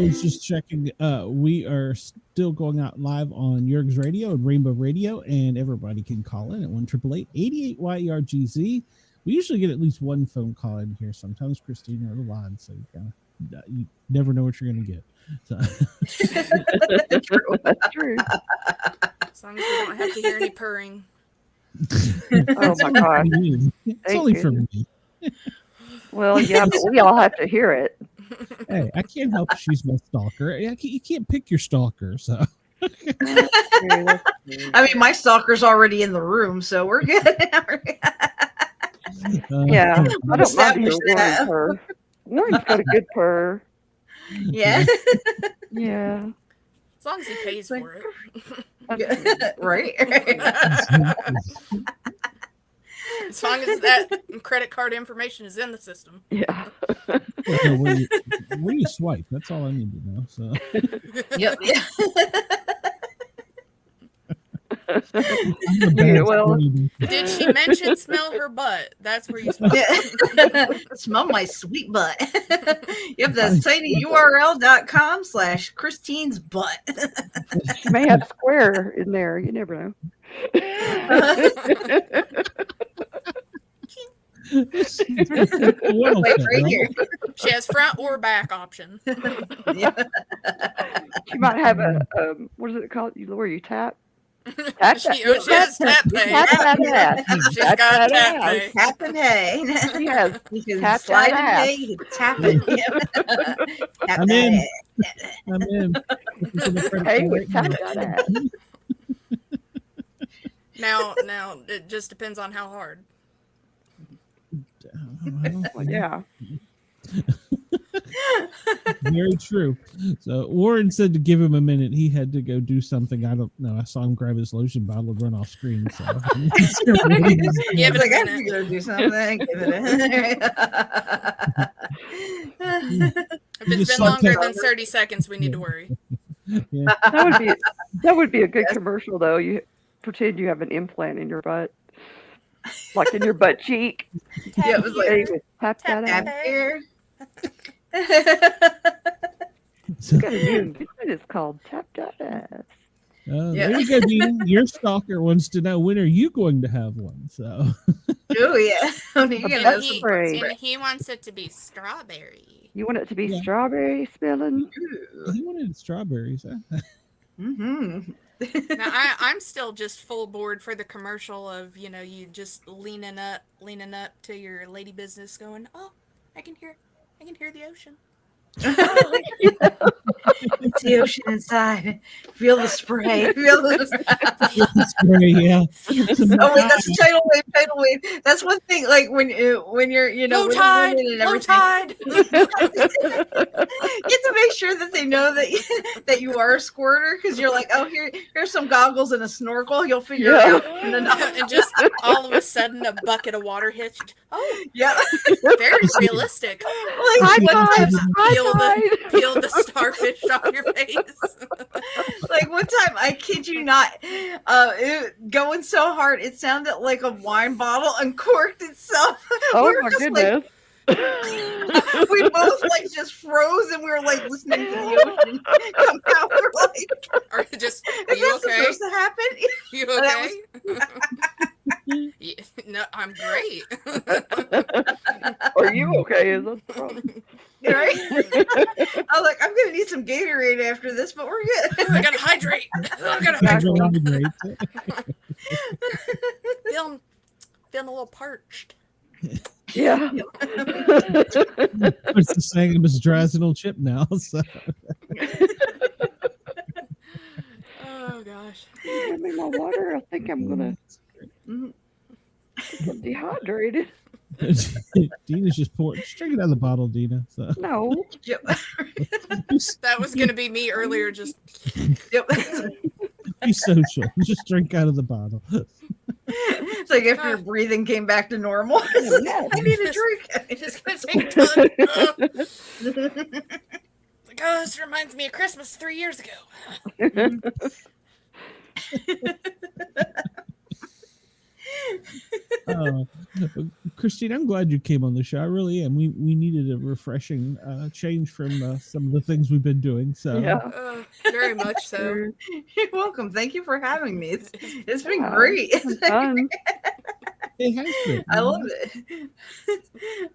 was just checking. We are still going out live on Yerg's Radio and Rainbow Radio, and everybody can call in at 1-888-88-YERGZ. We usually get at least one phone call in here. Sometimes Kristine or Ron, so you never know what you're going to get. So. That's true. As long as we don't have to hear any purring. Oh my God! It's only for me. Well, yeah, but we all have to hear it. Hey, I can't help if she's my stalker. You can't pick your stalker, so. I mean, my stalker's already in the room, so we're good. Yeah, I don't mind your Warren's purr. Warren's got a good purr. Yeah. Yeah. As long as he pays for it. Right. As long as that credit card information is in the system. Yeah. Where you swipe, that's all I need to know. So. Yep. Yeah. Well, did she mention smell her butt? That's where you smell. Yeah. Smell my sweet butt. Yep, that's tinyurl.com/Kristine's butt. She may have square in there. You never know. Right here. She has front or back option. Yeah. She might have a what is it called? Where you tap? She has tap pay. She's got tap pay. Tap and pay. She has You can tap slide that and ass. pay. You can tap it. Tap I'm that in. ass. I'm in. Hey, we tap that ass. Now, it just depends on how hard. Well, yeah. Very true. So Warren said to give him a minute. He had to go do something. I don't know. I saw him grab his lotion bottle and run off screen. So Give it Like, a I minute. can go do something. Give it a If it's been longer than 30 seconds, we need to worry. Yeah. That would be a good commercial though. You pretend you have an implant in your butt. like in your butt cheek. Yeah, it was like here, Tap tap that tap ass. here. So, Got a new invention. It's called tap that ass. Yeah. there you go, Dina. Your stalker wants to know, when are you going to have one? So Oh yeah. When are you gonna And have he, some butt spray. spray? and he wants it to be strawberry. You want it to be Yeah. strawberry smelling? Ooh. he wanted strawberries. Huh? Mm-hmm. Now I'm still just full board for the commercial of, you know, you just leaning up to your lady business going, oh, I can hear the ocean. It's the ocean inside. Feel the spray. Feel the Spray, yeah. Oh wait, that's a tidal wave. That's one thing. Like when you're, you know, Low with tide, women and low everything, tide. you have to make sure that they know that you are a squirter, because you're like, oh, here's some goggles and a snorkel. You'll figure it out. And just all of a sudden a bucket of water hits. Oh, Yeah. very realistic. Like one time, Peel the starfish off your face. like one time, I kid you not, it, going so hard, it sounded like a wine bottle uncorked itself. Oh We were my just goodness. we both like just froze, and we were like listening to the ocean come out. We're like, Or just, are is you that okay? supposed to happen? You that okay? Yeah, no, I'm great. Are you okay? Is that the problem? Right? I was like, I'm gonna need some Gatorade after this, but we're good. I gotta hydrate. I gotta Exactly. hydrate. Great. Feeling a little parched. Yeah. It's the saying, I'm as dry as an old chip now. So Oh gosh. Give me my water. I think I'm gonna get dehydrated. Dina's just pouring. Just drink it out of the bottle, Dina. So No. Yep. That was gonna be me earlier. Just Yep. be social. Just drink out of the bottle. It's like after your breathing came back to normal. It's like, I need a drink. just gonna take a ton. Like, oh, this reminds me of Christmas 3 years ago. Kristine, I'm glad you came on the show. I really am. We needed a refreshing change from some of the things we've been doing. So Yeah. Very much so. You're welcome. Thank you for having me. It's been Yeah, great. it's been fun. it has been. I love it.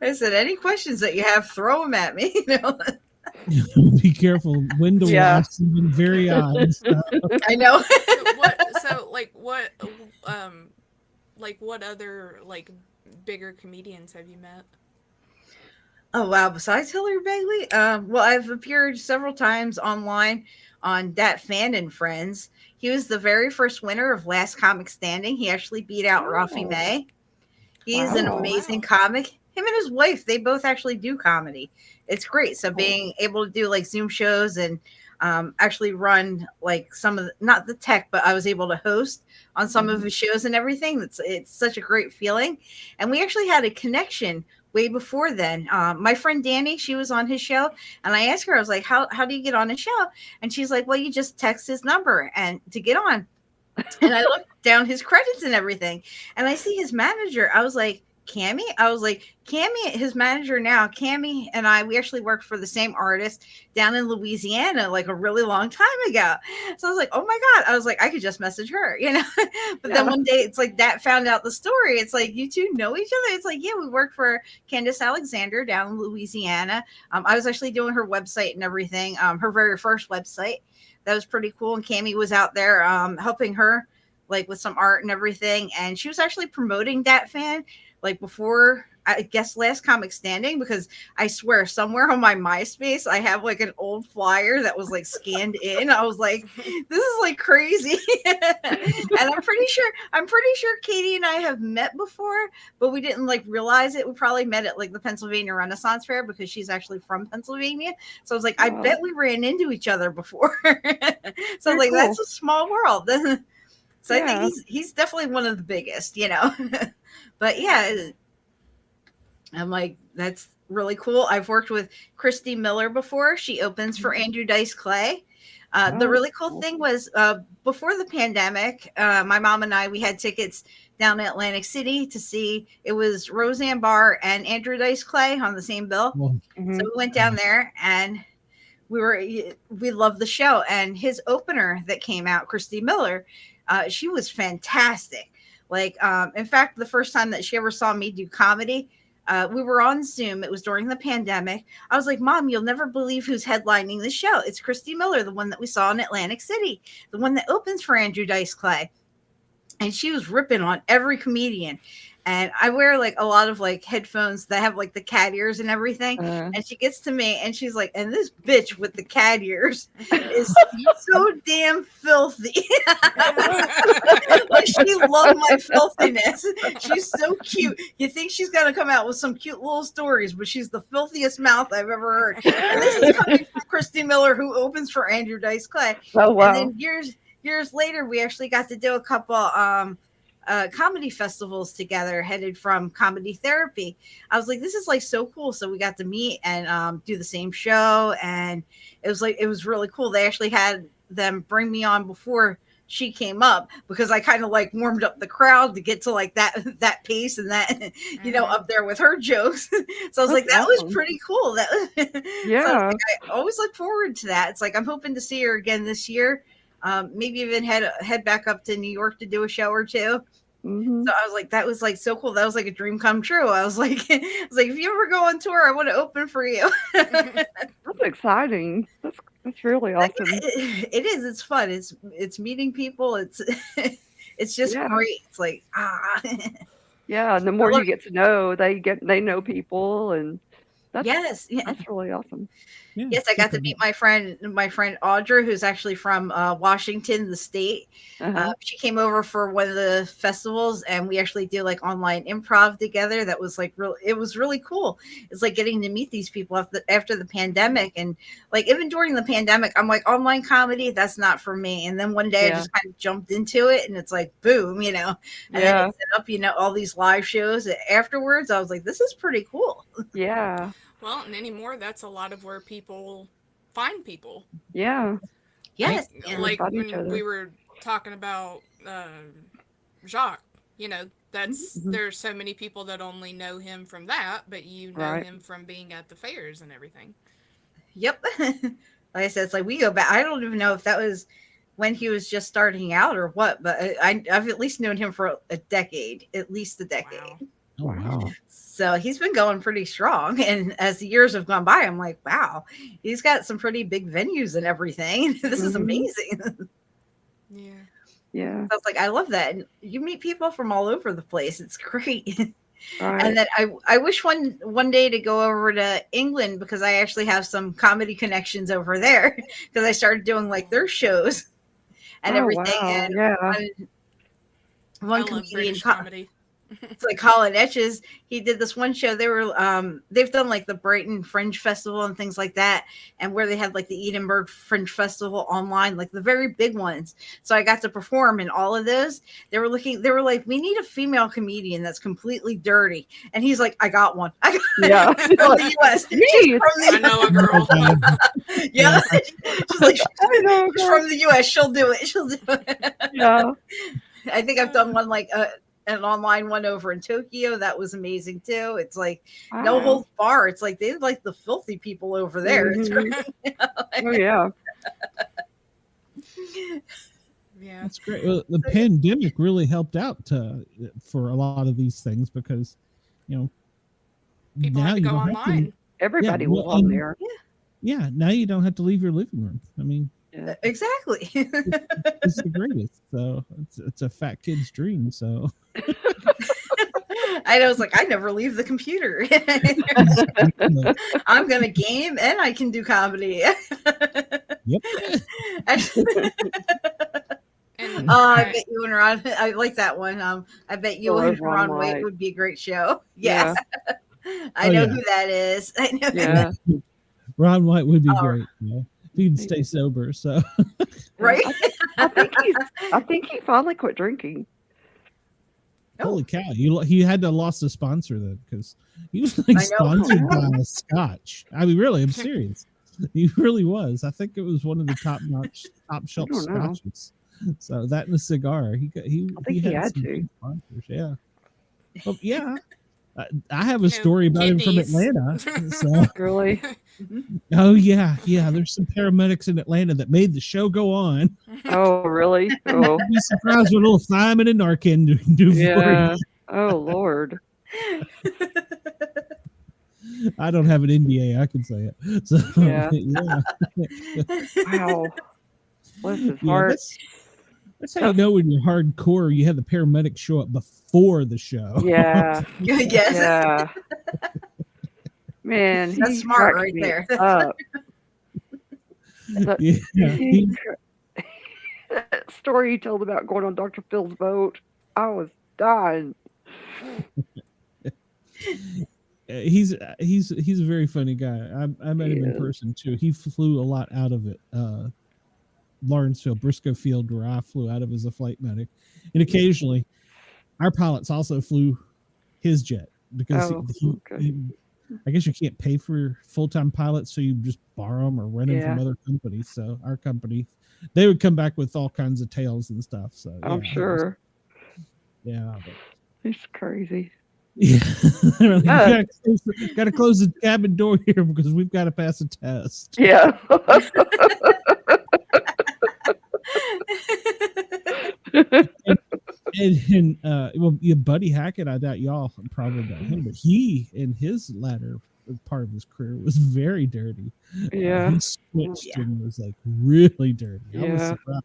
I said, any questions that you have, throw them at me. You know? Be careful. Wind to Yeah. watch have been very odd. So. I know. What other like bigger comedians have you met? Oh wow! Besides Hillary Bailey, well, I've appeared several times online on Dat Fan and Friends. He was the very first winner of Last Comic Standing. He actually beat out Ralphie May. He's an Wow. amazing comic. Him and his wife, they both actually do comedy. It's great. So being able to do like Zoom shows and actually run like some of the, not the tech, but I was able to host on some of his shows and everything. It's such a great feeling. And we actually had a connection way before then. My friend Danny, she was on his show, and I asked her, I was like, how do you get on his show? And she's like, well, you just text his number and to get on. And I looked down his credits and everything, and I see his manager. I was like, Cammy? I was like, Cammy, his manager now, Cammy and I, we actually worked for the same artist down in Louisiana like a really long time ago. So I was like, oh my God. I was like, I could just message her, you know? But then one day it's like that found out the story. It's like, you two know each other? It's like, yeah, we worked for Candace Alexander down in Louisiana. I was actually doing her website and everything, her very first website. That was pretty cool. And Cammy was out there helping her like with some art and everything. And she was actually promoting Dat Fan like before, I guess, Last Comic Standing, because I swear somewhere on my MySpace I have like an old flyer that was like scanned in. I was like, this is like crazy. And I'm pretty sure Katie and I have met before, but we didn't like realize it. We probably met at like the Pennsylvania Renaissance Fair because she's actually from Pennsylvania. So I was like, I bet we ran into each other before. So I was like, that's a small world. So I think he's definitely one of the biggest, you know. But yeah, I'm like, that's really cool. I've worked with Christy Miller before. She opens for Andrew Dice Clay. The really cool thing was before the pandemic, my mom and I, we had tickets down in Atlantic City to see, it was Roseanne Barr and Andrew Dice Clay on the same bill. Well, So we went down there and we loved the show. And his opener that came out, Kristine Miller, she was fantastic. Like, in fact, the first time that she ever saw me do comedy, we were on Zoom. It was during the pandemic. I was like, Mom, you'll never believe who's headlining the show. It's Kristine Miller, the one that we saw in Atlantic City, the one that opens for Andrew Dice Clay. And she was ripping on every comedian. And I wear like a lot of like headphones that have like the cat ears and everything. And she gets to me and she's like, and this bitch with the cat ears is so damn filthy. Like, she loved my filthiness. She's so cute. You think she's going to come out with some cute little stories, but she's the filthiest mouth I've ever heard. And this is coming from Kristine Miller, who opens for Andrew Dice Clay. Oh, wow. And then years later, we actually got to do a couple comedy festivals together, headed from Comedy Therapy. I was like, this is like so cool. So we got to meet and do the same show, and it was really cool. They actually had them bring me on before she came up, because I kind of like warmed up the crowd to get to like that pace and that, you know, up there with her jokes. So I was like, that was pretty cool. Yeah. So like, I always look forward to that. It's like, I'm hoping to see her again this year. Maybe even head back up to New York to do a show or two. Mm-hmm. So I was like, that was like so cool. That was like a dream come true. I was like, if you ever go on tour, I want to open for you. That's exciting. That's really awesome. It is. It's fun. It's meeting people. It's just great. It's like, Yeah, and the more you get to know, they know people, and that's really awesome. Yeah, yes, I got to meet my friend Audra, who's actually from Washington, the state. She came over for one of the festivals, and we actually did like online improv together. That was like it was really cool. It's like getting to meet these people after the pandemic, and like even during the pandemic, I'm like, online comedy, that's not for me. And then one day I just kind of jumped into it, and it's like boom, you know. And then I set up, you know, all these live shows. Afterwards, I was like, this is pretty cool. Yeah. Well, and anymore, that's a lot of where people find people. Yeah. Yes. Like when we were talking about Jacques, you know, there's so many people that only know him from that, but you know him from being at the fairs and everything. Yep. Like I said, it's like we go back. I don't even know if that was when he was just starting out or what, but I've at least known him for at least a decade. Wow. Oh, wow. So he's been going pretty strong. And as the years have gone by, I'm like, wow, he's got some pretty big venues and everything. This is amazing. Yeah. Yeah. So I was like, I love that. And you meet people from all over the place. It's great. Right. And then I wish one day to go over to England, because I actually have some comedy connections over there, because I started doing like their shows and everything. Wow. And one I love comedian British comedy. It's like Colin Etches. He did this one show. They were they've done like the Brighton Fringe Festival and things like that, and where they had like the Edinburgh Fringe Festival online, like the very big ones. So I got to perform in all of those. They were like, we need a female comedian that's completely dirty, and he's like, I got one. I got from the US. I know a girl. Yeah. She's like, she's from the US. She'll do it. Yeah. I think I've done one like an online one over in Tokyo. That was amazing too. It's like no holds bar. It's like they like the filthy people over there. It's great. Oh yeah. Yeah, that's great. Well, the pandemic really helped out for a lot of these things, because you know people have to go online. Everybody was on there. Yeah, now you don't have to leave your living room. I mean, exactly. it's the greatest. So it's a fat kid's dream. So I was like, I never leave the computer. I'm gonna game and I can do comedy. Yep. I bet you and Ron, I like that one. I bet you and Ron White would be a great show. Yes. Yeah. I know who that is. I know. Yeah. Ron White would be great. You know, if he'd stay sober. So right. I think he finally quit drinking. Holy cow! He had to lost a sponsor then, because he was like sponsored by a Scotch. I mean, really, I'm serious. He really was. I think it was one of the top shelf scotches. So that and a cigar. I think he had some to. good sponsors. Yeah. Well, yeah. I have a story about him from kidneys. Atlanta. So. Really? Oh yeah. There's some paramedics in Atlanta that made the show go on. Oh, really? Oh, You'd be surprised what little thiamine and Narcan do for yeah. you. Oh, Lord. I don't have an NDA. I can say it. So Yeah. yeah. Wow. Bless his Yeah, heart. that's how you know when you're hardcore. You have the paramedics show up before the show. Yeah. Yes. Yeah. Man, That's he smart cracked right me there. up. Yeah, That story he told about going on Dr. Phil's boat, I was dying. he's a very funny guy. I met him in person too. He flew a lot out of it. Lawrenceville, Briscoe Field, where I flew out of as a flight medic, and occasionally our pilots also flew his jet because he I guess you can't pay for full-time pilots, so you just borrow them or rent them from other companies. So our company, they would come back with all kinds of tales and stuff. So I'm sure. Yeah. He's crazy. Yeah. Got to close the cabin door here because we've got to pass a test. Yeah. And well, yeah, Buddy Hackett, I doubt y'all probably know him, but he in his latter part of his career was very dirty. Yeah. He switched and was like really dirty. I was surprised.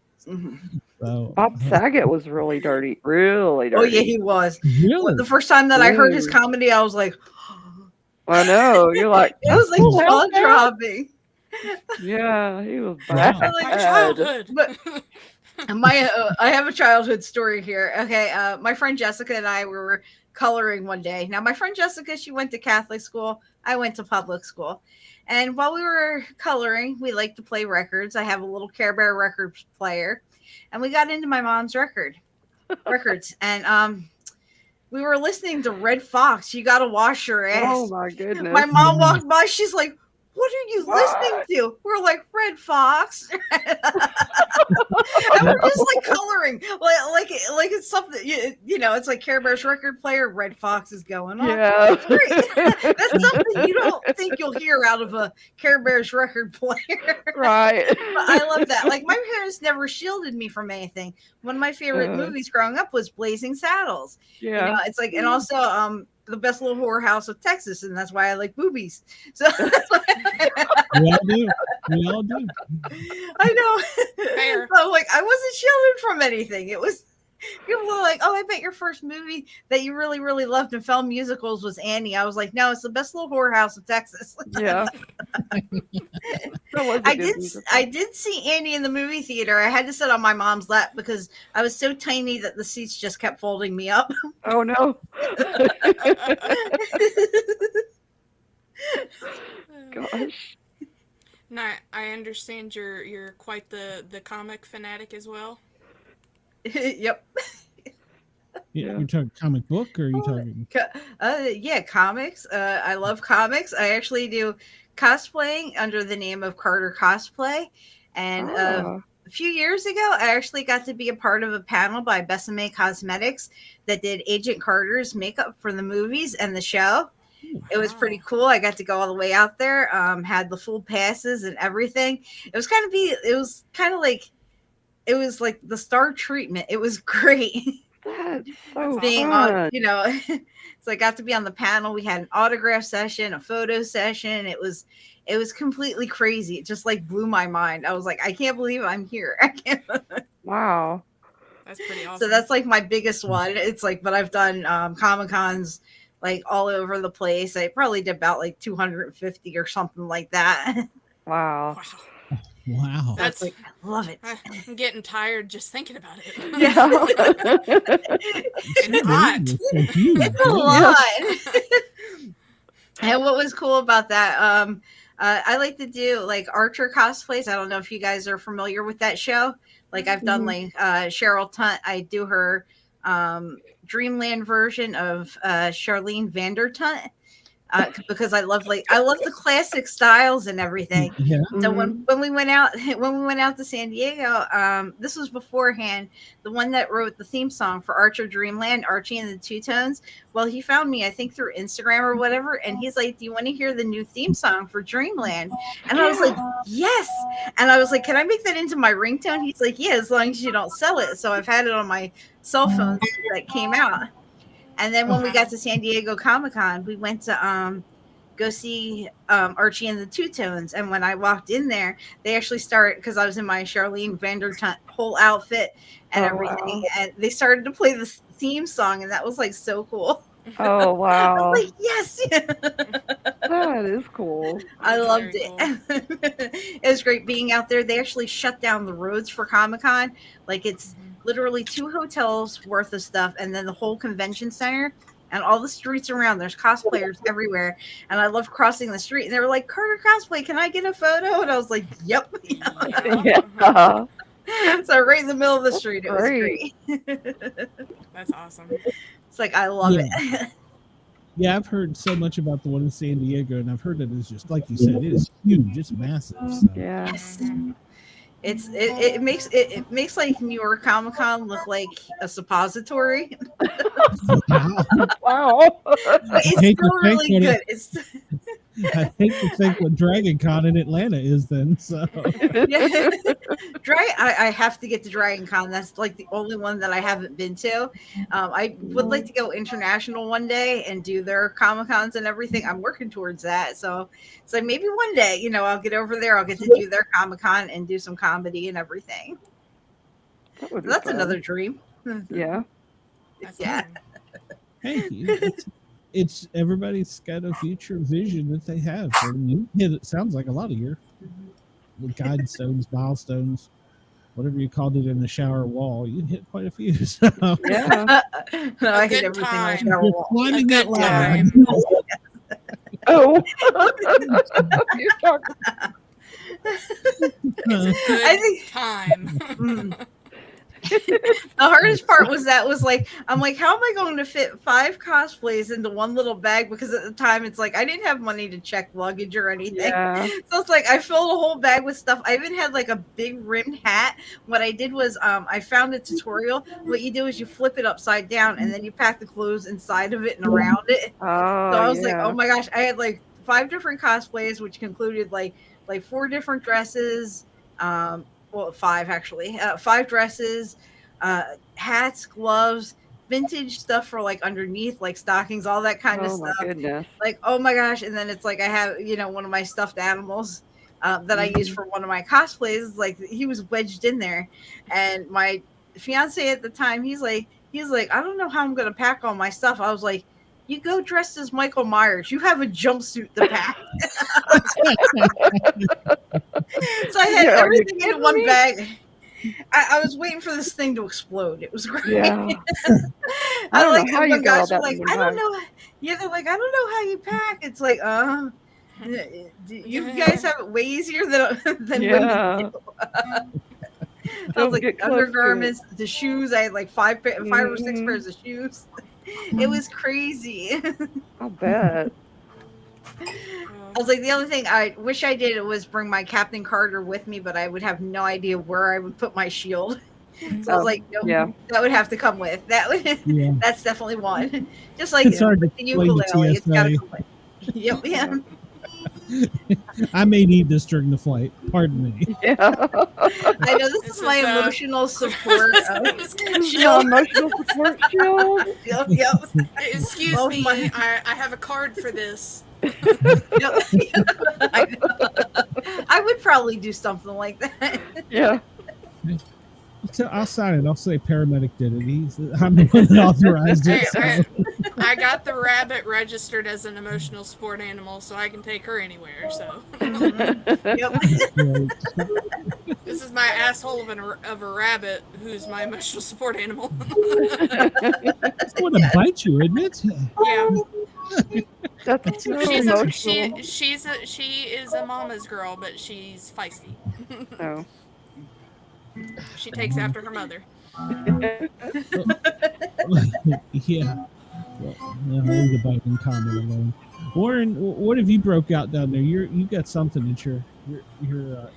So, Bob Saget was really dirty. Really dirty. Oh yeah, he was. Really? The first time that I heard his comedy, I was like, I know. You're like, it was like jaw dropping. Yeah, he was Wow. bad. My childhood. But I have a childhood story here. Okay, my friend Jessica and I were coloring one day. Now, my friend Jessica, she went to Catholic school. I went to public school. And while we were coloring, we like to play records. I have a little Care Bear record player. And we got into my mom's records. And we were listening to Red Fox. You got to wash your ass. Oh, my goodness. My mom walked by. She's like, what are you listening to? We're like, Red Fox. And we're just like coloring. Like it's something, you know, it's like Care Bear's record player. Red Fox is going on. Yeah. It's great. That's something you don't think you'll hear out of a Care Bear's record player. Right. But I love that. Like, my parents never shielded me from anything. One of my favorite movies growing up was Blazing Saddles. Yeah. You know, it's like, and also, the best little whorehouse of Texas, and that's why I like boobies. So that's why we all do. I know. Fair. So like, I wasn't shielded from anything. It was people were like, "Oh, I bet your first movie that you really, really loved in film musicals was Annie." I was like, "No, it's the best little whorehouse of Texas." Yeah. I did see Annie in the movie theater. I had to sit on my mom's lap because I was so tiny that the seats just kept folding me up. Oh no. Gosh. Now, I understand you're quite the comic fanatic as well. Yep. You're talking comic book, or are you talking? Yeah, comics. I love comics. I actually do cosplaying under the name of Carter Cosplay. And a few years ago, I actually got to be a part of a panel by Besame Cosmetics that did Agent Carter's makeup for the movies and the show. It was pretty cool. I got to go all the way out there, had the full passes and everything. It was like the star treatment. It was great. That's so being fun. on, you know, so I got to be on the panel. We had an autograph session, a photo session. It was completely crazy. It just like blew my mind. I was like, I can't believe I'm here. I can't. Wow. That's pretty awesome. So that's like my biggest one. It's like, but I've done Comic-Cons like all over the place. I probably did about like 250 or something like that. Wow. Wow. That's like, I love it. I'm getting tired just thinking about it. Yeah. It's hot. It's a lot. And what was cool about that, I like to do like Archer cosplays. I don't know if you guys are familiar with that show. Like I've done like Cheryl Tunt. I do her Dreamland version of Charlene Vandertunt. because I love the classic styles and everything. Yeah. So when we went out to San Diego, this was beforehand. The one that wrote the theme song for Archer Dreamland, Archie and the Two Tones. Well, he found me, I think, through Instagram or whatever, and he's like, "Do you want to hear the new theme song for Dreamland?" And I was like, "Yes." And I was like, "Can I make that into my ringtone?" He's like, "Yeah, as long as you don't sell it." So I've had it on my cell phone that came out. And then when we got to San Diego Comic-Con, we went to go see Archie and the Two Tones. And when I walked in there, they actually started, because I was in my Charlene Vandertunt whole outfit and everything, wow. And they started to play the theme song, and that was like so cool. Oh wow! I was like, yes, that is cool. I loved it. Cool. It was great being out there. They actually shut down the roads for Comic-Con. Like it's literally 2 hotels worth of stuff, and then the whole convention center and all the streets around. There's cosplayers everywhere, and I love crossing the street. And they were like, "Carter cosplay, can I get a photo?" And I was like, "Yep." Yeah. So right in the middle of the street, it was great. That's awesome. It's like I love it. Yeah, I've heard so much about the one in San Diego, and I've heard it is just like you said, it is huge, it's massive. So. Yeah. Yes. It makes like New York Comic Con look like a suppository. Wow. It's still really good. I hate to think what Dragon Con in Atlanta is then. So yeah. I have to get to Dragon Con. That's like the only one that I haven't been to. I would like to go international one day and do their Comic Cons and everything. I'm working towards that. So maybe one day, I'll get over there. I'll get to do their Comic Con and do some comedy and everything. That's another dream. Yeah. Yeah. Hey, it's everybody's got a future vision that they have. And you hit it sounds like a lot of your guide stones, milestones, whatever you called it in the shower wall. You hit quite a few. So. Yeah. I hit everything on the shower wall. Climbing that ladder. Oh. I think time. The hardest part was I'm like, how am I going to fit 5 cosplays into one little bag? Because at the time it's like I didn't have money to check luggage or anything. Yeah. So it's like I filled a whole bag with stuff. I even had like a big rimmed hat. What I did was I found a tutorial. What you do is you flip it upside down and then you pack the clothes inside of it and around it. Oh, so I was like, oh my gosh, I had like 5 different cosplays, which concluded like 4 different dresses. Well, 5 actually. 5 dresses, hats, gloves, vintage stuff for like underneath, like stockings, all that kind of stuff. Oh my goodness! Like, oh my gosh! And then it's like I have, one of my stuffed animals that I use for one of my cosplays. Like he was wedged in there, and my fiance at the time, he's like, I don't know how I'm gonna pack all my stuff. I was like, you go dressed as Michael Myers. You have a jumpsuit to pack. So I had everything in one bag. I was waiting for this thing to explode. It was great. Yeah. I don't know how you got all that. Like, I don't know. Yeah, they're like, I don't know how you pack. It's like, you guys have it way easier than women do. I was like undergarments, the shoes. I had like 5 or 6 pairs of shoes. It was crazy. I'll bet. I was like, the other thing I wish I did was bring my Captain Carter with me, but I would have no idea where I would put my shield. So I was like, nope, that would have to come with. That's definitely one. Just like the ukulele, it's got to come with. Yep, yeah. I may need this during the flight. Pardon me. Yeah. I know this is my emotional support. Emotional support shield. Yep. Excuse me, I have a card for this. I would probably do something like that. Yeah. So I'll sign it. I'll say paramedic did it. I'm the one that authorized it. So. I got the rabbit registered as an emotional support animal, so I can take her anywhere. So. This is my asshole of a rabbit, who's my emotional support animal. It's going to bite you, isn't it? Yeah. That's so she is a mama's girl, but she's feisty. Oh. She takes after her mother. Yeah. Well, leave the biting comment alone. Warren, what have you broke out down there? You got something that you're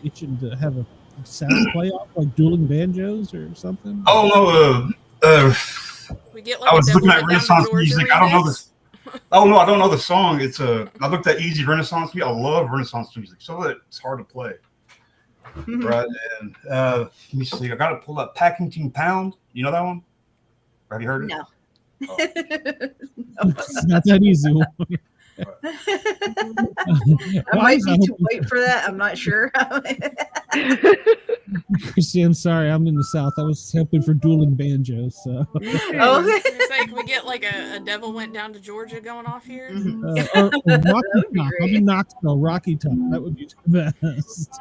itching to have a sound play off, like dueling banjos or something? Oh no, we get like I was looking at Went Down to Renaissance Georgia music. I don't know remix. this. Oh no, I don't know the song. It's I looked at easy Renaissance music. I love Renaissance music. So it's hard to play. Right, and let me see. I got to pull up Packington Pound. You know that one? Have you heard it? No. Oh. It's not that easy. I might need to wait for that. I'm not sure. Christy, I'm sorry. I'm in the South. I was hoping for dueling banjos. So. Oh, It's like we get like a Devil Went Down to Georgia going off here. Or Rocky Top. I'm in Knoxville. Rocky Top. That would be the best.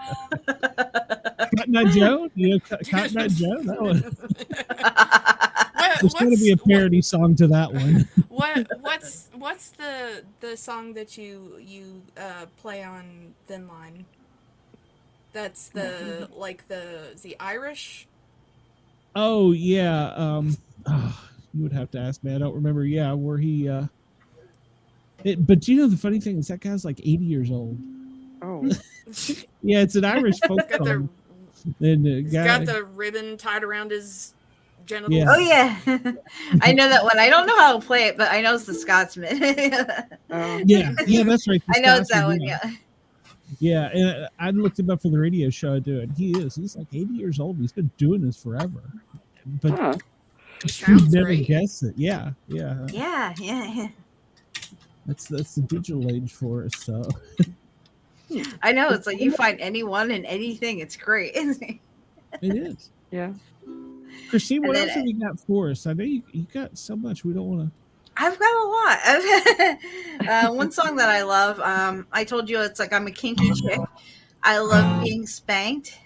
Cotton Eye Joe? You know Cotton Eye Joe? That one. There's going to be a parody song to that one. What's the song that you play on Thin Line? That's the Irish. Oh yeah. You would have to ask me. I don't remember. Yeah, where he. But you know the funny thing is that guy's like 80 years old. Oh. Yeah, it's an Irish folk song. And He's got the ribbon tied around his genitals. Yeah. Oh yeah, I know that one. I don't know how to play it, but I know it's the Scotsman. Yeah, that's right. I know it's that one. Yeah. Yeah, and I looked him up for the radio show I do, and he's like 80 years old. He's been doing this forever, but you'd never guess it. Yeah. That's the digital age for us. So I know it's like you find anyone and anything. It's great. It is. Yeah. Christine, what else have you got for us? I know you got so much. We don't want to. I've got a lot. One song that I love. I told you it's like I'm a kinky chick. I love being spanked.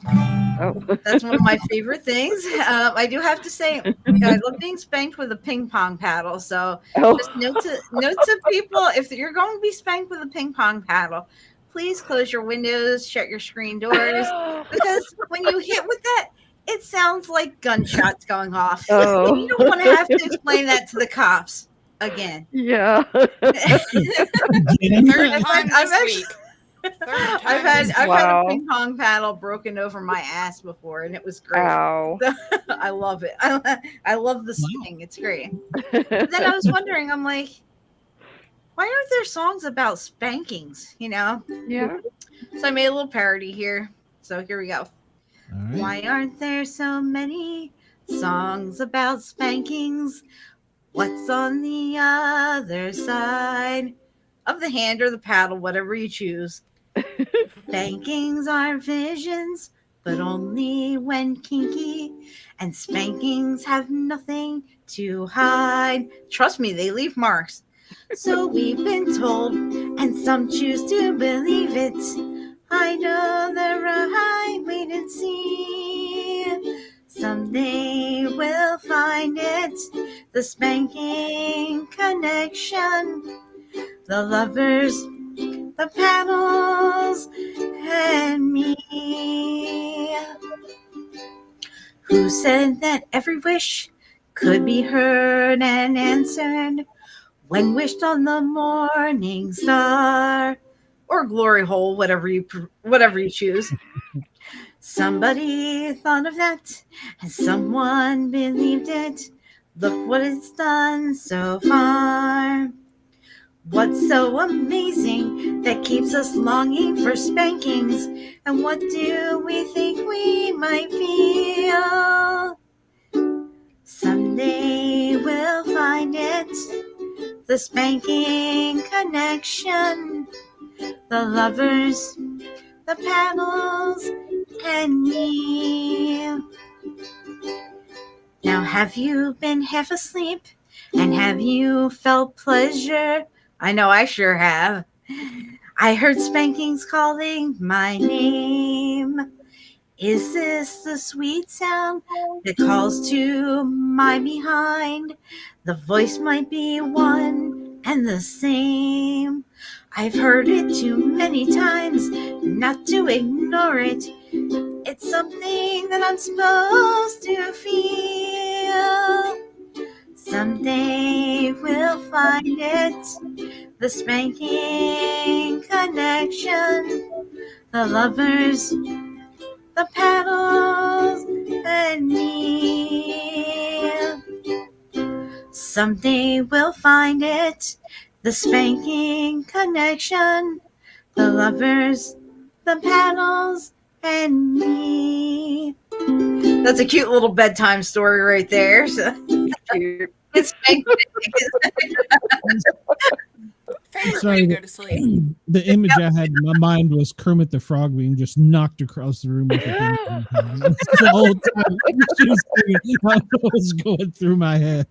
Oh. That's one of my favorite things. I do have to say, I love being spanked with a ping pong paddle. So just note to people, if you're going to be spanked with a ping pong paddle, please close your windows, shut your screen doors, because when you hit with that, it sounds like gunshots going off. Oh. And you don't want to have to explain that to the cops again. Yeah. Third time this week. I've had a ping pong paddle broken over my ass before, and it was great. Ow. I love it. I love the sting. It's great. But then I was wondering, I'm like, why aren't there songs about spankings? You know? Yeah. So I made a little parody here. So here we go. Right. Why aren't there so many songs about spankings? What's on the other side of the hand or the paddle, whatever you choose? Spankings are visions, but only when kinky. And spankings have nothing to hide. Trust me, they leave marks. So we've been told, and some choose to believe it. I know they're right, wait and see. Someday we'll find it. The spanking connection. The lovers, the paddles, and me. Who said that every wish could be heard and answered when wished on the morning star or glory hole, whatever you choose? Somebody thought of that and someone believed it. Look what it's done so far. What's so amazing that keeps us longing for spankings? And what do we think we might feel? Someday we'll find it. The spanking connection. The lovers, the paddles, and me. Now have you been half asleep? And have you felt pleasure? I know I sure have. I heard spankings calling my name. Is this the sweet sound that calls to my behind? The voice might be one and the same. I've heard it too many times not to ignore it. It's something that I'm supposed to feel. Someday we'll find it. the spanking connection, the lovers, the paddles, and me. Someday we'll find it, the spanking connection, the lovers, the paddles, and me. That's a cute little bedtime story right there. So. It's Sorry, go to sleep. The image I had in my mind was Kermit the Frog being just knocked across the room with a ping pong ball. The whole time she was singing, I was going through my head.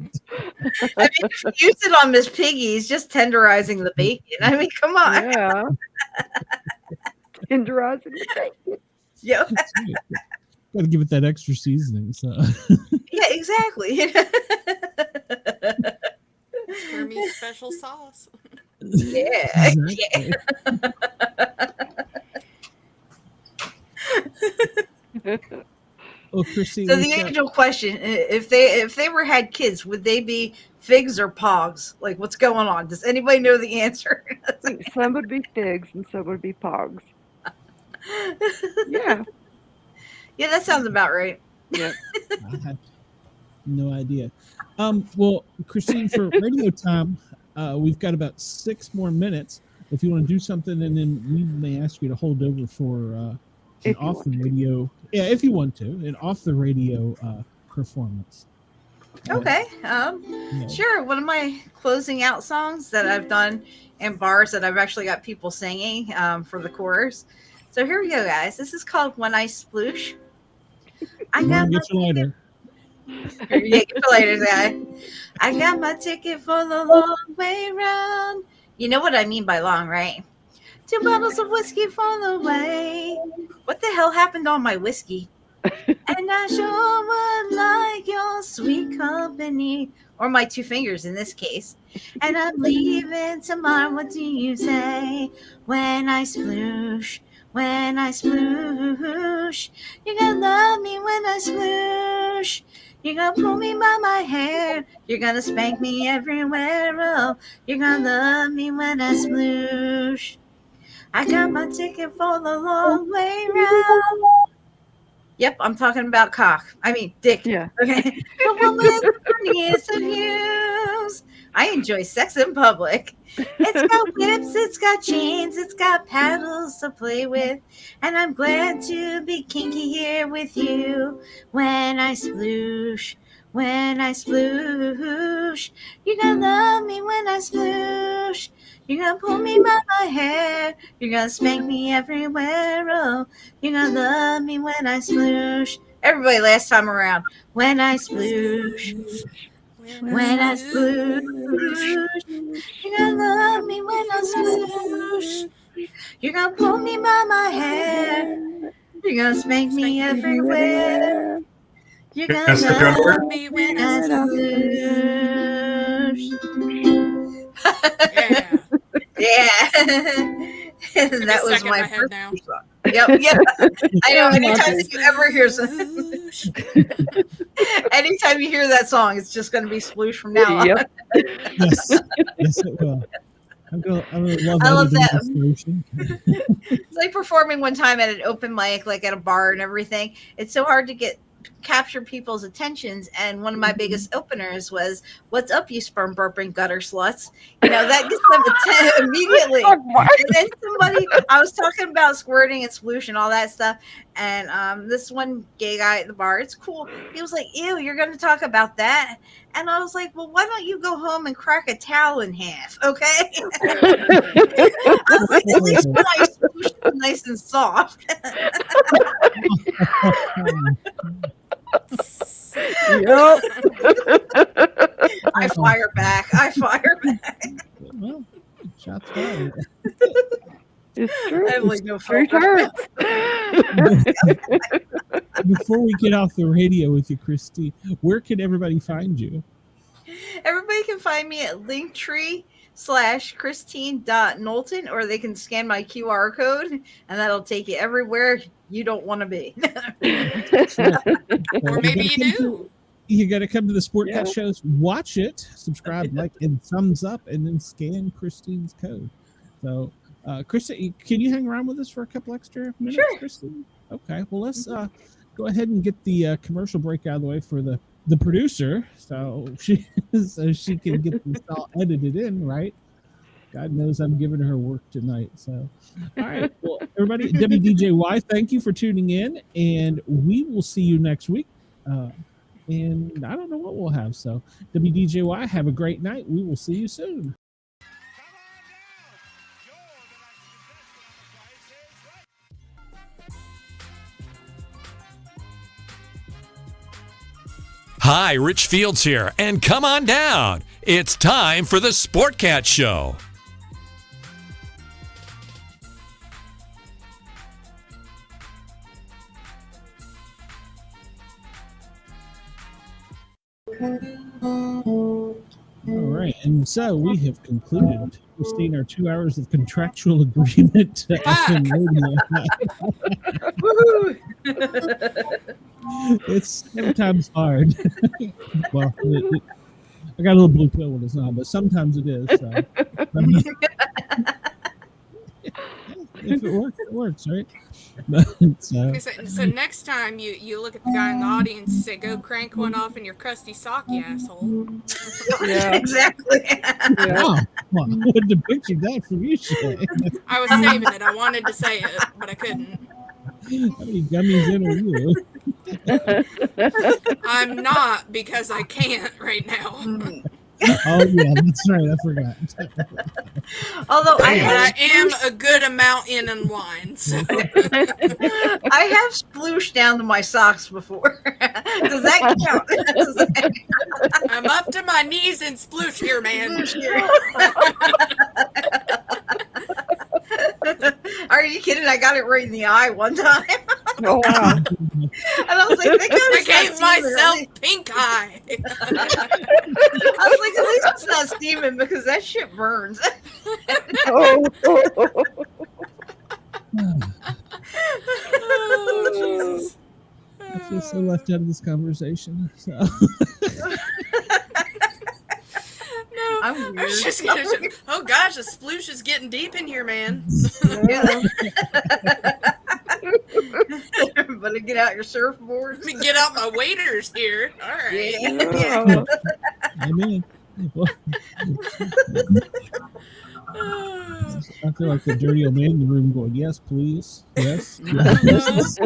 I mean, if you use it on Miss Piggy's, just tenderizing the bacon. I mean, come on. Yeah. Tenderizing the bacon. Yep. Got to give it that extra seasoning. So. Yeah, exactly. Kermit's special sauce. Yeah. Exactly. Well, Kristine, So the age-old question: if they had kids, would they be figs or pogs? Like, what's going on? Does anybody know the answer? Some would be figs and some would be pogs. Yeah. Yeah, that sounds about right. Yeah. I have no idea. Well, Kristine, for radio time, we've got about 6 more minutes. If you want to do something, and then we may ask you to hold over for an off the radio. Yeah, if you want to, an off the radio performance. Okay. Sure. One of my closing out songs that I've done in bars that I've actually got people singing for the chorus. So here we go, guys. This is called When I Sploosh. I got Get your lighter. Yeah, get your lighter, guy. I got my ticket for the long way round. You know what I mean by long, right? 2 bottles of whiskey for the way. What the hell happened on my whiskey? And I sure would like your sweet company. Or my 2 fingers in this case. And I'm leaving tomorrow. What do you say? When I sploosh. When I sploosh. You're gonna love me when I sploosh. You're gonna pull me by my hair. You're gonna spank me everywhere. Oh, you're gonna love me when I sploosh. I got my ticket for the long way round. Yep, I'm talking about cock. I mean, dick. Yeah. Okay. The one with the funniest of views. I enjoy sex in public. It's got whips, it's got chains, it's got paddles to play with. And I'm glad to be kinky here with you. When I sploosh, when I sploosh. You're gonna love me when I sploosh. You're gonna pull me by my hair. You're gonna spank me everywhere. Oh, you're gonna love me when I sploosh. Everybody, last time around. When I sploosh. When I sploosh. You're gonna love me when I sploosh. You're gonna pull me by my hair. You're gonna spank me everywhere. You're gonna love me when I sploosh. Yeah. That was my first song. Yep. I know. Anytime you ever hear anytime you hear that song, it's just going to be sploosh from now on. Yes, it will. I love that. It's like performing one time at an open mic, like at a bar and everything. It's so hard to capture people's attentions, and one of my biggest openers was "What's up, you sperm burping gutter sluts?" You know, that gets them attention immediately. And then I was talking about squirting and sploosh and all that stuff, and this one gay guy at the bar, it's cool. He was like, "Ew, you're going to talk about that?" And I was like, "Well, why don't you go home and crack a towel in half, okay?" I was like, "At least when I sploosh, it's nice and soft." Yep. I fire back. Well, shots fired. It's true. I have like no True filter. Before we get off the radio with you, Kristine, where can everybody find you? Everybody can find me at linktree/Kristine.Knowlton, or they can scan my QR code and that'll take you everywhere you don't want to be. Or maybe you do. You got to come to the Sport Yeah. Cat shows, watch it, subscribe, like, and thumbs up, and then scan Kristine's code. So, Kristine, can you hang around with us for a couple extra minutes, Sure. Kristine? Okay. Well, let's go ahead and get the commercial break out of the way for the producer, so she can get this all edited in, right? God knows I'm giving her work tonight. So, all right. Well, everybody, WDJY, thank you for tuning in, and we will see you next week. And I don't know what we'll have. So, WDJY, have a great night. We will see you soon. Hi, Rich Fields here, and come on down. It's time for the Sport Cat Show. All right, and so we have concluded, Kristine, our 2 hours of contractual agreement to FM radio. It's sometimes hard. Well, I got a little blue pill when it's not, but sometimes it is. So. If it works, it works, right? So next time you look at the guy in the audience and say, "Go crank one off in your crusty sock, you asshole." Yeah. Exactly. Oh, well, I wouldn't have pictured that from you, Shay. I was saving it. I wanted to say it, but I couldn't. How many gummies in are you? I'm not, because I can't right now. Oh yeah, that's right. I forgot. Although I am a good amount in line. So. I have splooshed down to my socks before. Does that count? I'm up to my knees in sploosh here, man. Are you kidding? I got it right in the eye one time. Oh wow. And I was like, I gave myself pink eye. I was like, at least it's not steaming, because that shit burns. Oh. Oh, Jesus. I feel so left out of this conversation. So. No, I'm I was weird. just gonna. Oh gosh, the sploosh is getting deep in here, man. Yeah. Better get out your surfboards. Let me get out my waders here. All right. Yeah. Amen. Well, I feel like the dirty old man in the room going, "Yes, please, yes." Yes.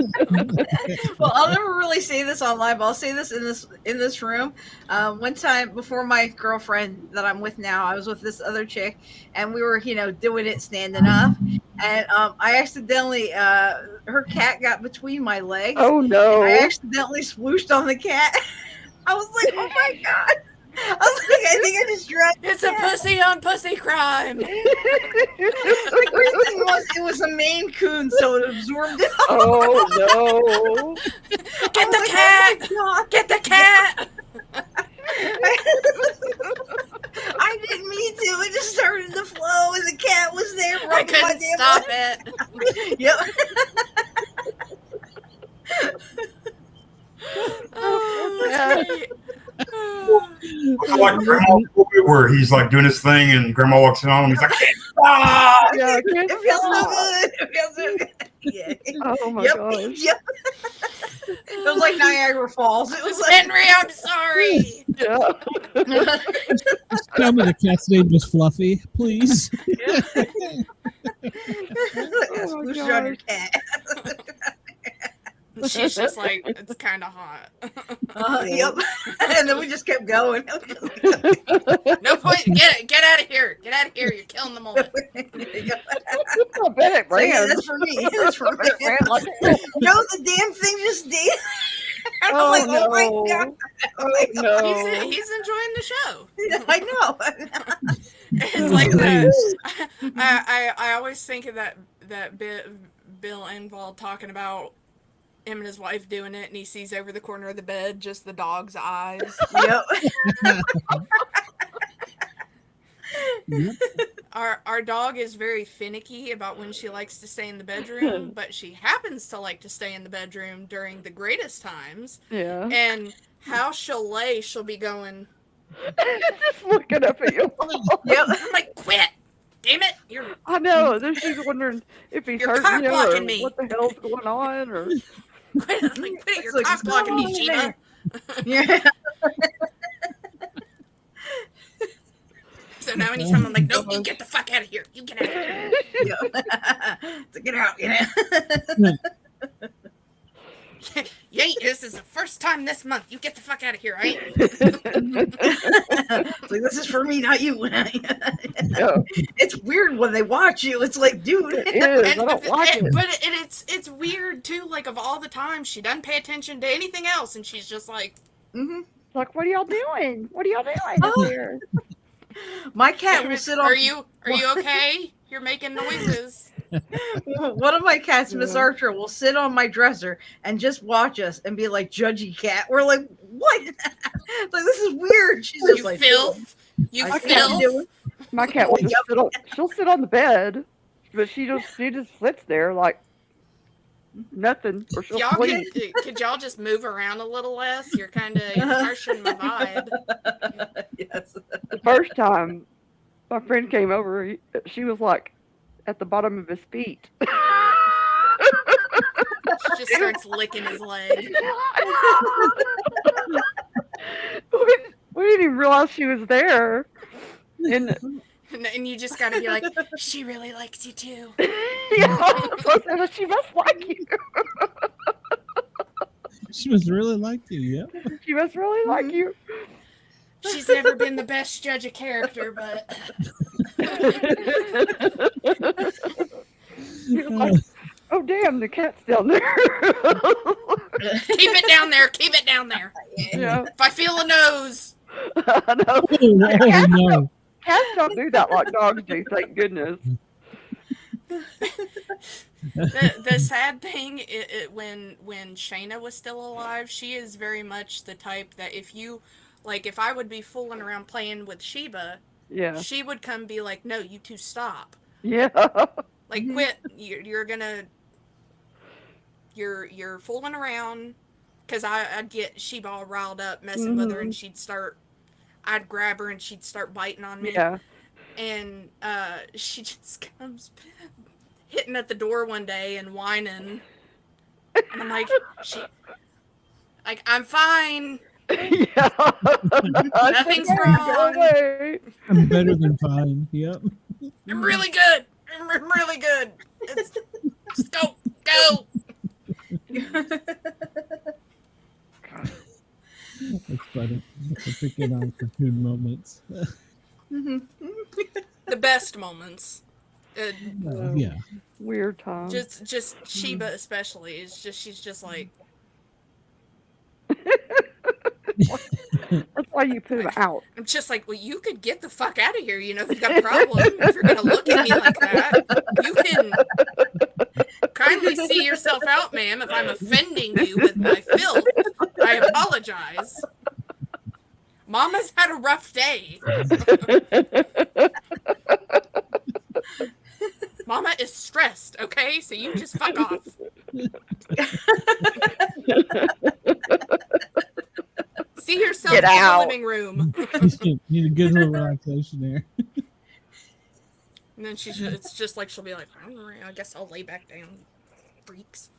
Well, I'll never really say this online, but I'll say this in this room. One time before my girlfriend that I'm with now, I was with this other chick, and we were, doing it standing up, and I accidentally, her cat got between my legs. Oh no. I accidentally swooshed on the cat. I was like, oh my God. I was like, I think I just dragged. It's a pussy on pussy crime. The great thing it was a Maine Coon, so it absorbed it. Oh no. Get the cat! Get the cat! I didn't mean to. It just started to flow, and the cat was there. I couldn't stop it. Yep. Oh, that's great. It's like Grandma Cory, where he's like doing his thing, and Grandma walks in on him. He's like, "Ah!" Yeah, I can't It feels so stop. good. It feels so good. Yeah. Oh my Yep. gosh. Yep. It was like Niagara Falls. It was like Henry, I'm sorry. Yeah. Just tell me the cat's name was Fluffy, please. Sploosh on your cat. She's just like, it's kind of hot. Yep. And then we just kept going. No point. Get out of here. Get out of here. You're killing the moment. I bet it So, yeah, ran. that's for me. That's for me. It ran like No, the damn thing just did. I'm Oh, like, oh my no. God. Oh no. He's enjoying the show. I know. It's like that. I always think of that bit of Bill Engvall talking about him and his wife doing it, and he sees over the corner of the bed just the dog's eyes. Yep. Yep. Our dog is very finicky about when she likes to stay in the bedroom, but she happens to like to stay in the bedroom during the greatest times. Yeah. And how she'll be going. Just looking up at you. Yep. I'm like, quit. Damn it. I know. Then she's wondering if he's You're hurting you or cock-blocking me. what the hell's going on. Or quit it. You're cock blocking me, Sheba. Yeah. So now anytime I'm like, nope, you get the fuck out of here. You get out of here. So get out, You ain't. This is the first time this month. You get the fuck out of here, right? It's like, this is for me, not you. It's weird when they watch you. It's like, dude. it is. I don't like it. But it's weird too. Like of all the time, she doesn't pay attention to anything else, and she's just like, like, what are y'all doing? What are y'all doing here? My cat will sit on. Are you okay? You're making noises. One of my cats, Miss Archer, will sit on my dresser and just watch us and be like, "Judgy cat." We're like, "What?" Like, this is weird. She's just like, filth. You filth. My cat will just she'll sit on the bed, but she just sits there like nothing, or she'll sleep. Could y'all just move around a little less? You're kind of harshing my vibe. Yes. The first time my friend came over, she was like at the bottom of his feet. She just starts licking his leg. We didn't even realize she was there. And you just gotta be like, she really likes you too. Yeah, she must like you. She must really like you, yeah. She must really like you. She's never been the best judge of character, but like, oh damn, the cat's down there. Keep it down there. Keep it down there. Yeah. If I feel a nose. I know. Oh, no. Cats don't do that like dogs do, thank goodness. The sad thing, when Shayna was still alive, she is very much the type that if I would be fooling around playing with Sheba, she would come be like, no, you two stop. Yeah. Like, quit. You're fooling around. Because I'd get Sheba all riled up, messing with her, and I'd grab her and she'd start biting on me. Yeah. And she just comes hitting at the door one day and whining. And I'm like, I'm fine. Yeah. Nothing's wrong. I'm better than fine. Yep. I'm really good. I'm really good. Just go. That's funny. We're picking on cartoon moments. The best moments. Yeah. Weird times. Just Sheba especially. She's just like. That's why you put him out. I'm just like, well, you could get the fuck out of here. You know, if you've got a problem, if you're gonna look at me like that, you can kindly see yourself out, ma'am. If I'm offending you with my filth, I apologize. Mama's had a rough day. Mama is stressed, okay? So you just fuck off. See yourself in the living room. Need a good little relaxation there. And then it's just like she'll be like, I guess I'll lay back down, freaks.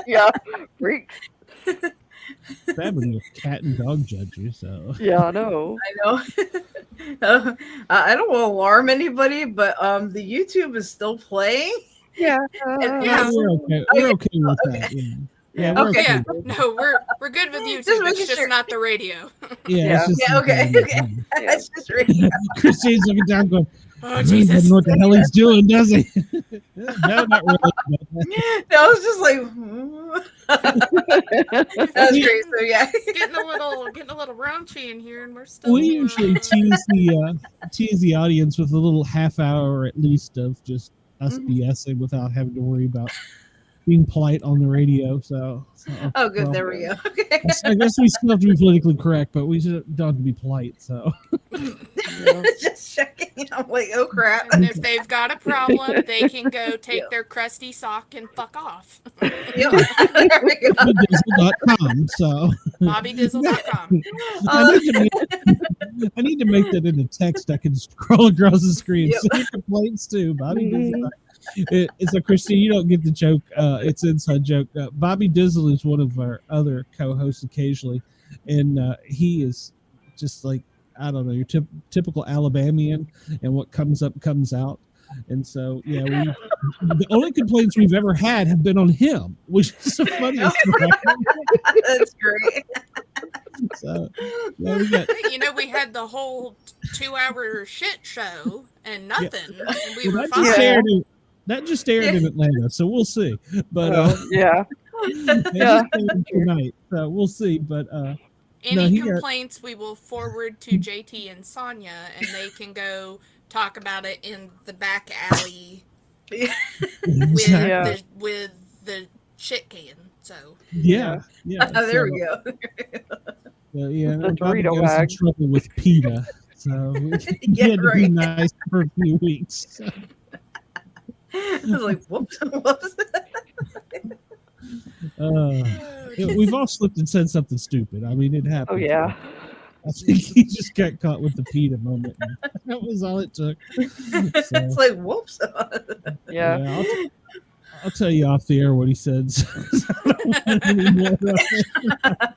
Yeah, freaks. Fabulous cat and dog judge you, so. Yeah, I know. I don't want to alarm anybody, but the YouTube is still playing. Yeah. Yeah, we're okay. We're okay with that. Yeah, we're okay. Yeah, no, we're good with YouTube. It's just not the radio. Yeah. It's just okay. That's just radio. Christine's looking down, going, "Oh Jesus! Doesn't know what the hell he's doing, does he?" No, not really. No, I was just like, that's great. So yeah, It's getting a little raunchy in here, and we're still. We usually tease the audience with a little half hour at least of just us BSing without having to worry about being polite on the radio. So oh, good. There we go. Okay. I guess we still have to be politically correct, but we don't have to be polite. So just checking. I'm like, oh crap. And if they've got a problem, they can go take their crusty sock and fuck off. Yep. There we go. BobbyDizzle.com. So BobbyDizzle.com. I need to make that into text I can scroll across the screen. Yep. Send your complaints too, Bobby Dizzle. It's a Kristine, you don't get the joke. It's an inside joke. Bobby Dizzle is one of our other co-hosts occasionally, and he is just like, I don't know, your typical Alabamian, and what comes up comes out. And so, yeah, the only complaints we've ever had have been on him, which is the funniest. That's great. So, yeah, we had the whole 2-hour shit show and nothing. Yeah. And we were That fine. just aired in Atlanta, so we'll see. But tonight, so we'll see. But any complaints we will forward to JT and Sonia, and they can go talk about it in the back alley with the shit can. So yeah. There we go. Yeah, The Bobby Dorito got us in bag. trouble with PETA, so we Yeah, had to be right. nice for a few weeks. I was like, whoops. We've all slipped and said something stupid. I mean, it happened. Oh yeah. I think he just got caught with the PETA moment. And that was all it took. It's like, whoops. Yeah. I'll tell you off the air what he said.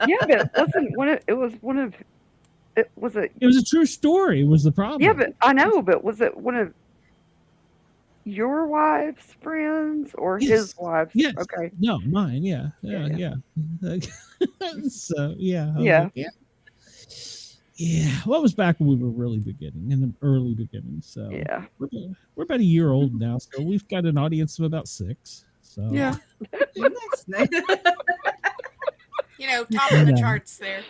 Yeah, but it wasn't one of it was it It was a true story. Was the problem? Yeah, but I know, but was it one of your wife's friends or Yes. his wife's? Yes. Okay. No, mine. Yeah. So yeah. I was Yeah. like, yeah. Well, it was back when we were really beginning, in the early beginning. So Yeah. we're about a year old now, so we've got an audience of about 6. So Yeah. Nice. Top of the charts there.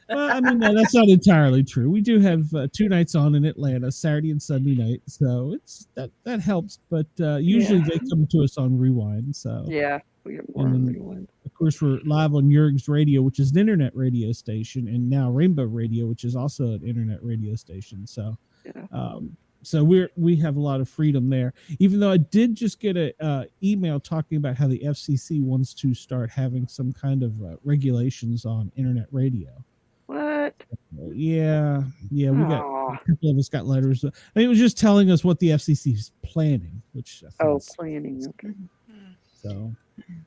Well, I mean, no, that's not entirely true. We do have 2 nights on in Atlanta, Saturday and Sunday night, so it's that helps. But usually they come to us on Rewind. So Yeah. We get more And then- Rewind. of course, we're live on Yerg's Radio, which is an internet radio station, and now Rainbow Radio, which is also an internet radio station. So, Yeah. so we have a lot of freedom there. Even though I did just get a email talking about how the FCC wants to start having some kind of regulations on internet radio. What? Yeah, we got Aw. a couple of us got letters. I mean, it was just telling us what the FCC is planning, which I think Oh, is- planning. Okay. so,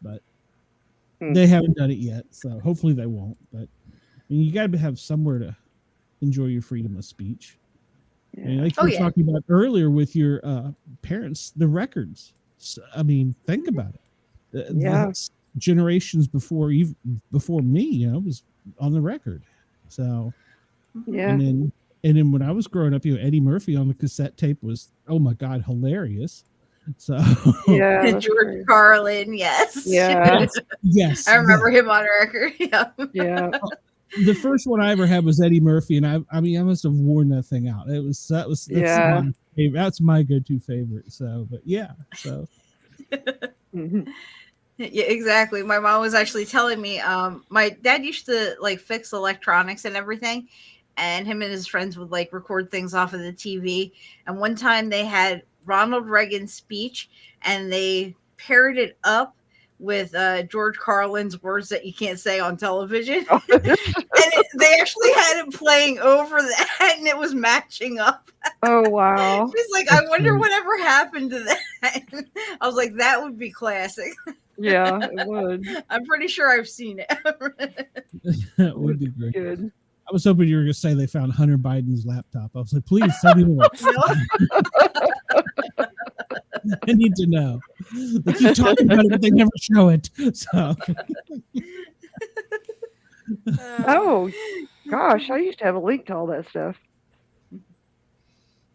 but Hmm. they haven't done it yet. So hopefully they won't. But I mean, you got to have somewhere to enjoy your freedom of speech. I mean, like Oh, you were yeah. talking about earlier with your parents, the records. So, I mean, think about it. Yeah. The generations before me, was on the record. So Yeah. and then when I was growing up, Eddie Murphy on the cassette tape was, oh my God, hilarious. So Yeah. And that's George great. Carlin, yes. Yeah. yes, I remember him on record. Yeah. Yeah. the first one I ever had was Eddie Murphy, and I mean I must have worn that thing out. That's Yeah. my favorite. That's my go-to favorite. So, but yeah, so Mhm. Yeah, exactly. My mom was actually telling me, my dad used to like fix electronics and everything, and him and his friends would like record things off of the TV. And one time they had Ronald Reagan's speech, and they paired it up with George Carlin's words that you can't say on television. And they actually had it playing over that, and it was matching up. Oh wow. She's like, I wonder whatever happened to that. I was like, that would be classic. Yeah, it would. I'm pretty sure I've seen it. that would be great. Good. I was hoping you were going to say they found Hunter Biden's laptop. I was like, please send me more. I need to know. They keep talking about it, but they never show it. So Oh gosh, I used to have a link to all that stuff.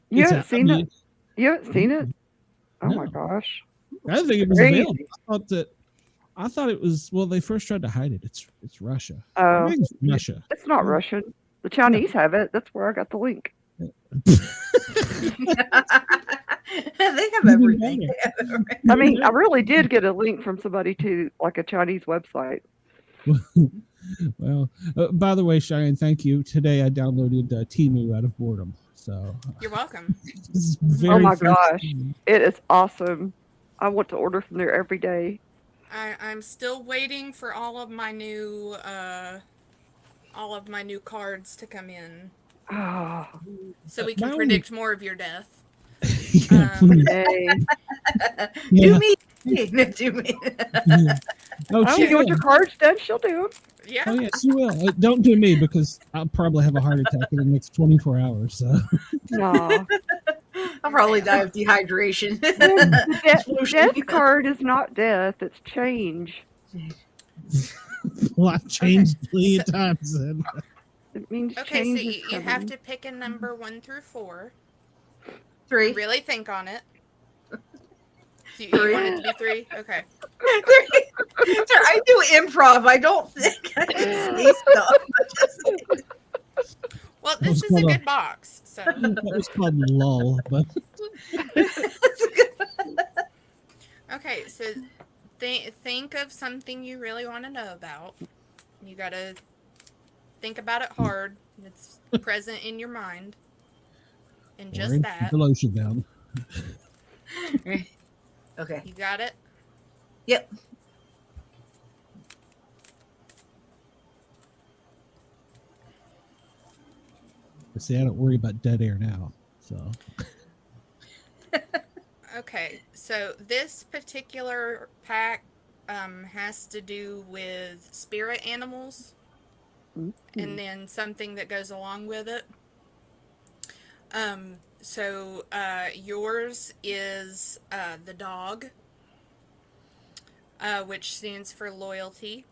You It's haven't seen I mean, it? You haven't seen it? Oh my No. gosh. I didn't think it was Crazy. available. I thought it was. Well, they first tried to hide it. It's Russia. Oh, I think it's Russia. it's not Russian. The Chinese have it. That's where I got the link. They have everything. I mean, I really did get a link from somebody to like a Chinese website. Well, by the way, Cheyenne, thank you. Today I downloaded Temu out of boredom. So You're welcome. it's Oh very my fresh gosh, to me. it is awesome. I want to order from there every day. I'm still waiting for all of my new cards to come in, Oh, so we My can only- predict more of your death. Yeah, please. yay. Yeah. Do me. Do me. Yeah. Oh, Oh, she you want will. your cards done? She'll do them. Yeah. Oh, yeah, she will. Don't do me because I'll probably have a heart attack in the next 24 hours. So. No. I'll probably die of dehydration. The death card is not death, it's change. Well, I've changed plenty of times then. It means Okay, change so is you have coming. to pick a number 1 through 4. 3. Really think on it. You 3. want it to be 3? Okay. 3. I do improv. I don't think I can say stuff. Well, That was this is a called good box, so. That was called lull, but Okay, so think of something you really want to know about. You gotta think about it hard. It's present in your mind. And just Warren, that. put the lotion down. Okay. You got it? Yep. See, I don't worry about dead air now. So Okay, so this particular pack has to do with spirit animals and then something that goes along with it. So yours is the dog, which stands for loyalty.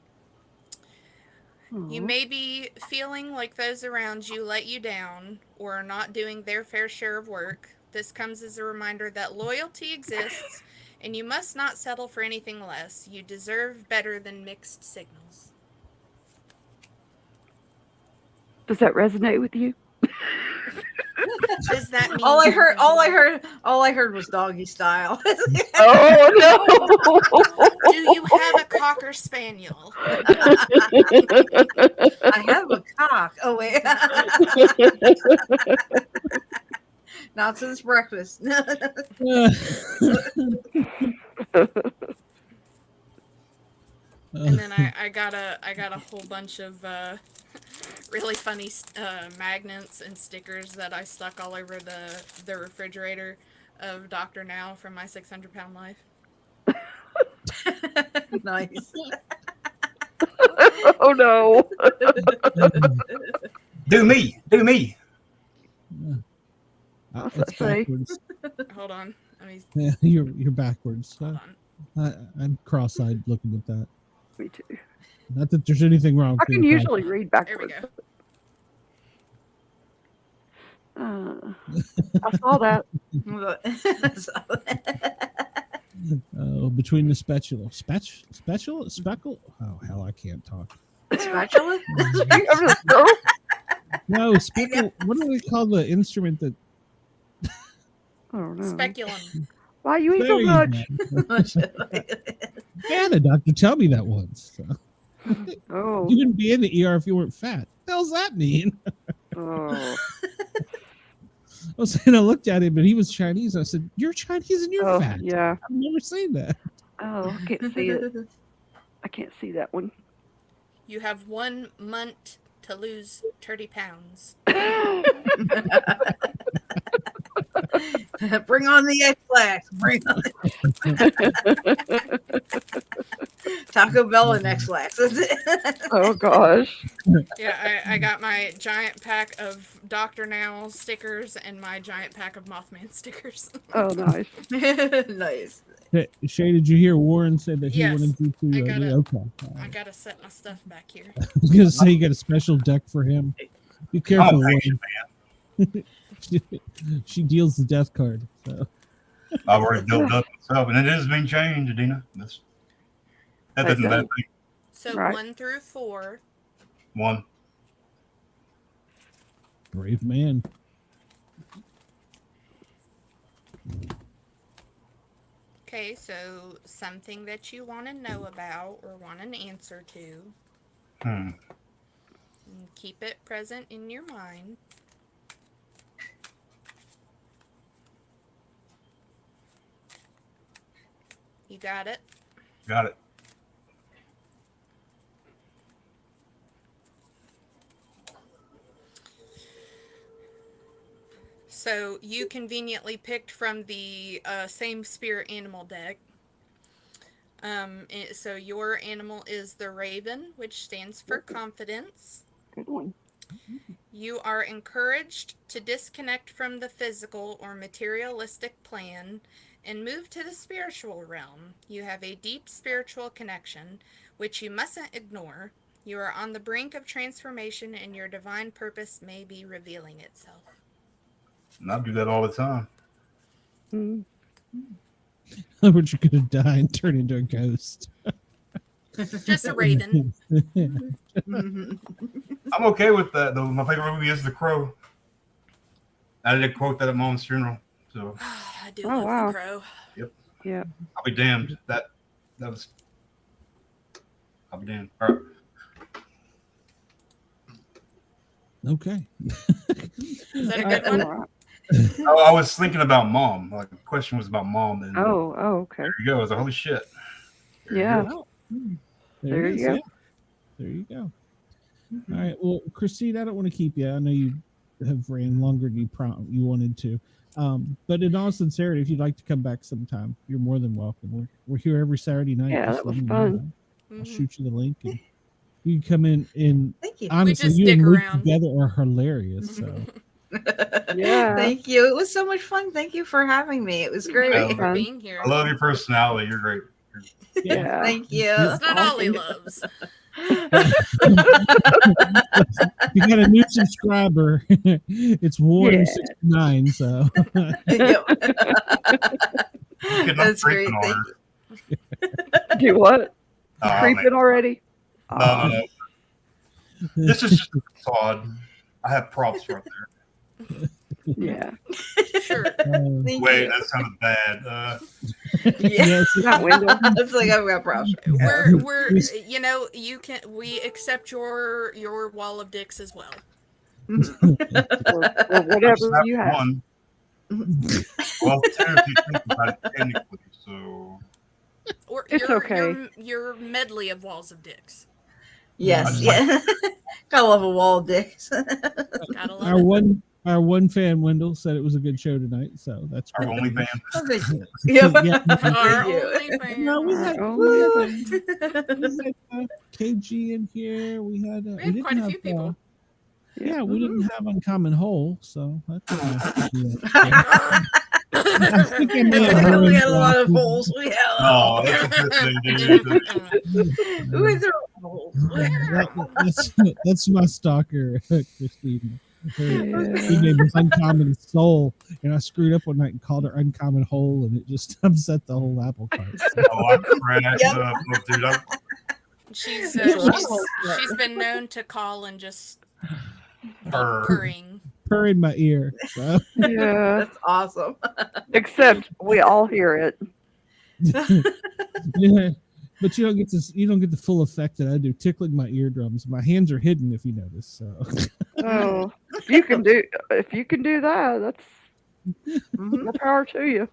You may be feeling like those around you let you down or are not doing their fair share of work. This comes as a reminder that loyalty exists and you must not settle for anything less. You deserve better than mixed signals. Does that resonate with you? Does that mean All I heard was doggy style. Oh no! do you have a cocker spaniel? I have a cock. Oh wait. Not since breakfast. And then I got a whole bunch of really funny magnets and stickers that I stuck all over the refrigerator of Dr. Now from my 600-pound life. Nice. Oh no! Do me. What's It's that say? backwards. Hold on. Let me Yeah, you're backwards. hold on. I'm cross-eyed looking at that. Me too. Not that there's anything wrong. I with can being usually read There we backwards. go. I saw that. Oh, between the speckle. Oh hell, I can't talk. Spatula? No, speckle. What do they call the instrument that? I don't know. Speculum. Why you eat There so you much? go. Yeah, the doctor told me that once. So. Oh. You wouldn't be in the ER if you weren't fat. What the hell's that mean? Oh. I was saying, I looked at him and he was Chinese. I said, "You're Chinese and you're Oh, fat." yeah. I've never seen that. Oh, I can't see it. I can't see that one. You have 1 month to lose 30 pounds. Bring on the X-Lax. Bring on Taco Bell and X-Lax. Oh gosh. Yeah, I got my giant pack of Dr. Now stickers and my giant pack of Mothman stickers. Oh, nice. Nice. Hey, Shay, did you hear Warren said that he Yes, wanted you to? I got it. Okay. I gotta set my stuff back here. I was gonna say you got a special deck for him. Be careful, Oh, Warren. thank you, She deals the death card. So. I've already built up myself, and it is being changed, Adina. That doesn't matter. So Right. 1 through 4. 1. Brave man. Okay, so something that you want to know about or want an answer to. Hmm. And keep it present in your mind. You got it? Got it. So you conveniently picked from the same spirit animal deck. So your animal is the raven, which stands for confidence. Good one. You are encouraged to disconnect from the physical or materialistic plane and move to the spiritual realm. You have a deep spiritual connection, which you mustn't ignore. You are on the brink of transformation, and your divine purpose may be revealing itself. And I do that all the time. Mm. We're just gonna die and turn into a ghost. Just a raven. I'm okay with that, though. My favorite movie is The Crow. I did quote that at Mom's funeral. So I do Oh, love wow. the crow. Yeah. I'll be damned. That was. I'll be damned. All right. Okay. Is that a good one? All right. I was thinking about Mom. Like the question was about Mom. And Oh, okay. there you go. I was like, holy shit. There you Yeah. go. There it you go. Yeah. There you go. All right. Well, Kristine, I don't want to keep you. I know you have ran longer than you wanted to. But in all sincerity, if you'd like to come back sometime, you're more than welcome. We're here every Saturday night. Yeah, Just that was let me fun. know. I'll shoot you the link, and you can come in. And Thank you. honestly, just you stick and Luke around. together are hilarious. So Yeah. Thank you. It was so much fun. Thank you for having me. It was great. Thank you for Fun. being here. I love your personality. You're great. Yeah. Thank you. It's not all he loves. you got a new subscriber. It's Warren69. So Yep. You could not That's freak great. an Thank order. you. Do what? Oh, Creeping man. already? No. This is just a facade. I have props right there. Yeah. Sure. Thank Wait, you. that sounded bad. Yeah. yes, Not Wendell. It's like I've got props. We're we accept your wall of dicks as well. Or I just whatever have you have. one. Well, technically, think about it technically, so Or It's okay. your medley of walls of dicks. Yes. I Yeah. Gotta love a wall of dicks. Gotta love our it. one fan Wendell said it was a good show tonight. So that's our great. only fan. Oh, thank you. Yep. Yeah. Our Thank you. only fan. No, we had, Our we only had KG in here. We had We had quite a few people. Yeah, we didn't have Uncommon Hole, so that's I think I may have we ruined had a lot of that. holes. We had a lot Oh, that's a good thing, dude. we went through a lot of holes. That's my stalker, Kristine. Her Yeah. name is Uncommon Soul, and I screwed up one night and called her Uncommon Hole, and it just upset the whole apple cart. Oh, I cracked Yep. up. Look, dude, She's been known to call and just Purr. purring. Purr in my ear. So. Yeah. That's awesome. Except we all hear it. Yeah, but you don't get the full effect that I do, tickling my eardrums. My hands are hidden, if you notice. So Oh, if you can do that, that's more power to you.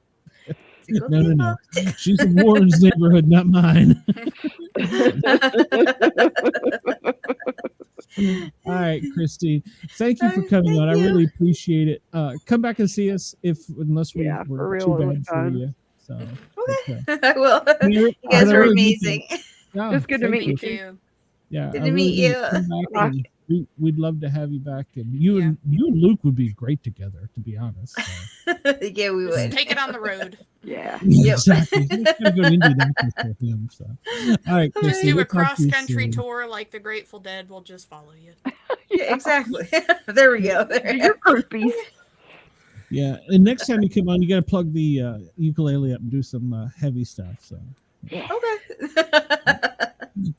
no. She's in Warren's neighborhood, not mine. All right, Kristine. Thank you for coming on. I really appreciate it. Come back and see us unless we're for real, too it was bad for fun. you. So I will. You You guys are amazing. Yeah, It's good to thank meet you. you. You. Yeah, Good I to meet really you. come back and we'd love to have you back, and you Yeah. and Luke would be great together, to be honest. So. Yeah, we Just would. take it on the road. Yeah. Yep. Exactly. He's gonna go to Indianapolis for him. So, all right, Just Kristine, do we'll a talk to you cross-country soon. tour like the Grateful Dead. We'll just follow you. Yeah, exactly. There we go. There. You're groupies. Yeah, and next time you come on, you got to plug the ukulele up and do some heavy stuff. So, Okay.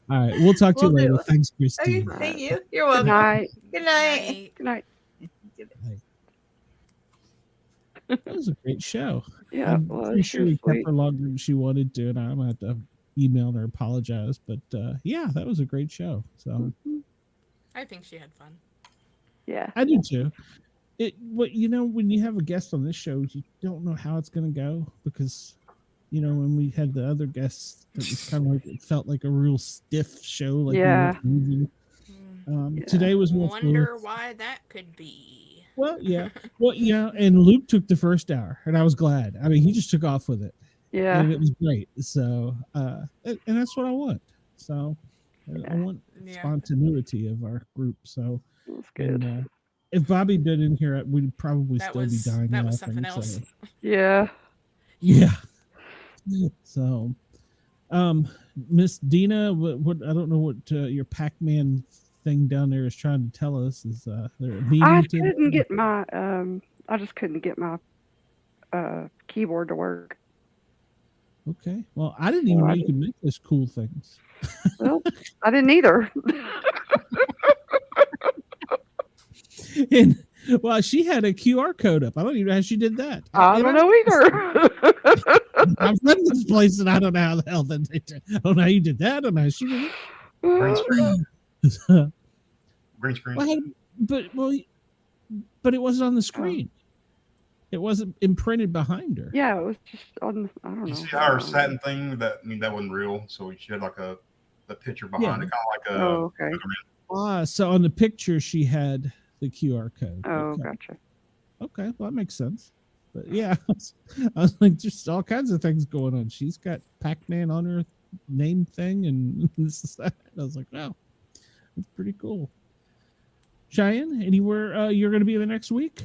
all right, we'll talk to Will you do. later. Thanks, Okay, Kristine. thank you. You're Good welcome. night. Good night. Good night. That was a great show. Yeah, I'm it was. pretty She sure was we kept sweet. her longer than she wanted to, and I'm gonna have to email her, apologize. But yeah, that was a great show. So I think she had fun. Yeah. I do too. When you have a guest on this show, you don't know how it's gonna go because when we had the other guests, it was kind of like it felt like a real stiff show. Like Yeah. we weren't moving. Yeah. Today was more Wonder fluid. why that could be. Well, yeah. And Luke took the first hour, and I was glad. I mean, he just took off with it, Yeah. and it was great. So, and that's what I want. So, I want Yeah. spontaneity of our group. So, That's good. and, if Bobby been in here, we'd probably That still was be dying. that was laughing, something else. so. Yeah. Yeah. So, Miss Dina, what I don't know what your Pac-Man thing down there is trying to tell us. Is there a meeting? I couldn't get my I just couldn't get my keyboard to work. Okay. Well, I didn't even know you could make those cool things. Well, I didn't either. And well, she had a QR code up. I don't even know how she did that. I don't know either. I've read this place and I don't know how the hell that they did. I don't know how you did that. I don't know how she did it. Green screen. Green screen. But it wasn't on the screen. It wasn't imprinted behind her. Yeah, it was just on. I don't know. You see how her satin thing? That wasn't real. So she had like a picture behind it, kind of like a. Oh, okay. So on the picture she had the QR code. Oh, Okay. gotcha. Okay, well that makes sense. But yeah, I was like, just all kinds of things going on. She's got Pac-Man on her name thing, and this is that. I was like, wow, that's pretty cool. Cheyenne, anywhere you're going to be the next week?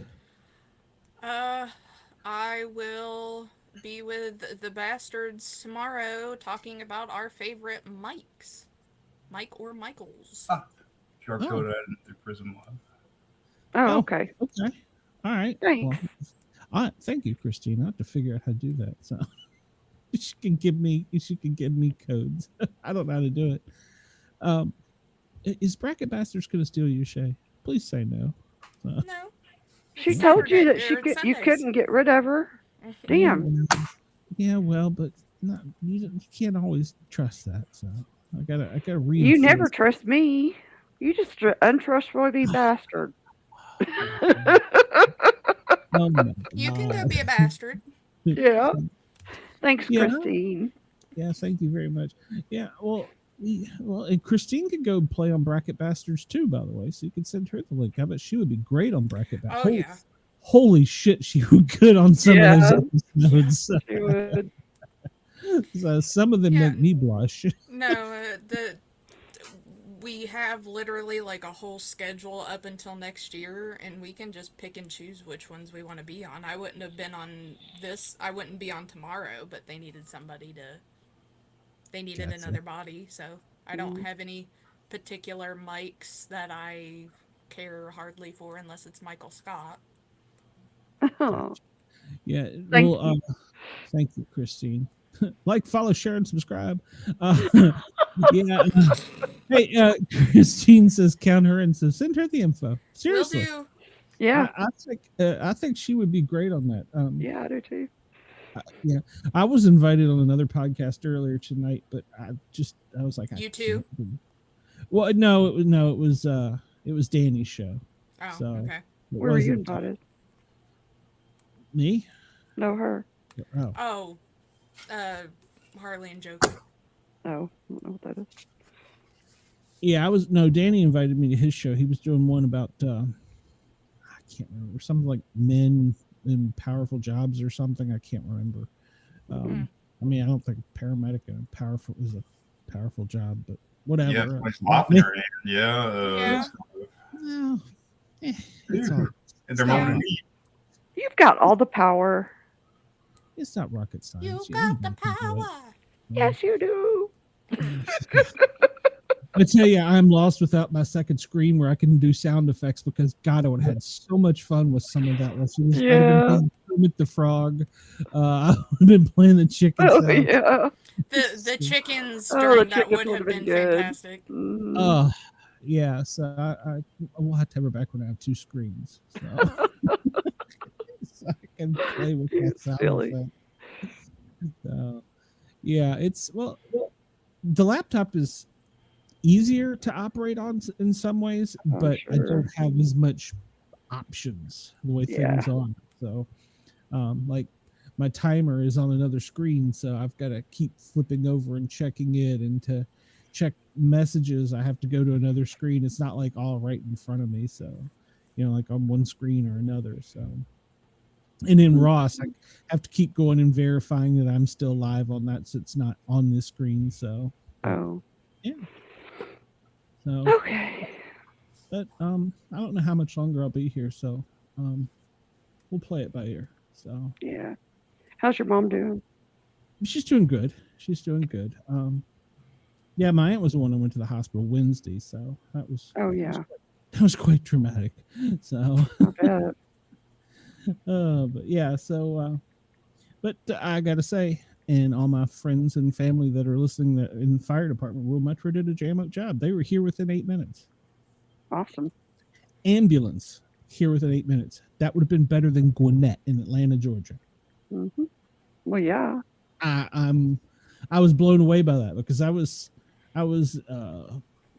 I will be with the Bastards tomorrow, talking about our favorite mics, Mike or Michaels. QR code added through Prism Live. Oh, okay. Okay. All right. Thanks. Well, thank you, Christine. I have to figure out how to do that. So she can give me codes. I don't know how to do it. Is Bracket Bastards going to steal you, Shay? Please say no. No. She told you that you couldn't get rid of her. Damn. Yeah, well, but no, you can't always trust that. So I gotta read. You never trust me. You just an untrustworthy bastard. You can go be a bastard. Yeah. Thanks, Yeah. Christine. Yeah, thank you very much. Yeah, well, and Christine could go play on Bracket Bastards too, by the way. So you could send her the link. I bet she would be great on Bracket Bastards. Oh, yeah. Holy shit, she would good on some of those episodes. She would. So some of them make me blush. No, we have literally like a whole schedule up until next year, and we can just pick and choose which ones we want to be on. I wouldn't have been on this. I wouldn't be on tomorrow, but they needed somebody to. They needed another body, so I don't have any particular mics that I care hardly for unless it's Michael Scott. Oh. Yeah. Thank Well, thank you, Christine. Like, follow, share, and subscribe. Yeah. Hey, Christine says count her and says send her the info. Seriously. Will do. Yeah. I think she would be great on that. Yeah, I do too. Yeah, I was invited on another podcast earlier tonight, but I was like, You too? Well, no, it was Danny's show. Oh, so okay. Where were you invited? Me? No, her. Oh. Harley and Joker. Oh, I don't know what that is. Yeah, Danny invited me to his show. He was doing one about I can't remember, something like men in powerful jobs or something. I can't remember. I mean, I don't think paramedic and powerful is a powerful job, but whatever. Yeah, it's laughing her. Yeah. Well, it's all, And they're moaning me. You've got all the power. it's not rocket science. You Yeah, got the anybody can do it. power. Yes, you do. I tell you, I'm lost without my second screen where I can do sound effects because God, I would have had so much fun with some of that. I'd have been playing Kermit the Frog. I would have been playing the chicken. Oh, sound. yeah. The chickens Oh, during the that chickens would would have have been been good. fantastic. Yeah. So I will have to have her back when I have two screens. So, so I can play with that sound Silly. effect. So, yeah, the laptop is easier to operate on in some ways, but I don't have as much options the way things are. So, like my timer is on another screen, so I've got to keep flipping over and checking it, and to check messages I have to go to another screen. It's not like all right in front of me, so like on one screen or another. So, and in Ross, I have to keep going and verifying that I'm still live on that, so it's not on this screen. So yeah. So Okay. but I don't know how much longer I'll be here, so we'll play it by ear. So Yeah. How's your mom doing? she's doing good. Yeah, my aunt was the one that went to the hospital Wednesday, so that was that was quite traumatic. So I bet. but yeah, so but I gotta say, and all my friends and family that are listening that in the fire department, Rural Metro did a jam-up job. They were here within 8 minutes. Awesome. Ambulance here within 8 minutes. That would have been better than Gwinnett in Atlanta, Georgia. Mm-hmm. Well, yeah. I was blown away by that, because I was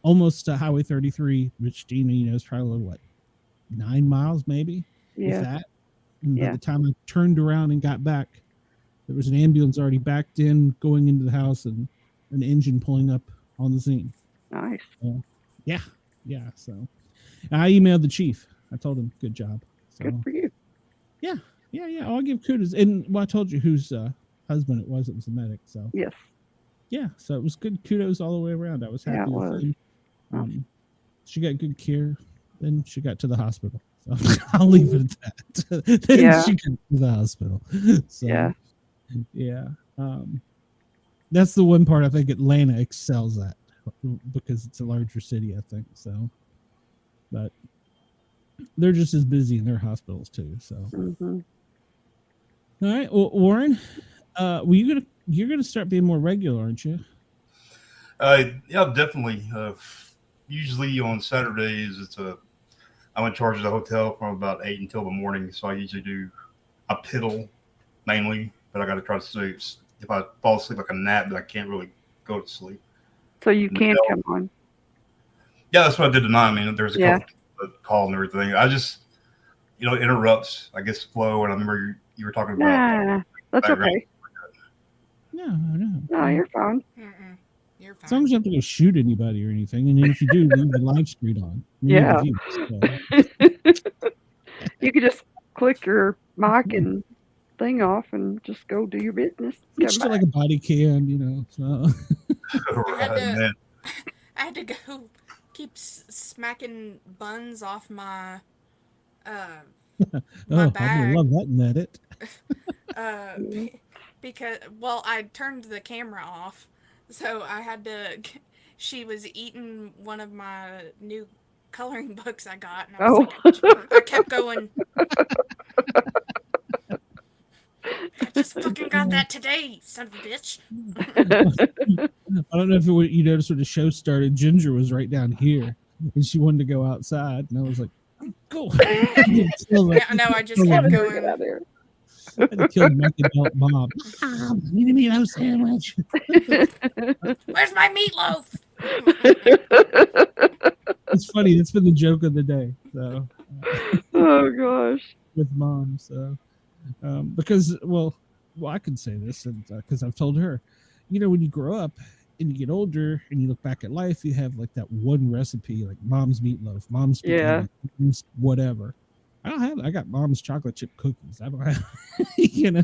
almost to Highway 33, which Dina, is probably what, 9 miles maybe. Yeah. If that. And by the time I turned around and got back, there was an ambulance already backed in, going into the house, and an engine pulling up on the scene. Nice. Yeah. So I emailed the chief. I told him, good job. So, good for you. Yeah. I'll give kudos. And I told you whose husband it was. It was a medic. So yes. Yeah. So it was good kudos all the way around. I was happy with him. She got good care. Then she got to the hospital. So I'll leave it at that. Then she got to the hospital. So yeah. That's the one part I think Atlanta excels at, because it's a larger city, I think. So, but they're just as busy in their hospitals too. So, mm-hmm. All right. Well, Warren, you're gonna start being more regular, aren't you? Yeah, definitely. Usually on Saturdays, I'm in charge of the hotel from about 8 until the morning. So I usually do a piddle mainly, but I got to try to sleep. If I fall asleep like a nap, then I can't really go to sleep. So you can come on. Yeah, that's what I did tonight. I mean, there's a couple of calls and everything. I just, interrupts, I guess, flow. And I remember you were talking about. That's okay. No. No, you're fine. Mm-mm. You're fine. As long as you have to go shoot anybody or anything, and then if you do, leave the live stream on. Yeah. You could just click your mic and thing off and just go do your business. It's still like a body cam, So. I had to go keep smacking buns off my my bag. I love that in edit. Because I turned the camera off, so I had to. She was eating one of my new coloring books I got, and I was I kept going. I just fucking got that today, son of a bitch. I don't know if you noticed when the show started, Ginger was right down here, and she wanted to go outside, and I was like, "Go!" I just kept going. I had to kill the adult mom. Mom, I need a meatloaf sandwich. Where's my meatloaf? It's funny. That's been the joke of the day. So, oh gosh, with mom. So, because I can say this, because I've told her, when you grow up and you get older and you look back at life, you have like that one recipe, like mom's meatloaf, mom's spaghetti, mom's whatever. I got mom's chocolate chip cookies. I don't have,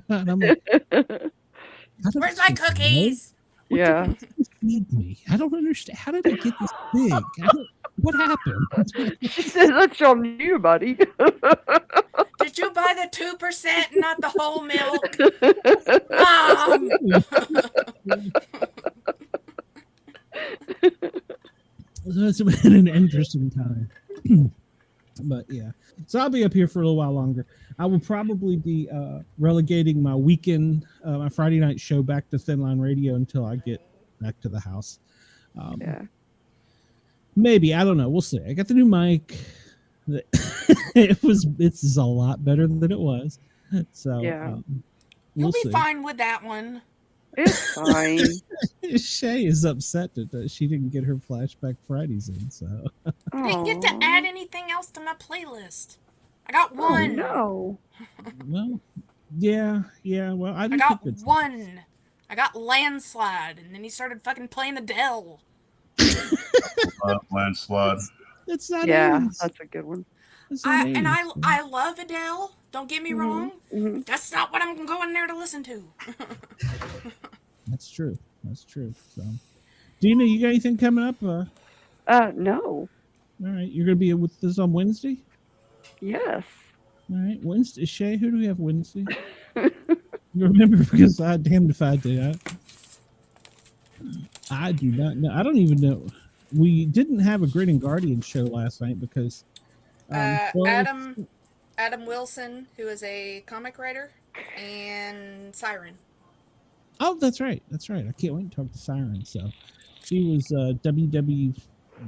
and I'm like, where's my cookies? What did you feed me? I don't understand. How did I get this big? What happened? She said, "That's on you, buddy." Did you buy the 2%, not the whole milk? Mom! So it's been an interesting time. But yeah, so I'll be up here for a little while longer. I will probably be relegating my weekend, my Friday night show back to Thin Line Radio until I get back to the house. Maybe, I don't know. We'll see. I got the new mic. It's a lot better than it was. So you'll be fine with that one. It's fine. Shay is upset that she didn't get her Flashback Fridays in. So I didn't get to add anything else to my playlist. I got one. Oh, no. Well, Yeah. Well, I I didn't got think it's one. I got Landslide, and then he started fucking playing Adele. Landslide. It's not. Yeah, 80s. that's a good one. It's not 80s. I love Adele. Don't get me wrong. Mm-hmm. But that's not what I'm going there to listen to. That's true. So, Dina, you got anything coming up? No. All right, you're gonna be with us on Wednesday. Yes. All right, Wednesday. Shay, who do we have Wednesday? You remember, because I damned if I did. I do not know. I don't even know. We didn't have a Grit and Guardian show last night because Adam Wilson, who is a comic writer, and Siren. Oh, that's right. I can't wait to talk to Siren. So she was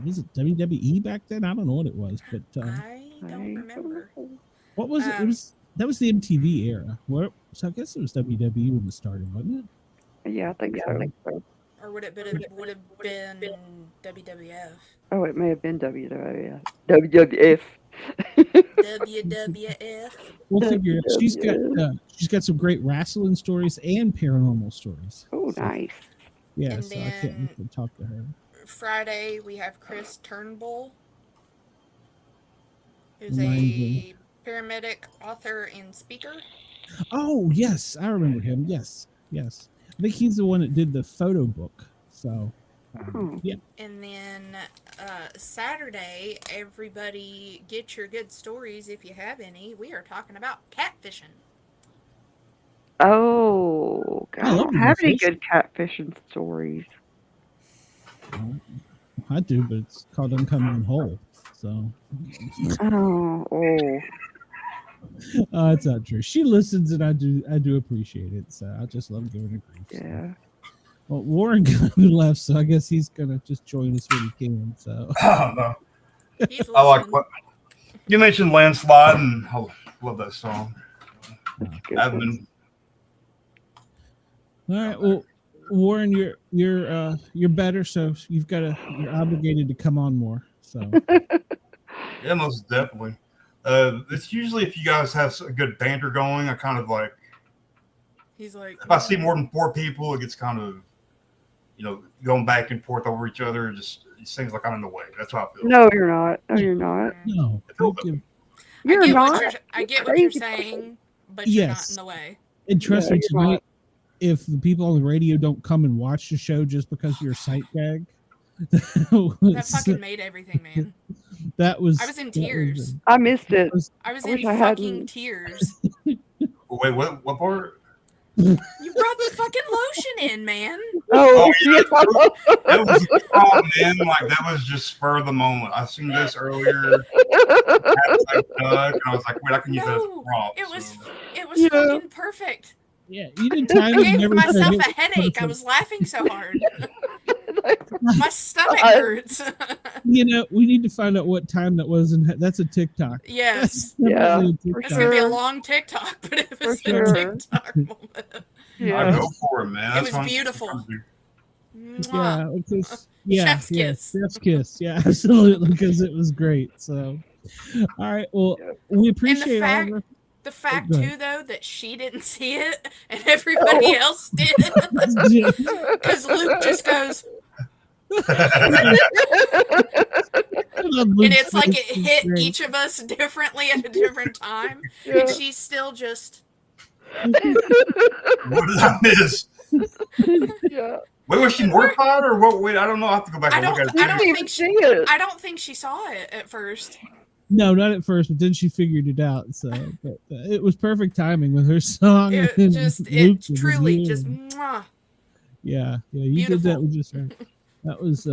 was it WWE back then? I don't know what it was, but I don't remember. What was it? That was the MTV era. So I guess it was WWE when it started, wasn't it? Yeah, I think so. Or would it have been WWF? Oh, it may have been WWF. WWF. WWF. We'll figure it out. She's got some great wrestling stories and paranormal stories. Oh, nice. Yeah, And so I can't wait to talk to her. Friday we have Chris Turnbull, who's Remind a me. paramedic, author, and speaker. Oh, yes, I remember him. Yes. I think he's the one that did the photo book. So, yeah. And then Saturday, everybody get your good stories if you have any. We are talking about catfishing. Oh, God. I love don't have any catfish. good catfishing stories. I do, but it's called Uncoming Whole. So. Oh. It's not true. She listens, and I do appreciate it. So I just love giving her grief. Yeah. Well, Warren left, so I guess he's gonna just join us when he can. So. No. I like what you mentioned, Landslide, and I love that song. I've been. All right. Well, Warren, you're better, so you're obligated to come on more. So. Yeah, most definitely. It's usually if you guys have a good banter going, I kind of like. He's like. If I see more than 4 people, it gets kind of, going back and forth over each other. It seems like I'm in the way. That's how I feel. No, you're not. No. You're not. I get what you're saying, but you're not in the way. And trust me, tonight, if the people on the radio don't come and watch the show just because you're sight gag, that fucking made everything, man. I was in tears. I missed it. I was in fucking tears. Wait, what part? You brought the fucking lotion in, man. Oh, yeah. That was man. Like, that was just spur of the moment. I seen this earlier. And I was like, wait, I can use that as a prompt. It was fucking perfect. Yeah, you did time. I gave myself a headache. I was laughing so hard. My stomach hurts. We need to find out what time that was, and that's a TikTok. Yes. Yeah. It's gonna be a long TikTok, but it was a TikTok moment. Yeah. I go for it, man. It was beautiful. Chef's kiss. Chef's kiss. Yeah, absolutely, because it was great. So, all right. Well, we appreciate all the fact too, though, that she didn't see it and everybody else did, because Luke just goes, and it's like it hit each of us differently at a different time, and she's still just. What did I miss? Yeah. Wait, was she mortified or what? Wait, I don't know. I have to go back and look at it. I don't think she saw it at first. No, not at first, but then she figured it out. So, but it was perfect timing with her song. It truly just. Mwah. Yeah, you did that with just right. That was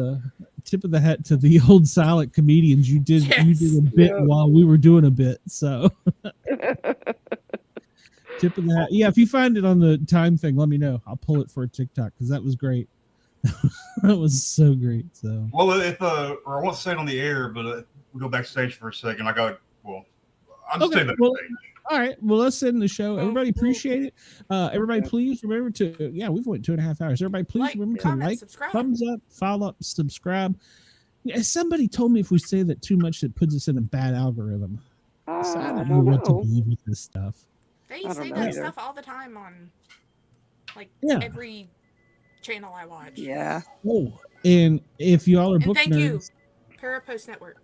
tip of the hat to the old silent comedians. You did a bit while we were doing a bit. So, tip of the hat. Yeah, if you find it on the time thing, let me know. I'll pull it for a TikTok because that was great. That was so great. So, well, if or I won't say it on the air, but. We go backstage for a second. I'll just say that. Well, all right. Well, let's end the show. Everybody appreciate it. Everybody, please remember to, we went 2.5 hours. Everybody, please remember to like, subscribe. Thumbs up, follow up, subscribe. Yeah, somebody told me if we say that too much, it puts us in a bad algorithm. So I don't know what to believe with this stuff. They I don't say know that either. stuff all the time on, like, Yeah. every channel I watch. Yeah. Oh, and if y'all are And book thank you, nerds, Parapost Network.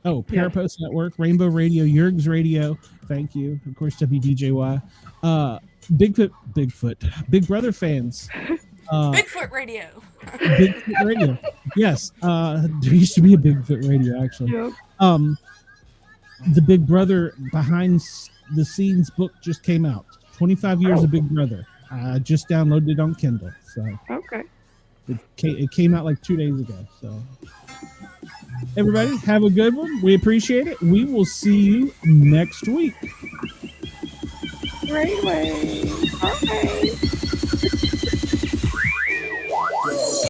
oh, Parapost Network, Rainbow Radio, Yerg's Radio, thank you. Of course, WDJY. Big Brother fans. Bigfoot Radio. Bigfoot Radio. Yes. There used to be a Bigfoot Radio, actually. Yep. The Big Brother behind the scenes book just came out. 25 years of Big Brother. I just downloaded it on Kindle. So Okay. it came out like 2 days ago. So everybody, have a good one. We appreciate it. We will see you next week. Great way. Okay.